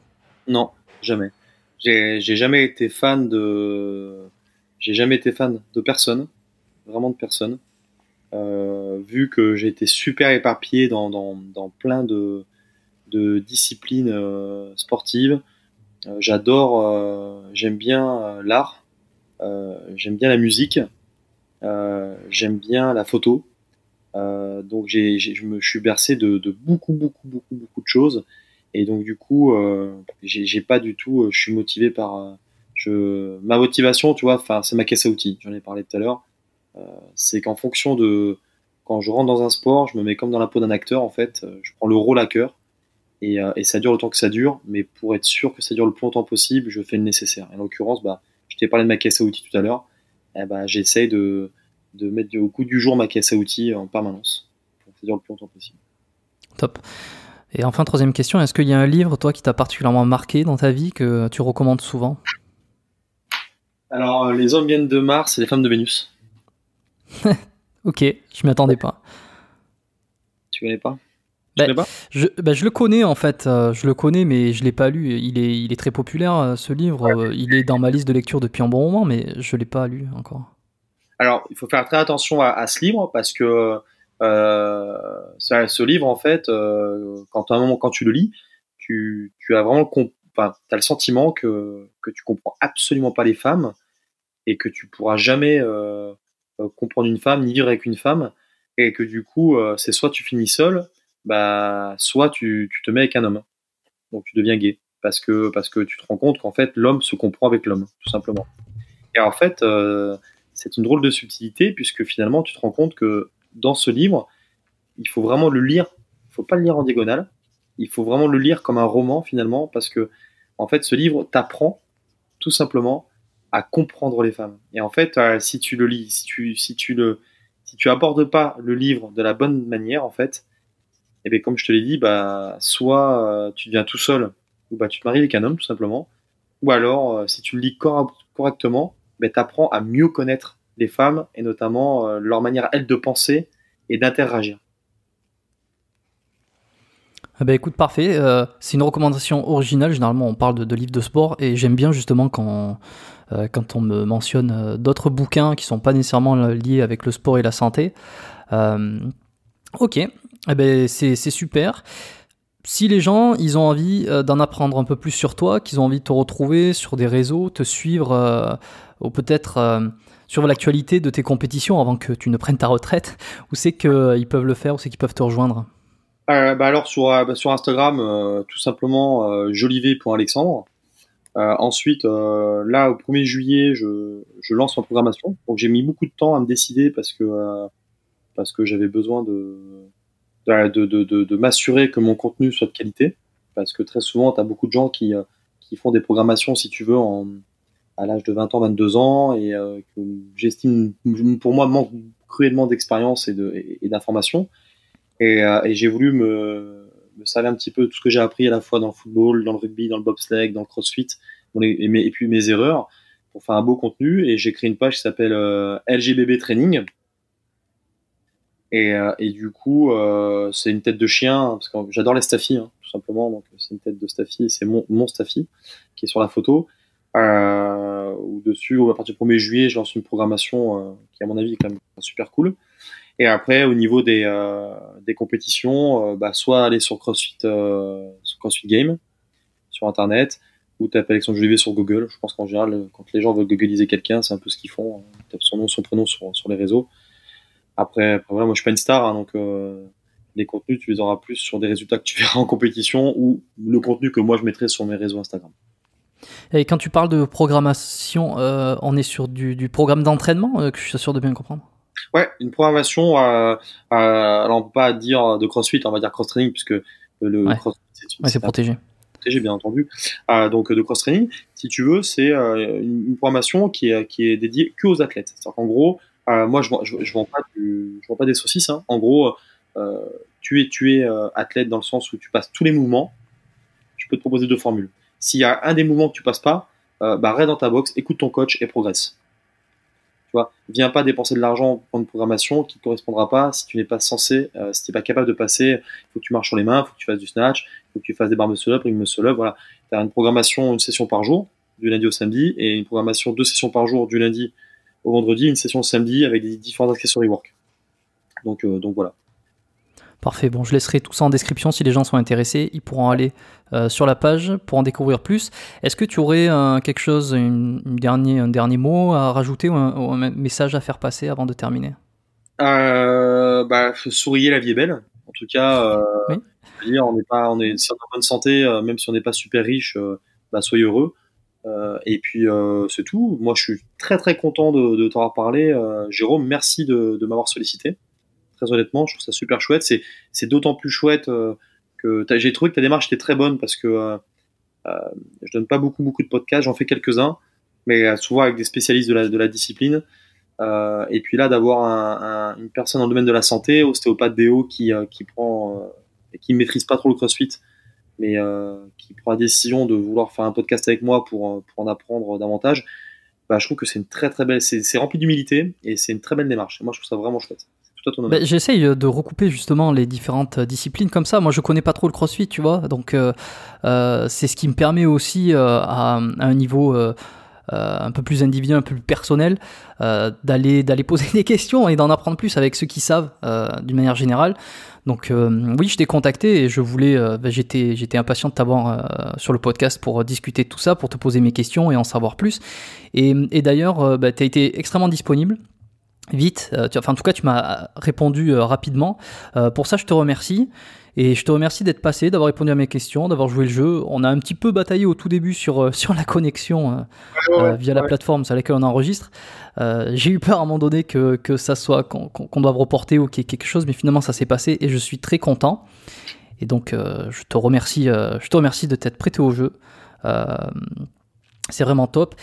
Non, jamais. J'ai jamais été fan J'ai jamais été fan de personne, vraiment de personne. Vu que j'ai été super éparpillé dans plein de disciplines sportives. J'aime bien l'art, j'aime bien la musique, j'aime bien la photo. Donc je suis bercé de beaucoup de choses. Et donc du coup, j'ai pas du tout, je suis motivé par, ma motivation, tu vois, enfin c'est ma caisse à outils. J'en ai parlé tout à l'heure. C'est qu'en fonction de quand je rentre dans un sport, je me mets comme dans la peau d'un acteur en fait. Je prends le rôle à cœur et ça dure le temps que ça dure. Mais pour être sûr que ça dure le plus longtemps possible, je fais le nécessaire. En l'occurrence, bah, je t'ai parlé de ma caisse à outils tout à l'heure. Eh bah, j'essaye de mettre au coup du jour ma caisse à outils en permanence pour que ça dure le plus longtemps possible. Top. Et enfin, troisième question, est-ce qu'il y a un livre, toi, qui t'a particulièrement marqué dans ta vie, que tu recommandes souvent? Alors, les hommes viennent de Mars et les femmes de Vénus. Ok, je m'y attendais pas. Tu connais pas? Je le connais en fait, je le connais mais je l'ai pas lu. Il est très populaire ce livre, Ouais. il est dans ma liste de lecture depuis un bon moment mais je l'ai pas lu encore. Alors, il faut faire très attention à ce livre parce que ce livre, en fait, quand tu le lis, tu as vraiment enfin, t'as le sentiment que tu comprends absolument pas les femmes et que tu pourras jamais comprendre une femme ni vivre avec une femme et que du coup, c'est soit tu finis seul, bah, soit tu te mets avec un homme. Donc tu deviens gay parce que tu te rends compte qu'en fait l'homme se comprend avec l'homme, tout simplement. Et en fait, c'est une drôle de subtilité puisque finalement tu te rends compte que dans ce livre, il faut vraiment le lire. Il faut pas le lire en diagonale. Il faut vraiment le lire comme un roman finalement parce que en fait ce livre t'apprend tout simplement à comprendre les femmes. Et en fait, si tu le lis, si tu abordes pas le livre de la bonne manière en fait, et bien comme je te l'ai dit, bah soit tu deviens tout seul ou bah tu te maries avec un homme tout simplement, ou alors si tu le lis correctement, ben t'apprends à mieux connaître les femmes et notamment leur manière elles de penser et d'interagir. Ah bah écoute, parfait, c'est une recommandation originale, généralement on parle de livres de sport et j'aime bien justement quand on me mentionne d'autres bouquins qui sont pas nécessairement liés avec le sport et la santé. Ok, eh ben c'est super. Si les gens, ils ont envie d'en apprendre un peu plus sur toi, qu'ils ont envie de te retrouver sur des réseaux, te suivre, ou peut-être suivre l'actualité de tes compétitions avant que tu ne prennes ta retraite, où c'est qu'ils peuvent le faire, où c'est qu'ils peuvent te rejoindre? Bah alors sur Instagram, tout simplement jolivet.alexandre. Ensuite, là au 1er juillet, je lance ma programmation. Donc j'ai mis beaucoup de temps à me décider parce que j'avais besoin de m'assurer que mon contenu soit de qualité. Parce que très souvent, tu as beaucoup de gens qui font des programmations, si tu veux, à l'âge de 20 ans, 22 ans, et que j'estime, pour moi, manque cruellement d'expérience et d'information. Et j'ai voulu me servir un petit peu de tout ce que j'ai appris à la fois dans le football, dans le rugby, dans le bobsleigh, dans le crossfit, et puis mes erreurs, pour faire un beau contenu. Et j'ai créé une page qui s'appelle LGBB Training. Et du coup, c'est une tête de chien, parce que j'adore les staffies, hein, tout simplement. Donc c'est une tête de staffie, et c'est mon staffie qui est sur la photo. Où dessus, à partir du 1er juillet, je lance une programmation qui, à mon avis, est quand même super cool. Et après, au niveau des compétitions, bah, soit aller sur CrossFit Game, sur Internet, ou taper Alexandre Jolivet sur Google. Je pense qu'en général, quand les gens veulent googliser quelqu'un, c'est un peu ce qu'ils font. Ils tapent son nom, son prénom sur les réseaux. Après voilà, moi je suis pas une star, hein, donc les contenus tu les auras plus sur des résultats que tu verras en compétition ou le contenu que moi je mettrai sur mes réseaux Instagram. Et quand tu parles de programmation, on est sur du programme d'entraînement, que je suis sûr de bien comprendre? Ouais, une programmation, alors on peut pas dire de CrossFit, on va dire cross-training, puisque le Ouais. CrossFit Ouais, c'est protégé. protégé bien entendu, donc de cross-training, si tu veux, c'est une programmation qui est dédiée que aux athlètes. C'est-à-dire qu'en gros, moi je vends pas des saucisses, hein. En gros, tu es athlète dans le sens où tu passes tous les mouvements, je peux te proposer 2 formules. S'il y a un des mouvements que tu passes pas, reste dans ta box, écoute ton coach et progresse. Tu vois, viens pas dépenser de l'argent pour une programmation qui ne correspondra pas si tu n'es pas censé, si tu n'es pas capable de passer. Il faut que tu marches sur les mains, il faut que tu fasses du snatch, il faut que tu fasses des barres muscle-up, ring muscle-up. Voilà, tu as une programmation, une session par jour, du lundi au samedi, et une programmation 2 sessions par jour, du lundi au vendredi, une session le samedi avec des différents accessory work. Donc voilà. Parfait, bon, je laisserai tout ça en description si les gens sont intéressés, ils pourront aller sur la page pour en découvrir plus. Est-ce que tu aurais quelque chose, un dernier mot à rajouter ou un message à faire passer avant de terminer? Souriez, la vie est belle. En tout cas, oui. Je veux dire, si on est en bonne santé, même si on n'est pas super riche, soyez heureux. Et puis c'est tout. Moi, je suis très très content de t'avoir parlé. Jérôme, merci de m'avoir sollicité. Très honnêtement, je trouve ça super chouette. C'est d'autant plus chouette que j'ai trouvé que ta démarche était très bonne parce que je donne pas beaucoup de podcasts, j'en fais quelques-uns, mais souvent avec des spécialistes de la discipline. Et puis là, d'avoir une personne dans le domaine de la santé, ostéopathe déo, qui prend et qui maîtrise pas trop le CrossFit, mais qui prend la décision de vouloir faire un podcast avec moi pour en apprendre davantage. Je trouve que c'est une très très belle, c'est rempli d'humilité et c'est une très belle démarche. Et moi, je trouve ça vraiment chouette. J'essaye de recouper justement les différentes disciplines comme ça. Moi, je connais pas trop le CrossFit, tu vois. Donc, c'est ce qui me permet aussi, à un niveau un peu plus individuel, un peu plus personnel, d'aller poser des questions et d'en apprendre plus avec ceux qui savent d'une manière générale. Donc, oui, je t'ai contacté et je voulais, j'étais impatient de t'avoir sur le podcast pour discuter de tout ça, pour te poser mes questions et en savoir plus. Et d'ailleurs, tu as été extrêmement disponible. Vite, en tout cas tu m'as répondu rapidement, pour ça je te remercie et je te remercie d'être passé, d'avoir répondu à mes questions, d'avoir joué le jeu. On a un petit peu bataillé au tout début sur la connexion via la plateforme sur laquelle on enregistre. J'ai eu peur à un moment donné que ça soit qu'on doive reporter ou qu'il y ait quelque chose, mais finalement ça s'est passé et je suis très content et donc je te remercie de t'être prêté au jeu. C'est vraiment top.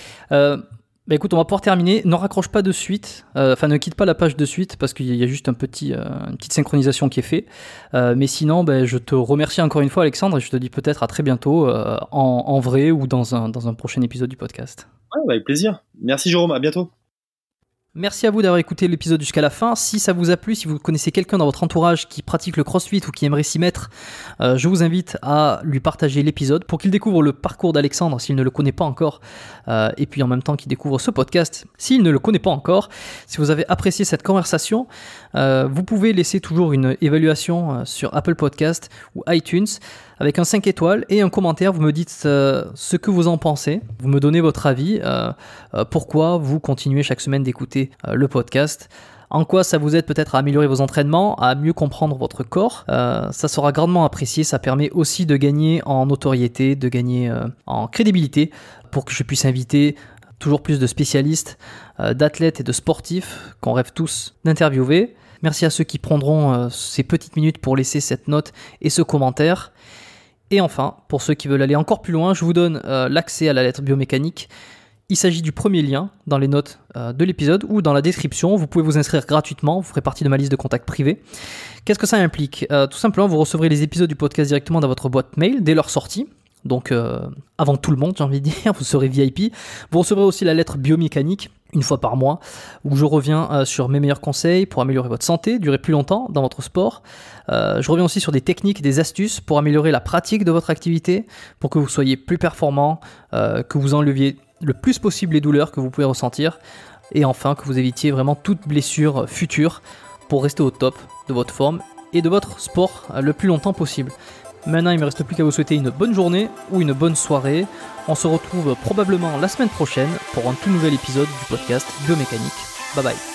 Écoute, on va pouvoir terminer. Ne raccroche pas de suite, ne quitte pas la page de suite parce qu'il y a juste une petite synchronisation qui est faite. Mais sinon, je te remercie encore une fois, Alexandre, et je te dis peut-être à très bientôt en vrai ou dans un prochain épisode du podcast. Ouais, avec plaisir. Merci Jérôme, à bientôt. Merci à vous d'avoir écouté l'épisode jusqu'à la fin. Si ça vous a plu, si vous connaissez quelqu'un dans votre entourage qui pratique le CrossFit ou qui aimerait s'y mettre, je vous invite à lui partager l'épisode pour qu'il découvre le parcours d'Alexandre s'il ne le connaît pas encore, et puis en même temps qu'il découvre ce podcast s'il ne le connaît pas encore. Si vous avez apprécié cette conversation, vous pouvez laisser toujours une évaluation sur Apple Podcast ou iTunes avec un 5 étoiles et un commentaire. Vous me dites ce que vous en pensez, vous me donnez votre avis, pourquoi vous continuez chaque semaine d'écouter le podcast, en quoi ça vous aide peut-être à améliorer vos entraînements, à mieux comprendre votre corps. Ça sera grandement apprécié, ça permet aussi de gagner en notoriété, de gagner en crédibilité pour que je puisse inviter toujours plus de spécialistes, d'athlètes et de sportifs qu'on rêve tous d'interviewer. Merci à ceux qui prendront ces petites minutes pour laisser cette note et ce commentaire. Et enfin, pour ceux qui veulent aller encore plus loin, je vous donne l'accès à la lettre biomécanique. Il s'agit du premier lien dans les notes de l'épisode ou dans la description. Vous pouvez vous inscrire gratuitement, vous ferez partie de ma liste de contacts privés. Qu'est-ce que ça implique ? Tout simplement, vous recevrez les épisodes du podcast directement dans votre boîte mail dès leur sortie. Donc avant tout le monde, j'ai envie de dire, vous serez VIP. Vous recevrez aussi la lettre biomécanique une fois par mois, où je reviens sur mes meilleurs conseils pour améliorer votre santé, durer plus longtemps dans votre sport. Je reviens aussi sur des techniques et des astuces pour améliorer la pratique de votre activité, pour que vous soyez plus performant, que vous enleviez le plus possible les douleurs que vous pouvez ressentir, et enfin que vous évitiez vraiment toute blessure future pour rester au top de votre forme et de votre sport le plus longtemps possible. Maintenant, il ne me reste plus qu'à vous souhaiter une bonne journée ou une bonne soirée. On se retrouve probablement la semaine prochaine pour un tout nouvel épisode du podcast Biomécanique. Bye bye.